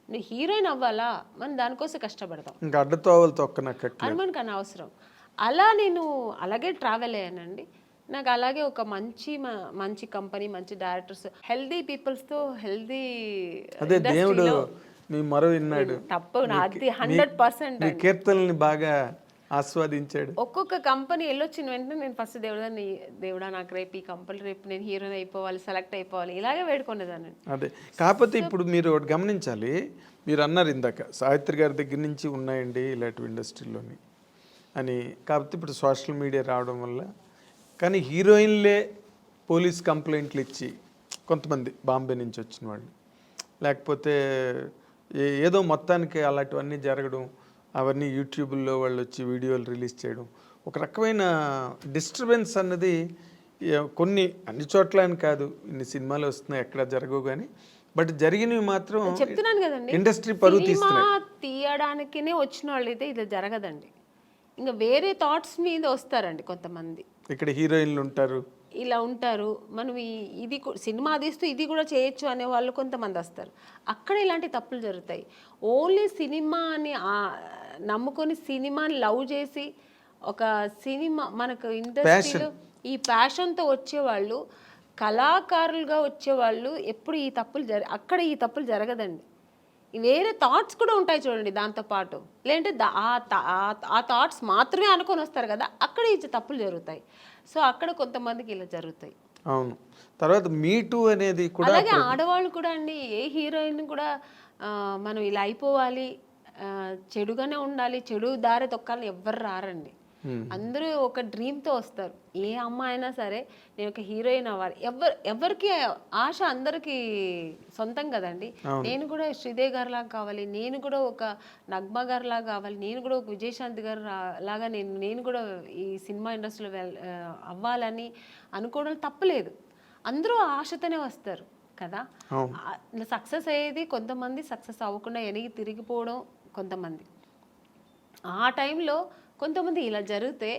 నువ్వు హీరోయిన్ అవ్వాలా, మనం దానికోసం కష్టపడతాం, ఇంకా అడ్డతోవలు తొక్కనక్క అని మనకు అనవసరం. అలా నేను అలాగే ట్రావెల్ అయ్యానండి. నాకు అలాగే ఒక మంచి కంపెనీ, మంచి డైరెక్టర్స్, హెల్దీ పీపుల్స్తో హెల్దీ అదే దేవుడు మీ మరో విన్నాడు, తప్పు నాది 100%. కీర్తనల్ని బాగా ఆస్వాదించాడు. ఒక్కొక్క కంపెనీ వెళ్ళొచ్చిన వెంటనే నేను ఫస్ట్ దేవుడా నాకు రేపు ఈ కంపెనీ, రేపు నేను హీరోయిన్ అయిపోవాలి, సెలెక్ట్ అయిపోవాలి, ఇలాగే వేడుకునేదాన్ని. అదే కాకపోతే ఇప్పుడు మీరు ఒకటి గమనించాలి, మీరు అన్నారు ఇందాక సావిత్రి గారి దగ్గర నుంచి ఉన్నాయండి ఇలాంటి ఇండస్ట్రీలోని అని. కాకపోతే ఇప్పుడు సోషల్ మీడియా రావడం వల్ల, కానీ హీరోయిన్లే పోలీస్ కంప్లైంట్లు ఇచ్చి కొంతమంది బాంబే నుంచి వచ్చిన వాళ్ళు, లేకపోతే ఏదో మొత్తానికి అలాంటివన్నీ జరగడం, అవన్నీ యూట్యూబ్లో వాళ్ళు వచ్చి వీడియోలు రిలీజ్ చేయడం, ఒక రకమైన డిస్టర్బెన్స్ అన్నది కొన్ని అన్ని చోట్ల అని కాదు, ఇన్ని సినిమాలు వస్తున్నాయి ఎక్కడ జరగవు కానీ, బట్ జరిగినవి మాత్రం చెప్తున్నాను కదండి, ఇండస్ట్రీ పరువు తీయడానికినే వచ్చిన వాళ్ళు అయితే ఇది జరగదండి. ఇంకా వేరే థాట్స్ మీద వస్తారండి కొంతమంది. ఇక్కడ హీరోయిన్లు ఉంటారు, ఇలా ఉంటారు, మనం ఇది సినిమా తీస్తూ ఇది కూడా చేయొచ్చు అనే వాళ్ళు కొంతమంది వస్తారు. అక్కడ ఇలాంటి తప్పులు జరుగుతాయి. ఓన్లీ సినిమాని నమ్ముకొని సినిమాని లవ్ చేసి ఒక సినిమా మనకు ఇండస్ట్రీలో ఈ ప్యాషన్తో వచ్చేవాళ్ళు, కళాకారులుగా వచ్చేవాళ్ళు ఎప్పుడు ఈ తప్పులు అక్కడ ఈ తప్పులు జరగదండి. వేరే థాట్స్ కూడా ఉంటాయి చూడండి దాంతోపాటు, లేదంటే ఆ థాట్స్ మాత్రమే అనుకొని వస్తారు కదా, అక్కడ ఈ తప్పులు జరుగుతాయి. సో అక్కడ కొంతమందికి ఇలా జరుగుతాయి. అవును. తర్వాత మీటూ అనేది కూడా, అలాగే ఆడవాళ్ళు కూడా అండి, ఏ హీరోయిన్ కూడా మనం ఇలా అయిపోవాలి, చెడుగానే ఉండాలి, చెడు దారి తొక్కాలని ఎవ్వరు రారండి. అందరూ ఒక డ్రీమ్తో వస్తారు. ఏ అమ్మాయి అయినా సరే నేను ఒక హీరోయిన్ అవ్వాలి, ఎవరికి ఆశ అందరికీ సొంతం కదండి. నేను కూడా శ్రీదేవి గారి లాగా కావాలి, నేను కూడా ఒక నగ్మ గారి లాగా కావాలి, నేను కూడా ఒక విజయశాంతి గారు లాగా నేను కూడా ఈ సినిమా ఇండస్ట్రీలో అవ్వాలని అనుకోవడం తప్పలేదు. అందరూ ఆశతోనే వస్తారు కదా. సక్సెస్ అయ్యేది కొంతమంది, సక్సెస్ అవ్వకుండా వెనక్కి తిరిగిపోవడం కొంతమంది. ఆ టైంలో కొంతమంది ఇలా జరిగితే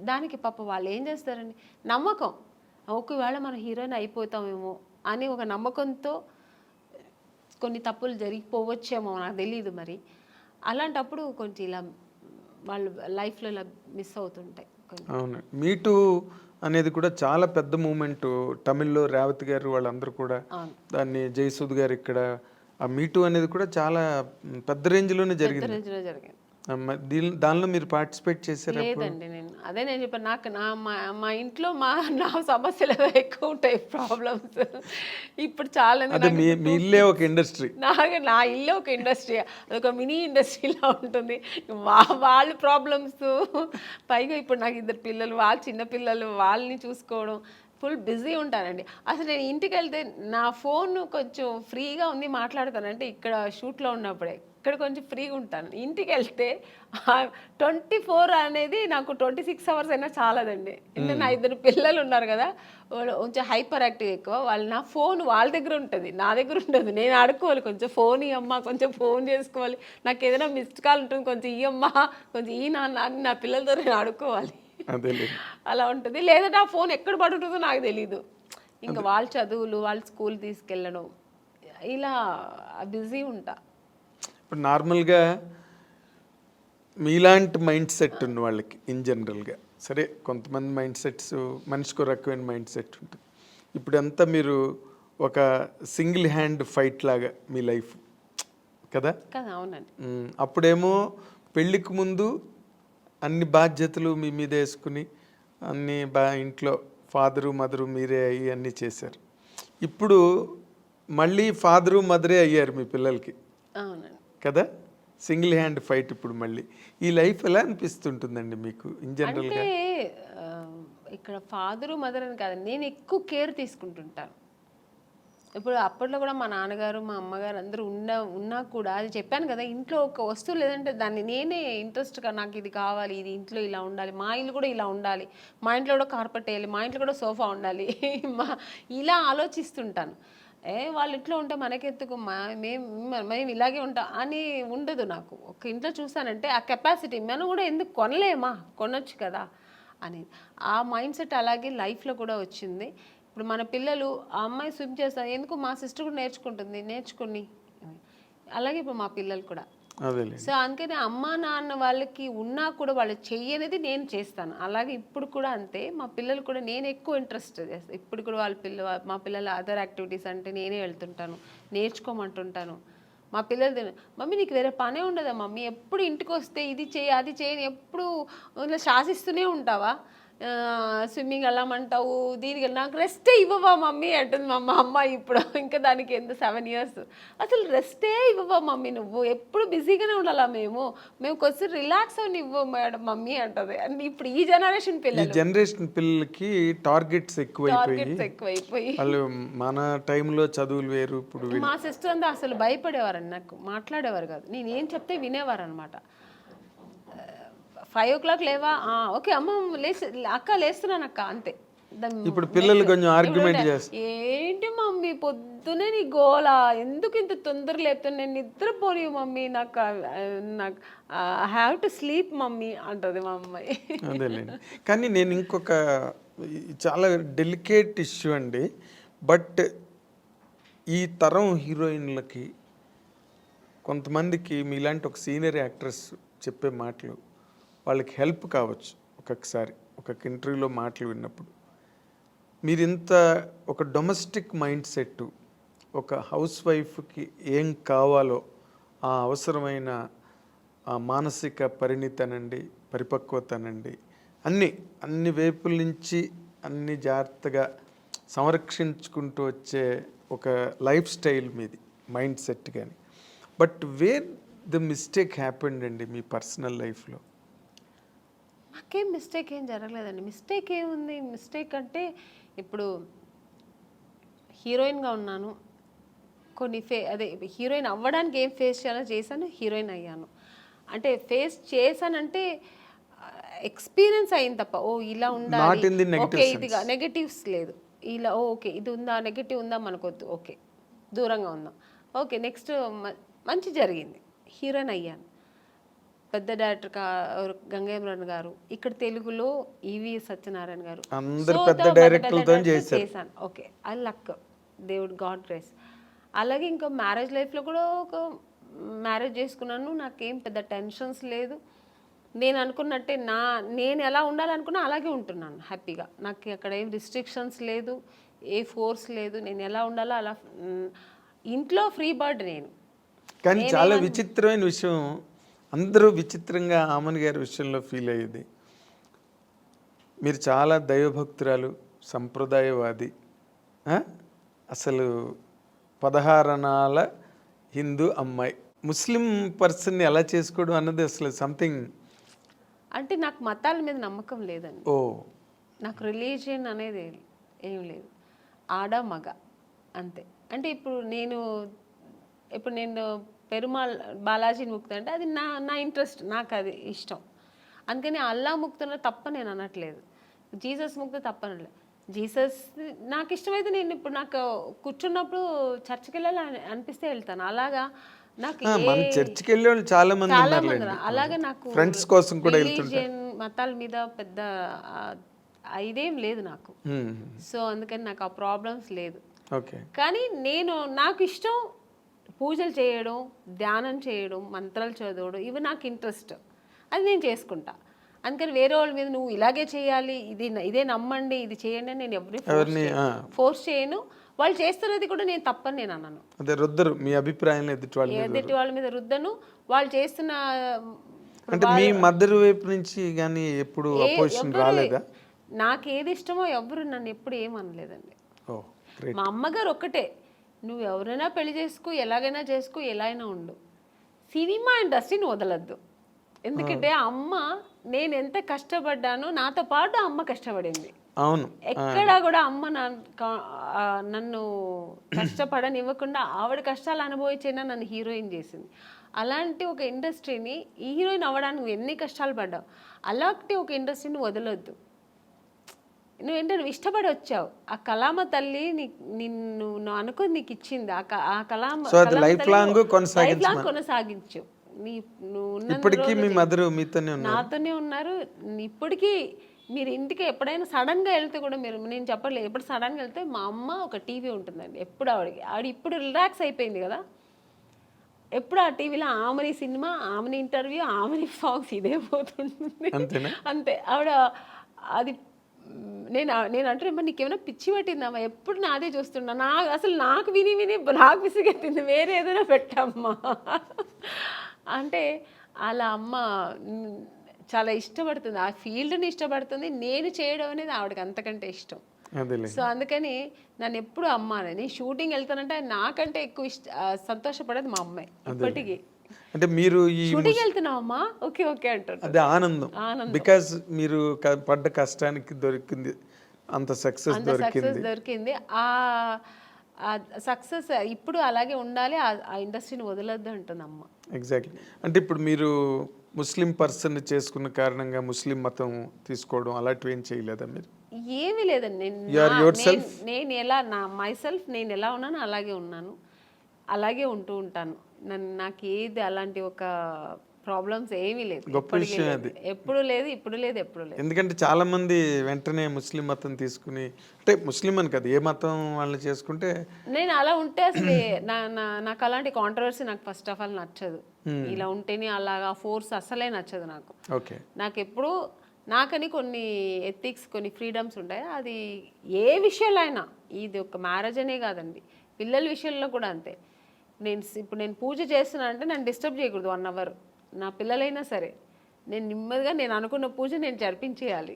దానికి పాప వాళ్ళు ఏం చేస్తారండి, నమ్మకం, ఒకవేళ మనం హీరోయిన్ అయిపోతామేమో అని ఒక నమ్మకంతో కొన్ని తప్పులు జరిగిపోవచ్చేమో, నాకు తెలియదు మరి. అలాంటప్పుడు కొంచెం ఇలా వాళ్ళు లైఫ్లో ఇలా మిస్ అవుతుంటాయి. అవును, మీటూ అనేది కూడా చాలా పెద్ద మూమెంట్. తమిళ్లో రేవతి గారు వాళ్ళందరూ కూడా దాన్ని, జయసూద్ గారు ఇక్కడ, ఆ మీటూ అనేది కూడా చాలా పెద్ద రేంజ్లోనే జరిగింది. దానిలో మీరు పార్టిసిపేట్ చేశారు? లేదండి, నేను చెప్పాను, నాకు మా ఇంట్లో నా సమస్యలు ఎక్కువ ఉంటాయి, ప్రాబ్లమ్స్. ఇప్పుడు చాలా మీ ఇల్లే ఒక ఇండస్ట్రీ, నా ఇల్లే ఒక ఇండస్ట్రీ, అదొక మినీ ఇండస్ట్రీలా ఉంటుంది. వాళ్ళ ప్రాబ్లమ్స్, పైగా ఇప్పుడు నాకు 2 పిల్లలు, వాళ్ళ చిన్న పిల్లలు, వాళ్ళని చూసుకోవడం, ఫుల్ బిజీ ఉంటానండి. అసలు నేను ఇంటికి వెళ్తే నా ఫోన్ కొంచెం ఫ్రీగా ఉంది మాట్లాడతానంటే ఇక్కడ షూట్లో ఉన్నప్పుడే, ఇక్కడ కొంచెం ఫ్రీగా ఉంటాను. ఇంటికి వెళ్తే 24 అనేది నాకు 26 అవర్స్ అయినా చాలదండి. ఎందుకంటే నా 2 పిల్లలు ఉన్నారు కదా, కొంచెం హైపర్ యాక్టివ్ ఎక్కువ. నా ఫోన్ వాళ్ళ దగ్గర ఉంటుంది, నా దగ్గర ఉండదు. నేను ఆడుకోవాలి, కొంచెం ఫోన్ ఇయ్యమ్మా, కొంచెం ఫోన్ చేసుకోవాలి, నాకు ఏదైనా మిస్డ్ కాల్ ఉంటుంది, కొంచెం ఇయ్యమ్మా, కొంచెం ఈ నాన్న, నా పిల్లలతో నేను ఆడుకోవాలి, అలా ఉంటుంది. లేదంటే ఆ ఫోన్ ఎక్కడ పడుతుందో నాకు తెలీదు. ఇంకా వాళ్ళ చదువులు, వాళ్ళ స్కూల్ తీసుకెళ్ళడం, ఇలా బిజీ ఉంటా. ఇప్పుడు నార్మల్గా మీలాంటి మైండ్ సెట్ ఉన్న వాళ్ళకి ఇన్ జనరల్గా, సరే కొంతమంది మైండ్ సెట్స్ మనిషికి రకమైన మైండ్ సెట్ ఉంటుంది. ఇప్పుడంతా మీరు ఒక సింగిల్ హ్యాండ్ ఫైట్ లాగా మీ లైఫ్ కదా. అవునండి. అప్పుడేమో పెళ్ళికి ముందు అన్ని బాధ్యతలు మీ మీద వేసుకుని అన్నీ ఇంట్లో ఫాదరు మదరు మీరే అయ్యి అన్నీ చేశారు. ఇప్పుడు మళ్ళీ ఫాదరు మదరే అయ్యారు మీ పిల్లలకి అవునండి. కదా, సింగిల్ హ్యాండ్ ఫైట్. ఇప్పుడు మళ్ళీ ఈ లైఫ్ ఎలా అనిపిస్తుంటుందండి మీకు ఇన్ జనరల్గా? అంటే ఇక్కడ ఫాదరు మదర్ అని కాదు, నేను ఎక్కువ కేర్ తీసుకుంటుంటాను. ఇప్పుడు అప్పట్లో కూడా మా నాన్నగారు మా అమ్మగారు అందరూ ఉన్నా కూడా అది చెప్పాను కదా, ఇంట్లో ఒక వస్తువు లేదంటే దాన్ని నేనే ఇంట్రెస్ట్గా నాకు ఇది కావాలి, ఇది ఇంట్లో ఇలా ఉండాలి, మా ఇల్లు కూడా ఇలా ఉండాలి, మా ఇంట్లో కూడా కార్పెట్ వేయాలి, మా ఇంట్లో కూడా సోఫా ఉండాలి ఇలా ఆలోచిస్తుంటాను. వాళ్ళ ఇంట్లో ఉంటే మనకెందుకు, మేము ఇలాగే ఉంటాం అని ఉండదు నాకు. ఒక ఇంట్లో చూసానంటే ఆ కెపాసిటీ మనం కూడా ఎందుకు కొనలేమా, కొనొచ్చు కదా అని ఆ మైండ్ సెట్ అలాగే లైఫ్లో కూడా వచ్చింది. ఇప్పుడు మన పిల్లలు ఆ అమ్మాయి స్విమ్ చేస్తారు ఎందుకు, మా సిస్టర్ కూడా నేర్చుకుంటుంది, నేర్చుకుని అలాగే ఇప్పుడు మా పిల్లలు కూడా. సో అందుకని అమ్మా నాన్న వాళ్ళకి ఉన్నా కూడా వాళ్ళు చెయ్యనేది నేను చేస్తాను. అలాగే ఇప్పుడు కూడా అంతే, మా పిల్లలు కూడా నేను ఎక్కువ ఇంట్రెస్ట్ చేస్తాను. ఇప్పుడు కూడా మా పిల్లల అదర్ యాక్టివిటీస్ అంటే నేనే వెళ్తుంటాను, నేర్చుకోమంటుంటాను. మా పిల్లలు మమ్మీ నీకు వేరే పనే ఉండదా మమ్మీ, ఎప్పుడు ఇంటికి వస్తే ఇది చేయి అది చేయని ఎప్పుడు ఇలా శాసిస్తూనే ఉంటావా, స్విమ్మింగ్ వెళ్ళమంటావు, దీనికి నాకు రెస్టే ఇవ్వవా మమ్మీ అంటుంది మా అమ్మ. ఇప్పుడు ఇంకా దానికి ఎంత 7 years, అసలు రెస్టే ఇవ్వవా మమ్మీ, నువ్వు ఎప్పుడు బిజీగానే ఉండాలా, మేము కొంచెం రిలాక్స్ అవని ఇవ్వ మేడం మమ్మీ అంటది. అండ్ ఇప్పుడు ఈ జనరేషన్ పిల్లలకి టార్గెట్స్ ఎక్కువైపోయి వాళ్ళు మన టైంలో చదువులు వేరు. ఇప్పుడు మా సిస్టర్ అంతా అసలు భయపడేవారండి, నాకు మాట్లాడేవారు కాదు, నేను ఏం చెప్తే వినేవారు అనమాట. 5 o'clock లేవా, ఓకే అమ్మ అక్క లేస్తున్నాను అక్క అంతే. ఇప్పుడు పిల్లలు కొంచెం ఆర్గ్యుమెంట్ చేస్తారు, ఏంటి మమ్మీ పొద్దునే నీ గోలా, ఎందుకు ఇంత తొందర లేపుతాను, నేను నిద్రపోని మమ్మీ, నాకు I have to sleep mummy అంటది మా అమ్మాయి. అదేలేండి. కానీ నేను ఇంకొక చాలా డెలికేట్ ఇష్యూ అండి, బట్ ఈ తరం హీరోయిన్లకి కొంతమందికి మీలాంటి ఒక సీనియర్ యాక్ట్రెస్ చెప్పే మాటలు వాళ్ళకి హెల్ప్ కావచ్చు. ఒక్కొక్కసారి ఒక ఇంటర్వ్యూలో మాటలు విన్నప్పుడు మీరు ఇంత ఒక డొమెస్టిక్ మైండ్ సెట్, ఒక హౌస్ వైఫ్కి ఏం కావాలో ఆ అవసరమైన ఆ మానసిక పరిణితనండి, పరిపక్వతనండి, అన్ని వైపుల నుంచి అన్ని జాగ్రత్తగా సంరక్షించుకుంటూ వచ్చే ఒక లైఫ్ స్టైల్ మీది, మైండ్ సెట్. కానీ but where the mistake happened అండి మీ పర్సనల్ లైఫ్లో? నాకేం మిస్టేక్ ఏం జరగలేదండి. మిస్టేక్ ఏముంది, మిస్టేక్ అంటే ఇప్పుడు హీరోయిన్గా ఉన్నాను, కొన్ని అదే హీరోయిన్ అవ్వడానికి ఏం ఫేస్ చేయాలో చేశాను, హీరోయిన్ అయ్యాను. అంటే ఫేస్ చేశానంటే ఎక్స్పీరియన్స్ అయింది తప్ప ఇలా ఉండాలి, ఓకే ఇదిగా నెగటివ్స్ లేదు, ఇలా ఓకే ఇది ఉందా, నెగటివ్ ఉందా మనకొద్దు, ఓకే దూరంగా ఉందాం, ఓకే నెక్స్ట్ మంచి జరిగింది, హీరోయిన్ అయ్యాను. పెద్ద డైరెక్టర్ గంగేమ్రన్ గారు, ఇక్కడ తెలుగులో ఈవి సత్యనారాయణ గారు, చేశాను. ఓకే ఐ లక్, దేవుడు గాడ్ గ్రేస్. అలాగే ఇంకా మ్యారేజ్ లైఫ్లో కూడా ఒక మ్యారేజ్ చేసుకున్నాను, నాకేం పెద్ద టెన్షన్స్ లేదు. నేను అనుకున్నట్టే నేను ఎలా ఉండాలనుకున్నా అలాగే ఉంటున్నాను హ్యాపీగా. నాకు అక్కడ ఏం రిస్ట్రిక్షన్స్ లేదు, ఏ ఫోర్స్ లేదు, నేను ఎలా ఉండాలో అలా. ఇంట్లో ఫ్రీ బర్డ్ నేను. కానీ చాలా విచిత్రమైన విషయం, అందరూ విచిత్రంగా ఆమన్ గారి విషయంలో ఫీల్ అయ్యేది, మీరు చాలా దైవభక్తురాలు, సంప్రదాయవాది, అసలు 16 అణాల హిందూ అమ్మాయి, ముస్లిం పర్సన్ని ఎలా చేసుకోవడం అన్నది అసలు సంథింగ్. అంటే నాకు మతాల మీద నమ్మకం లేదండి. నాకు రిలీజియన్ అనేది ఏం లేదు, ఆడ మగ అంతే. అంటే ఇప్పుడు నేను పెరుమాళ్ బాలాజీని ముక్తా అంటే అది నా ఇంట్రెస్ట్, నాకు అది ఇష్టం. అందుకని అల్లా ముక్తున్న తప్ప నేను అనట్లేదు, జీసస్ ముక్త తప్ప అనట్లేదు. జీసస్ నాకు ఇష్టమైతే నేను ఇప్పుడు నాకు కూర్చున్నప్పుడు చర్చికి వెళ్ళాలి అనిపిస్తే వెళ్తాను. అలాగా నాకు చర్చికి వెళ్ళే వాళ్ళు చాలా మంది అలాగే నాకు ఫ్రెండ్స్ కోసం కూడా రిలీజియన్ మతాల మీద పెద్ద ఇదేం లేదు నాకు. సో అందుకని నాకు ఆ ప్రాబ్లమ్స్ లేదు. కానీ నాకు ఇష్టం పూజలు చేయడం, ధ్యానం చేయడం, మంత్రాలు చదవడం, ఇవి నాకు ఇంట్రెస్ట్, అది నేను చేసుకుంటా. అందుకని వేరే వాళ్ళ మీద నువ్వు ఇలాగే చేయాలి, ఇదే నమ్మండి, ఇది చేయండి అని నేను ఎవరిని ఫోర్స్ చేయను. వాళ్ళు చేస్తున్నది కూడా నేను తప్పని నేను అన్నాను. మీ అభిప్రాయం ఎదుటి వాళ్ళ మీద రుద్దను. వాళ్ళు చేస్తున్న అంటే మీ మదర్ వైపు నుంచి కానీ ఎప్పుడు అపోజిషన్ రాలేదా? నాకు ఏది ఇష్టమో ఎవరు నన్ను ఎప్పుడు ఏమనలేదండి. ఓ గ్రేట్. మా అమ్మగారు ఒక్కటే, నువ్వు ఎవరైనా పెళ్లి చేసుకో, ఎలాగైనా చేసుకో, ఎలా అయినా ఉండు, సినిమా ఇండస్ట్రీని వదలద్దు. ఎందుకంటే అమ్మ, నేను ఎంత కష్టపడ్డానో నాతో పాటు అమ్మ కష్టపడింది. అవును. ఎక్కడా కూడా అమ్మ నన్ను కష్టపడనివ్వకుండా ఆవిడ కష్టాలు అనుభవించినా నన్ను హీరోయిన్ చేసింది. అలాంటి ఒక ఇండస్ట్రీని, ఈ హీరోయిన్ అవ్వడానికి నువ్వు ఎన్ని కష్టాలు పడ్డావు, అలాంటి ఒక ఇండస్ట్రీని వదలొద్దు. నువ్వు ఇష్టపడి వచ్చావు, ఆ కళామ తల్లి నిన్ను అనుకుని నీకు ఇచ్చింది, ఆ లైఫ్ లాంగ్ కొనసాగించు. ఇప్పటికీ మీ మదర్ మీతోనే నాతోనే ఉన్నారు. ఇప్పటికీ మీరు ఇంటికి ఎప్పుడైనా సడన్గా వెళ్తే కూడా, నేను చెప్పలేదు, ఎప్పుడు సడన్గా వెళ్తే మా అమ్మ ఒక టీవీ ఉంటుందండి ఎప్పుడు ఆవిడ ఇప్పుడు రిలాక్స్ అయిపోయింది కదా, ఎప్పుడు ఆ టీవీలో ఆమెని సినిమా, ఆమెని ఇంటర్వ్యూ, ఆమెని సాంగ్స్ ఇదే పోతుంటుంది అంతే. ఆవిడ అది నేను అంటే నీకేమైనా పిచ్చి పట్టిందమ్మా, ఎప్పుడు నాదే చూస్తున్నా, నాకు విని నాకు విసిగెత్తింది, వేరే ఏదైనా పెట్టమ్మా అంటే. అలా అమ్మ చాలా ఇష్టపడుతుంది, ఆ ఫీల్డ్ని ఇష్టపడుతుంది. నేను చేయడం అనేది ఆవిడకి అంతకంటే ఇష్టం. సో అందుకని నన్ను ఎప్పుడు అమ్మ అనేది, నేను షూటింగ్ వెళ్తానంటే నాకంటే ఎక్కువ సంతోషపడేది మా అమ్మాయి ఇప్పటికీ. అంటే మీరు ఈ షూటింగ్ వెళ్తున్నావమ్మా, ఓకే ఓకే అంటారు. అదే ఆనందం, బికాజ్ మీరు పడ్డ కష్టానికి దొరికింది అంత సక్సెస్ దొరికింది. ఆ సక్సెస్ ఇప్పుడు అలాగే ఉండాలి, ఆ ఇండస్ట్రీని వదలొద్దు అంటుంది అమ్మ. ఎగ్జాక్ట్లీ. అంటే ఇప్పుడు మీరు ముస్లిం పర్సన్ చేసుకున్న కారణంగా ముస్లిం మతం తీసుకోవడం అలాంటివి ఏం చేయలేదా మీరు? ఏమీ లేదండి. నేను ఎలా మైసెల్ఫ్ నేను ఎలా ఉన్నాను అలాగే ఉన్నాను, అలాగే ఉంటూ ఉంటాను. నాకు ఏది అలాంటి ఒక ప్రాబ్లమ్స్ ఏమీ లేదు, గొప్ప విషయం అది. ఎప్పుడు లేదు, ఇప్పుడు లేదు, ఎప్పుడు లేదు. ఎందుకంటే చాలా మంది వెంటనే ముస్లిం మతం తీసుకుని, అంటే ముస్లిం అని కదా, ఏ మతం వాళ్ళని చేసుకుంటే, నేను అలా ఉంటే అసలు నాకు అలాంటి కాంట్రవర్సీ నాకు ఫస్ట్ ఆఫ్ ఆల్ నచ్చదు. ఇలా ఉంటేనే అలాగా ఫోర్స్ అసలే నచ్చదు నాకు. ఓకే. నాకు ఎప్పుడు నాకని కొన్ని ఎథిక్స్, కొన్ని ఫ్రీడమ్స్ ఉంటాయి. అది ఏ విషయంలో అయినా, ఇది ఒక మ్యారేజ్ అనే కాదండి, పిల్లల విషయంలో కూడా అంతే. ఇప్పుడు నేను పూజ చేస్తున్నా అంటే నన్ను డిస్టర్బ్ చేయకూడదు 1 hour, నా పిల్లలైనా సరే. నేను నెమ్మదిగా నేను అనుకున్న పూజ నేను జరిపించేయాలి,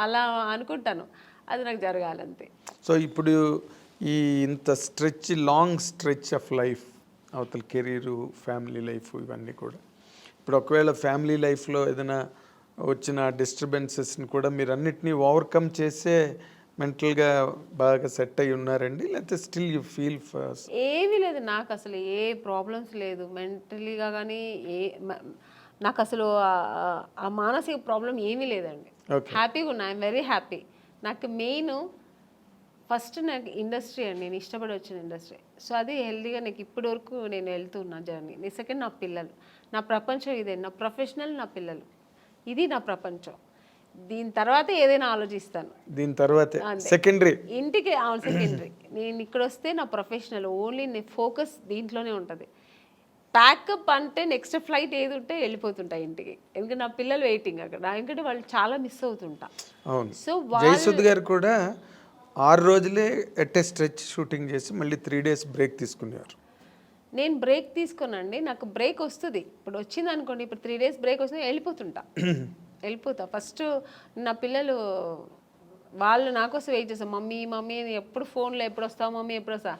అలా అనుకుంటాను, అది నాకు జరగాలంతే. సో ఇప్పుడు ఈ ఇంత లాంగ్ స్ట్రెచ్ ఆఫ్ లైఫ్, అవతల కెరీరు, ఫ్యామిలీ లైఫ్, ఇవన్నీ కూడా, ఇప్పుడు ఒకవేళ ఫ్యామిలీ లైఫ్లో ఏదైనా వచ్చిన డిస్టర్బెన్సెస్ని కూడా మీరు అన్నిటినీ ఓవర్కమ్ చేసే మెంటల్గా బాగా సెట్ అయి ఉన్నారండి, లేకపోతే స్టిల్ యూ ఫీల్ ఫస్ట్? ఏమీ లేదు, నాకు అసలు ఏ ప్రాబ్లమ్స్ లేదు మెంటలీగా కానీ, నాకు అసలు ఆ మానసిక ప్రాబ్లం ఏమీ లేదండి. హ్యాపీగా ఉన్నా, ఐఎమ్ వెరీ హ్యాపీ. నాకు మెయిన్ ఫస్ట్ నాకు ఇండస్ట్రీ అండి, నేను ఇష్టపడి వచ్చిన ఇండస్ట్రీ. సో అది హెల్తీగా నాకు ఇప్పటి వరకు నేను వెళ్తున్నా జర్నీ. సెకండ్ నా పిల్లలు, నా ప్రపంచం ఇదే, నా ప్రొఫెషనల్, నా పిల్లలు, ఇది నా ప్రపంచం. దీని తర్వాత ఏదైనా ఆలోచిస్తాను, దీని తర్వాత సెకండరీ, ఇంటికి సెకండరీ. నేను ఇక్కడ వస్తే నా ప్రొఫెషనల్ ఓన్లీ, నీ ఫోకస్ దీంట్లోనే ఉంటుంది. ప్యాకప్ అంటే నెక్స్ట్ ఫ్లైట్ ఏది ఉంటే వెళ్ళిపోతుంటా ఇంటికి, ఎందుకంటే నా పిల్లలు వెయిటింగ్ అక్కడ, ఎందుకంటే వాళ్ళు చాలా మిస్ అవుతుంటా. సో జయసుద్ గారు కూడా 6 రోజులే ఎట్ ఏ స్ట్రెచ్ షూటింగ్ చేసి మళ్ళీ 3 days బ్రేక్ తీసుకునేవారు. నేను బ్రేక్ తీసుకోనండి, నాకు బ్రేక్ వస్తుంది. ఇప్పుడు వచ్చింది అనుకోండి, ఇప్పుడు 3 days బ్రేక్ వస్తుంది, వెళ్ళిపోతా. ఫస్ట్ నా పిల్లలు వాళ్ళు నా కోసం వెయిట్ చేస్తారు, మమ్మీ మమ్మీ అని ఎప్పుడు ఫోన్లో, ఎప్పుడు వస్తావు మమ్మీ, ఎప్పుడు వస్తా,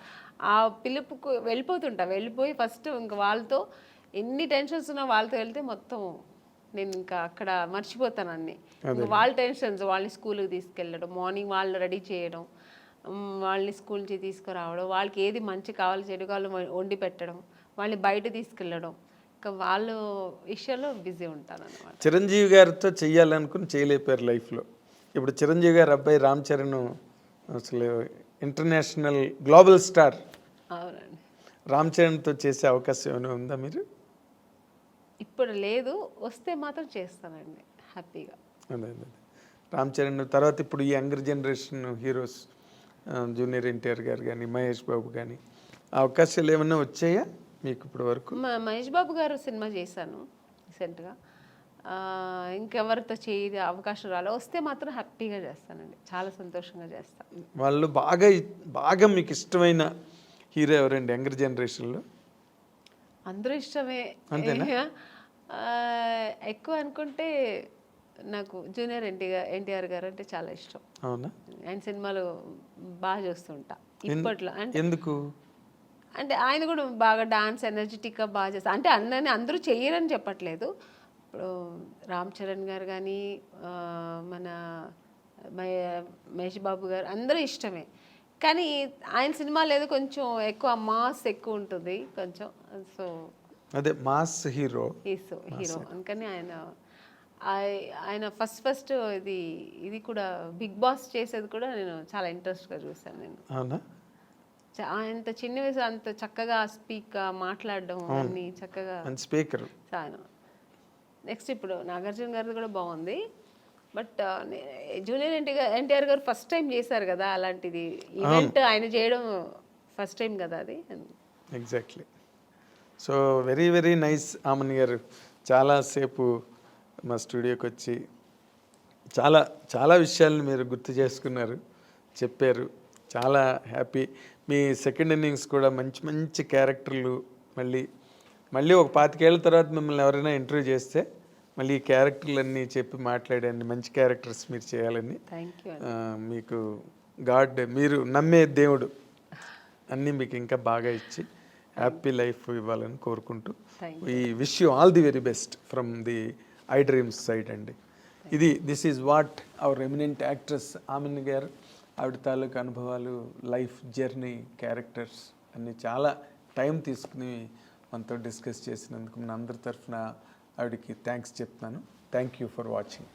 ఆ పిలుపుకు వెళ్ళిపోయి ఫస్ట్ ఇంకా వాళ్ళతో ఎన్ని టెన్షన్స్ ఉన్నా వాళ్ళతో వెళ్తే మొత్తం నేను ఇంకా అక్కడ మర్చిపోతాను అన్నీ. వాళ్ళ టెన్షన్స్, వాళ్ళని స్కూల్కి తీసుకెళ్ళడం, మార్నింగ్ వాళ్ళు రెడీ చేయడం, వాళ్ళని స్కూల్ నుంచి తీసుకురావడం, వాళ్ళకి ఏది మంచి కావాలి చెడు కావాలి వండి పెట్టడం, వాళ్ళని బయట తీసుకెళ్ళడం, ఇంకా వాళ్ళ విషయంలో బిజీ ఉంటాను అన్నమాట. చిరంజీవి గారితో చెయ్యాలనుకుని చేయలేపారు లైఫ్లో. ఇప్పుడు చిరంజీవి గారు అబ్బాయి రామ్ చరణ్ అసలు ఇంటర్నేషనల్ గ్లోబల్ స్టార్. అవునండి. రామ్ చరణ్తో చేసే అవకాశం ఏమైనా ఉందా మీరు? ఇప్పుడు లేదు, వస్తే మాత్రం చేస్తానండి హ్యాపీగా. అదే రామ్ చరణ్ తర్వాత ఇప్పుడు ఈ younger generation heroes, junior NTR గారు కానీ, మహేష్ బాబు కానీ, అవకాశాలు ఏమైనా వచ్చాయా మీకు ఇప్పటి వరకు? మహేష్ బాబు గారు సినిమా చేశాను రీసెంట్గా, ఇంకెవరితో చేయ అవకాశం రాలే, వస్తే మాత్రం హ్యాపీగా చేస్తానండి, చాలా సంతోషంగా చేస్తాను. వాళ్ళు బాగా మీకు ఇష్టమైన హీరో ఎవరండి యంగర్ జనరేషన్లో? అందరూ ఇష్టమే, ఎక్కువ అనుకుంటే నాకు జూనియర్ ఎన్టీఆర్ గారు అంటే చాలా ఇష్టం. అవునా? ఆయన సినిమాలు బాగా చూస్తుంటా ఇప్పట్లో. అంటే ఎందుకు? అంటే ఆయన కూడా బాగా డాన్స్ ఎనర్జెటిక్గా బాగా చేస్తారు. అంటే అందరూ చెయ్యరని చెప్పట్లేదు. ఇప్పుడు రామ్ చరణ్ గారు కానీ మన మహేష్ బాబు గారు అందరూ ఇష్టమే. కానీ ఆయన సినిమాలు ఏదో కొంచెం ఎక్కువ మాస్ ఎక్కువ ఉంటుంది కొంచెం. సో అదే మాస్ హీరో. హీరో అందుకని ఆయన ఫస్ట్ ఇది కూడా బిగ్ బాస్ చేసేది కూడా నేను చాలా ఇంట్రెస్ట్గా చూసాను నేను. అవునా? అంత చిన్న వయసు అంత చక్కగా మాట్లాడడం అన్ని చక్కగా స్పీకర్. నెక్స్ట్ ఇప్పుడు నాగార్జున గారిది కూడా బాగుంది. బట్ జూనియర్ ఎన్టీఆర్ గారు ఫస్ట్ టైం చేశారు కదా అలాంటిది ఈవెంట్, ఆయన చేయడం ఫస్ట్ టైం కదా అది. Exactly. So very very nice Amani గారు, చాలాసేపు మా స్టూడియోకి వచ్చి చాలా చాలా విషయాలను మీరు గుర్తు చేసుకున్నారు, చెప్పారు. చాలా హ్యాపీ. మీ సెకండ్ ఇన్నింగ్స్ కూడా మంచి మంచి క్యారెక్టర్లు, మళ్ళీ ఒక 25 ఏళ్ళ తర్వాత మిమ్మల్ని ఎవరైనా ఇంటర్వ్యూ చేస్తే మళ్ళీ ఈ క్యారెక్టర్లన్నీ చెప్పి మాట్లాడండి, మంచి క్యారెక్టర్స్ మీరు చేయాలని. మీకు గాడ్, మీరు నమ్మే దేవుడు అన్నీ మీకు ఇంకా బాగా ఇచ్చి హ్యాపీ లైఫ్ ఇవ్వాలని కోరుకుంటూ ఈ wish you all the very best from the I dreams side అండి. This is what our eminent actress ఆమెన్ గారు, ఆవిడ తాలూకు అనుభవాలు, లైఫ్ జర్నీ, క్యారెక్టర్స్ అన్నీ చాలా టైం తీసుకుని మనతో డిస్కస్ చేసినందుకు మన అందరి తరఫున ఆవిడకి థ్యాంక్స్ చెప్తున్నాను. Thank you for watching.